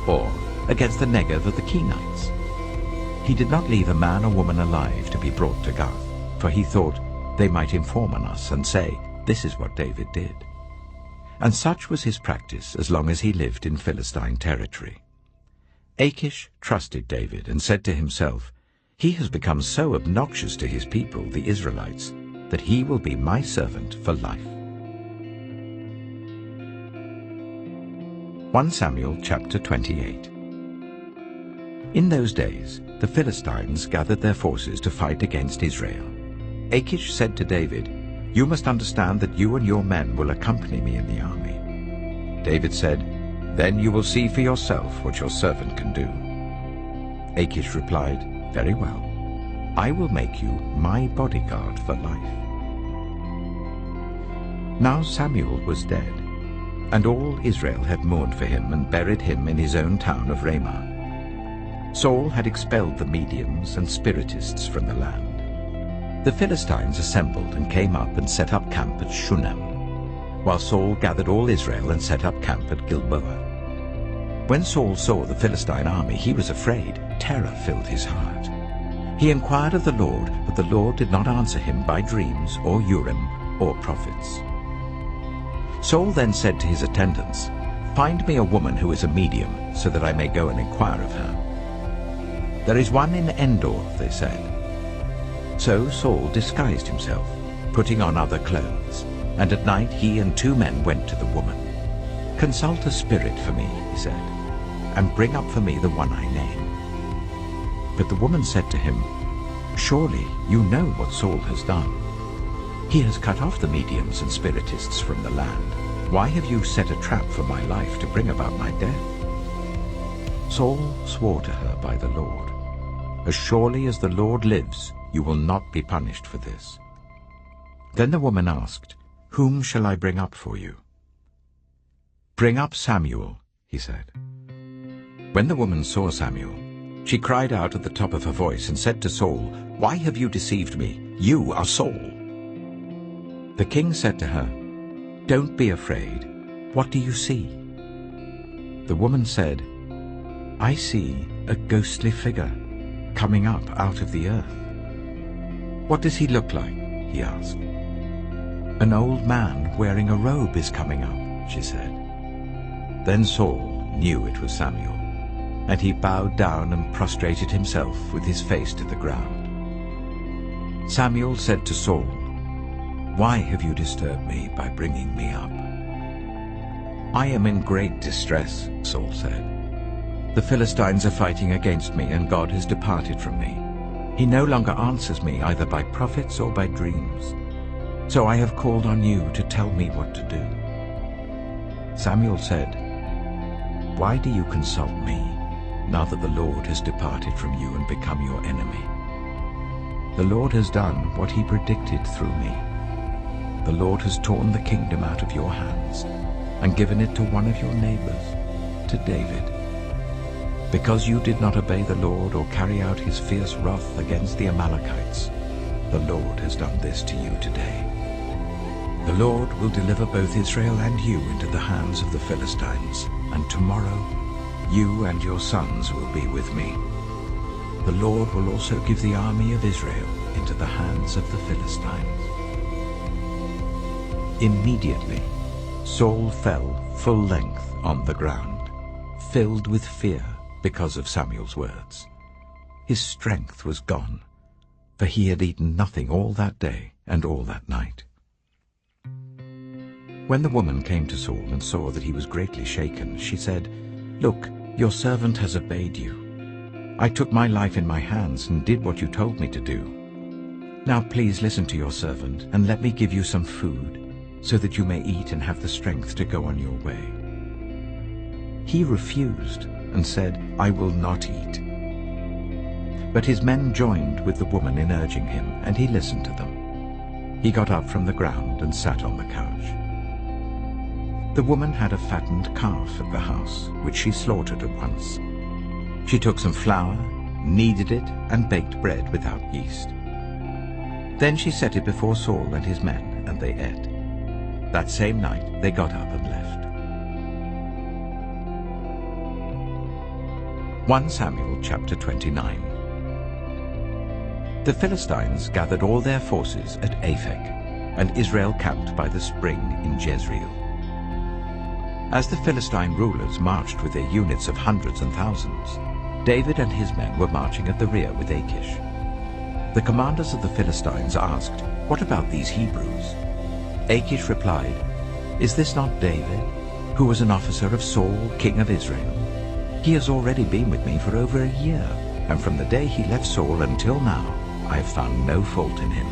or "Against the Negev of the Kenites." He did not leave a man or woman alive to be brought to Gath, for he thought, they might inform on us and say, "This is what David did." And such was his practice as long as he lived in Philistine territory. Achish trusted David and said to himself, "He has become so obnoxious to his people, the Israelites, that he will be my servant for life." 1 Samuel chapter 28. In those days the Philistines gathered their forces to fight against Israel. Achish said to David, "You must understand that you and your men will accompany me in the army." David said, "Then you will see for yourself what your servant can do." Achish replied, "Very well. I will make you my bodyguard for life." Now Samuel was dead, and all Israel had mourned for him and buried him in his own town of Ramah. Saul had expelled the mediums and spiritists from the land. The Philistines assembled and came up and set up camp at Shunem, while Saul gathered all Israel and set up camp at Gilboa. When Saul saw the Philistine army, he was afraid. Terror filled his heart. He inquired of the Lord, but the Lord did not answer him by dreams or Urim or prophets. Saul then said to his attendants, "Find me a woman who is a medium, so that I may go and inquire of her." "There is one in Endor," they said. So Saul disguised himself, putting on other clothes, and at night he and 2 men went to the woman. "Consult a spirit for me," he said, "and bring up for me the one I name." But the woman said to him, "Surely you know what Saul has done. He has cut off the mediums and spiritists from the land. Why have you set a trap for my life to bring about my death?" Saul swore to her by the Lord, "As surely as the Lord lives, you will not be punished for this." Then the woman asked, "Whom shall I bring up for you?" "Bring up Samuel," he said. When the woman saw Samuel, she cried out at the top of her voice and said to Saul, "Why have you deceived me? You are Saul." The king said to her, "Don't be afraid. What do you see?" The woman said, "I see a ghostly figure coming up out of the earth." "What does he look like?" he asked. "An old man wearing a robe is coming up," she said. Then Saul knew it was Samuel, and he bowed down and prostrated himself with his face to the ground. Samuel said to Saul, "Why have you disturbed me by bringing me up?" "I am in great distress," Saul said. "The Philistines are fighting against me, and God has departed from me. He no longer answers me either by prophets or by dreams. So I have called on you to tell me what to do." Samuel said, "Why do you consult me, now that the Lord has departed from you and become your enemy? The Lord has done what he predicted through me. The Lord has torn the kingdom out of your hands and given it to one of your neighbors, to David. Because you did not obey the Lord or carry out his fierce wrath against the Amalekites, the Lord has done this to you today. The Lord will deliver both Israel and you into the hands of the Philistines, and tomorrow you and your sons will be with me, the Lord will also give the army of Israel into the hands of the Philistines." Immediately Saul fell full length on the ground, filled with fear because of Samuel's words. His strength was gone, for he had eaten nothing all that day and all that night. When the woman came to Saul and saw that he was greatly shaken, she said, "Look, your servant has obeyed you. I took my life in my hands and did what you told me to do. Now please listen to your servant and let me give you some food, so that you may eat and have the strength to go on your way." He refused and said, "I will not eat." But his men joined with the woman in urging him, and he listened to them. He got up from the ground and sat on the couch. The woman had a fattened calf at the house, which she slaughtered at once. She took some flour, kneaded it, and baked bread without yeast. Then she set it before Saul and his men, and they ate. That same night they got up and left. 1 Samuel chapter 29. The Philistines gathered all their forces at Aphek, and Israel camped by the spring in Jezreel. As the Philistine rulers marched with their units of hundreds and thousands, David and his men were marching at the rear with Achish. The commanders of the Philistines asked, "What about these Hebrews?" Achish replied, "Is this not David, who was an officer of Saul, king of Israel? He has already been with me for over a year, and from the day he left Saul until now, I have found no fault in him."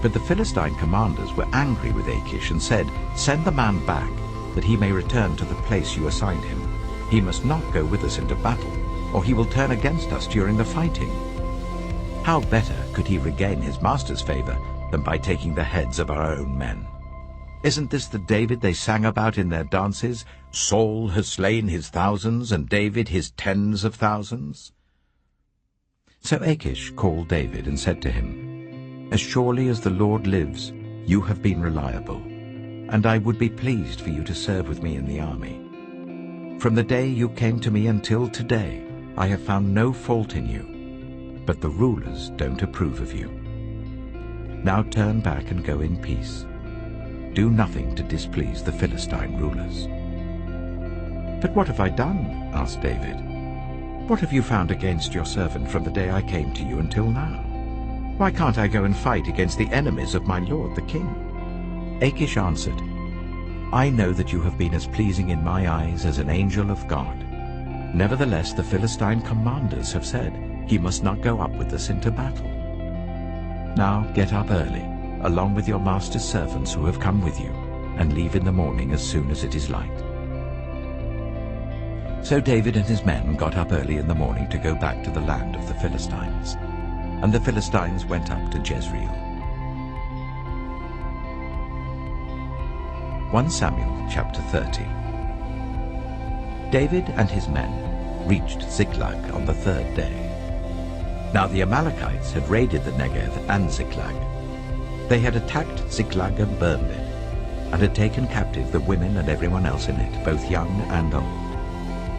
But the Philistine commanders were angry with Achish and said, "Send the man back, that he may return to the place you assigned him. He must not go with us into battle, or he will turn against us during the fighting." How better could he regain his master's favor than by taking the heads of our own men? Isn't this the David they sang about in their dances? Saul has slain his thousands, and David his tens of thousands. So Achish called David and said to him, "As surely as the Lord lives, you have been reliable, and I would be pleased for you to serve with me in the army. From the day you came to me until today, I have found no fault in you, but the rulers don't approve of you. Now turn back and go in peace. Do nothing to displease the Philistine rulers." "But what have I done?" asked David. "What have you found against your servant from the day I came to you until now? Why can't I go and fight against the enemies of my lord the king?" Achish answered, "I know that you have been as pleasing in my eyes as an angel of God. Nevertheless, the Philistine commanders have said, 'He must not go up with us into battle.' Now get up early, along with your master's servants who have come with you, and leave in the morning as soon as it is light." So David and his men got up early in the morning to go back to the land of the Philistines, and the Philistines went up to Jezreel. 1 Samuel chapter 30. David and his men reached Ziklag on the third day. Now the Amalekites had raided the Negev and Ziklag. They had attacked Ziklag and burned it, and had taken captive the women and everyone else in it, both young and old.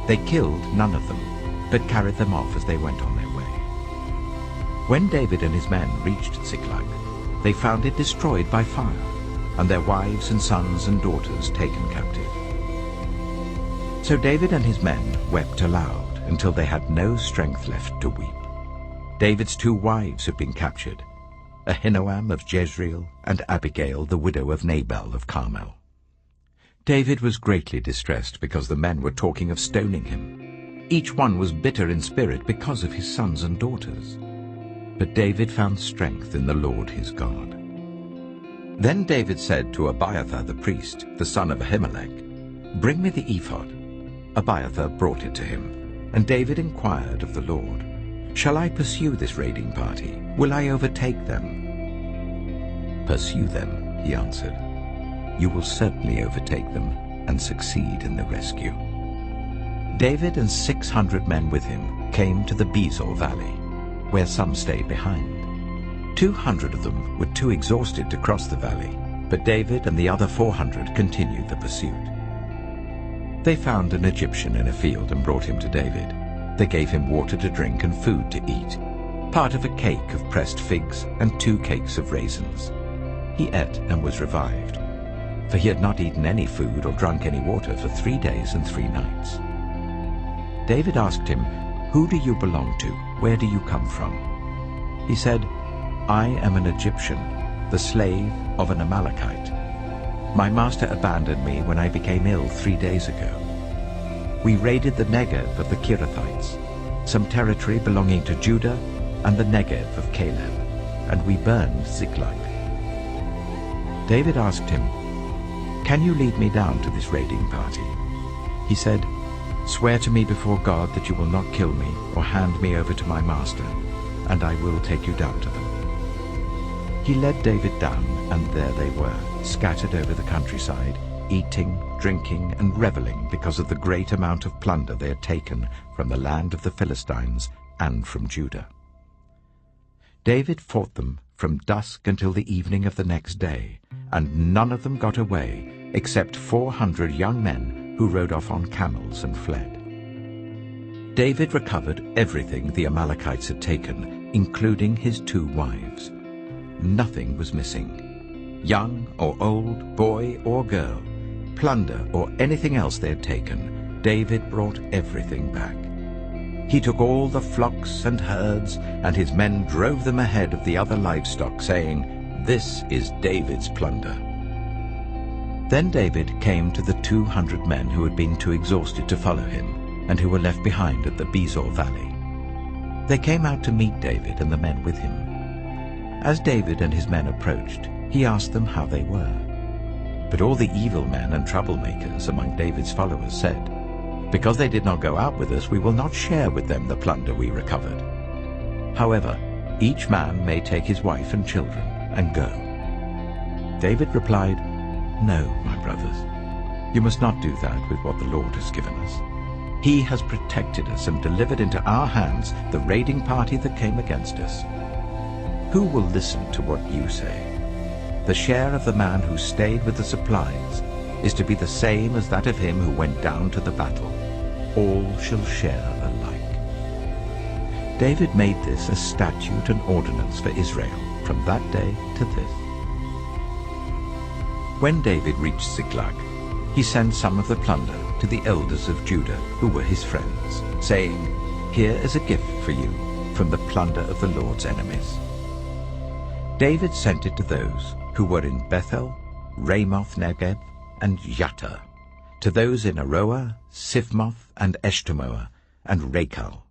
They killed none of them, but carried them off as they went on their way. When David and his men reached Ziklag, they found it destroyed by fire, and their wives and sons and daughters taken captive. So David and his men wept aloud until they had no strength left to weep. David's 2 wives had been captured, Ahinoam of Jezreel and Abigail, the widow of Nabal of Carmel. David was greatly distressed because the men were talking of stoning him. Each one was bitter in spirit because of his sons and daughters. But David found strength in the Lord his God. Then David said to Abiathar the priest, the son of Ahimelech, "Bring me the ephod." Abiathar brought it to him, and David inquired of the Lord, "Shall I pursue this raiding party? Will I overtake them?" "Pursue them," he answered. "You will certainly overtake them and succeed in the rescue." David and 600 men with him came to the Bezor valley, where some stayed behind. 200 of them were too exhausted to cross the valley, but David and the other 400 continued the pursuit. They found an Egyptian in a field and brought him to David. They gave him water to drink and food to eat, part of a cake of pressed figs and 2 cakes of raisins. He ate and was revived, for he had not eaten any food or drunk any water for 3 days and 3 nights. David asked him, "Who do you belong to? Where do you come from?" He said, "I am an Egyptian, the slave of an Amalekite. My master abandoned me when I became ill 3 days ago. We raided the Negev of the Kirathites, some territory belonging to Judah, and the Negev of Caleb, and we burned Ziklag." David asked him, "Can you lead me down to this raiding party?" He said, "Swear to me before God that you will not kill me or hand me over to my master, and I will take you down to them." He led David down, and there they were, scattered over the countryside, eating, drinking, and reveling because of the great amount of plunder they had taken from the land of the Philistines and from Judah. David fought them from dusk until the evening of the next day, and none of them got away except 400 young men who rode off on camels and fled. David recovered everything the Amalekites had taken, including his 2 wives. Nothing was missing. Young or old, boy or girl, plunder or anything else they had taken, David brought everything back. He took all the flocks and herds, and his men drove them ahead of the other livestock, saying, "This is David's plunder." Then David came to the 200 men who had been too exhausted to follow him, and who were left behind at the Bezor valley. They came out to meet David and the men with him. As David and his men approached, he asked them how they were. But all the evil men and troublemakers among David's followers said, "Because they did not go out with us, we will not share with them the plunder we recovered. However, each man may take his wife and children and go." David replied, "No, my brothers, you must not do that with what the Lord has given us. He has protected us and delivered into our hands the raiding party that came against us. Who will listen to what you say? The share of the man who stayed with the supplies is to be the same as that of him who went down to the battle. All shall share alike." David made this a statute and ordinance for Israel from that day to this. When David reached Ziklag, he sent some of the plunder to the elders of Judah, who were his friends, saying, "Here is a gift for you from the plunder of the Lord's enemies." David sent it to those who were in Bethel, Ramoth Negeb, and Yattah, to those in Aroah, Sifmoth, and Eshtemoa, and Rachel,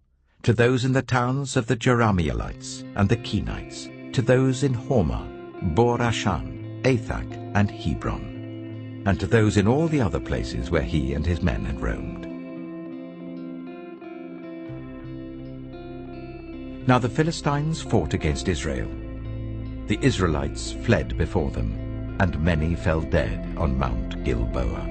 to those in the towns of the Jerahmeelites and the Kenites, to those in Hormah, Bor-Ashan, Athak, and Hebron, and to those in all the other places where he and his men had roamed. Now the Philistines fought against Israel. The Israelites fled before them, and many fell dead on Mount Gilboa.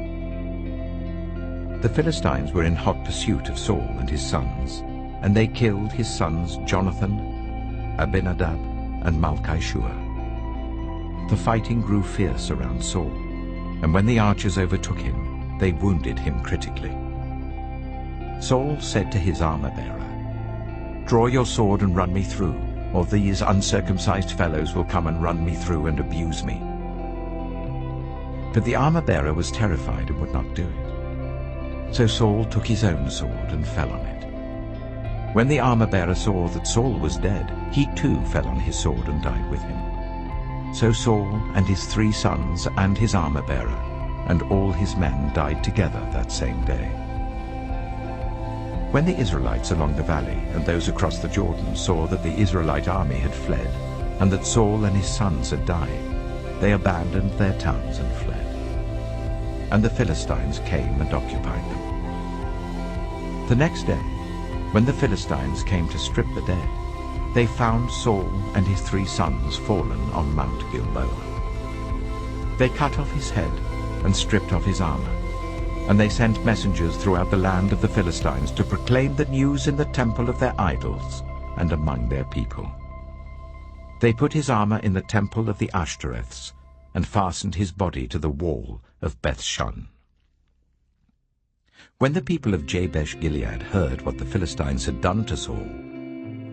The Philistines were in hot pursuit of Saul and his sons, and they killed his sons Jonathan, Abinadab, and Malchishua. The fighting grew fierce around Saul, and when the archers overtook him, they wounded him critically. Saul said to his armor-bearer, "Draw your sword and run me through, or these uncircumcised fellows will come and run me through and abuse me." But the armor-bearer was terrified and would not do it. So Saul took his own sword and fell on it. When the armor-bearer saw that Saul was dead, he too fell on his sword and died with him. So Saul and his 3 sons and his armor-bearer and all his men died together that same day. When the Israelites along the valley and those across the Jordan saw that the Israelite army had fled, and that Saul and his sons had died, they abandoned their towns and fled. And the Philistines came and occupied them. The next day, when the Philistines came to strip the dead, they found Saul and his 3 sons fallen on Mount Gilboa. They cut off his head and stripped off his armor, and they sent messengers throughout the land of the Philistines to proclaim the news in the temple of their idols and among their people. They put his armor in the temple of the Ashtoreths and fastened his body to the wall of Bethshan. When the people of Jabesh-Gilead heard what the Philistines had done to Saul,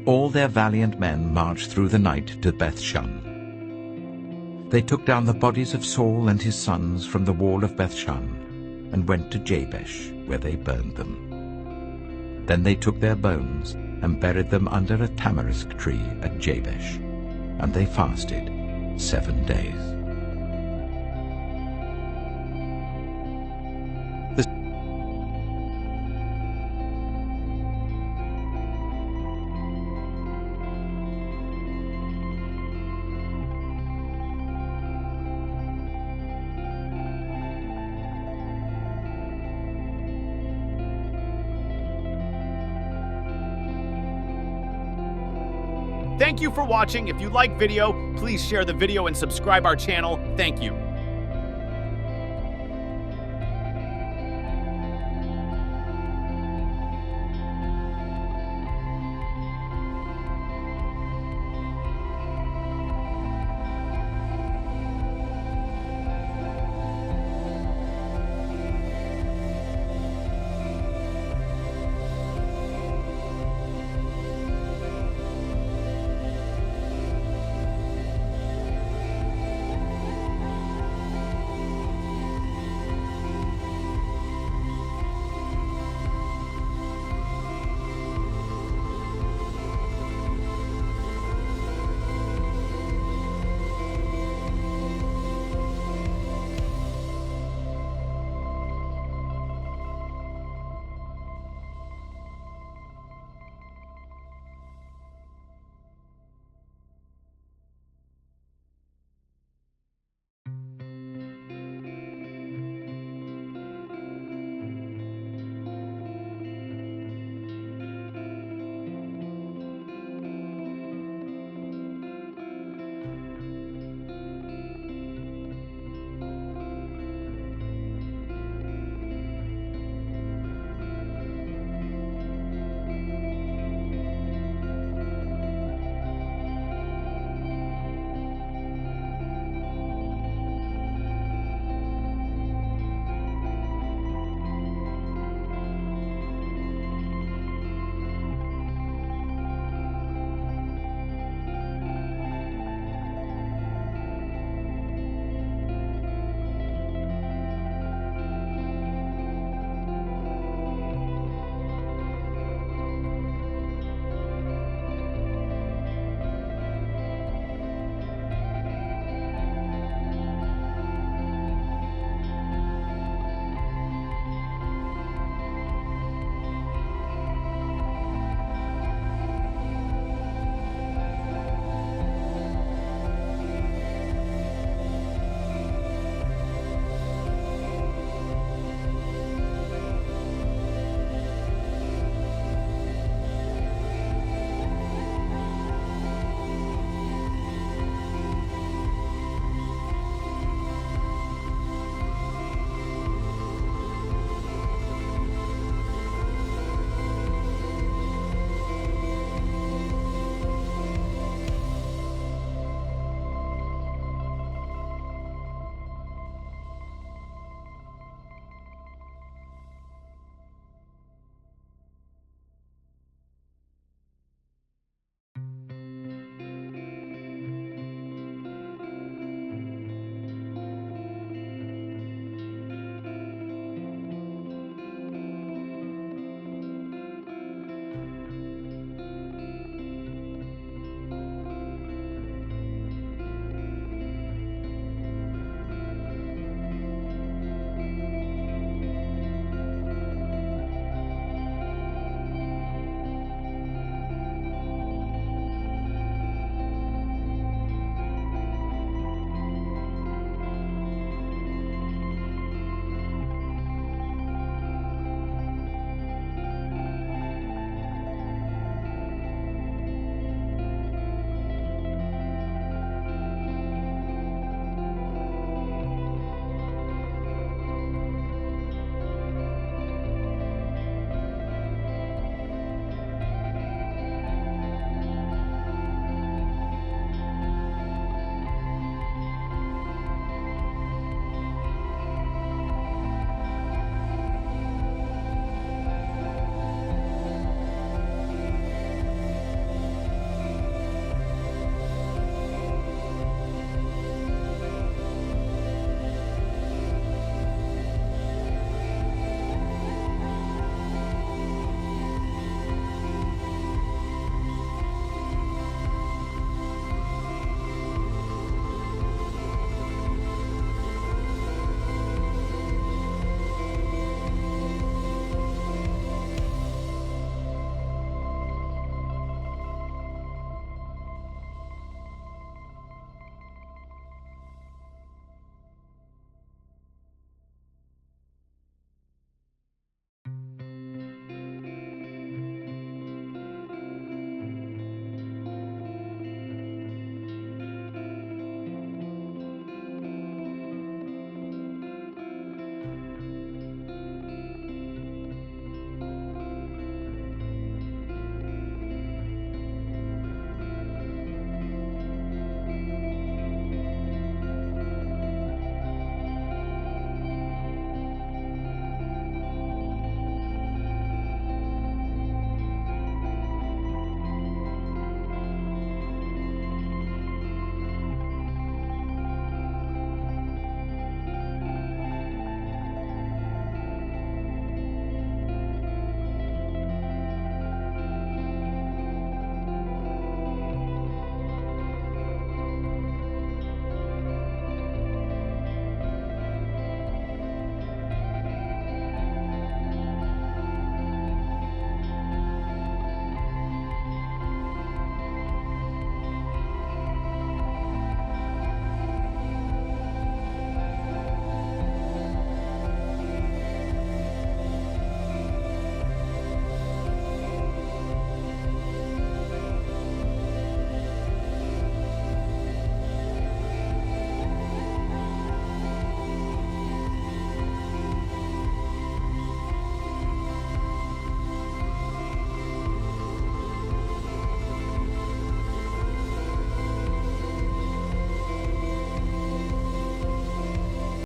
all their valiant men marched through the night to Beth-shan. They took down the bodies of Saul and his sons from the wall of Beth-shan and went to Jabesh, where they burned them. Then they took their bones and buried them under a tamarisk tree at Jabesh, and they fasted 7 days. Thank you for watching. If you like video, please share the video and subscribe our channel. Thank you.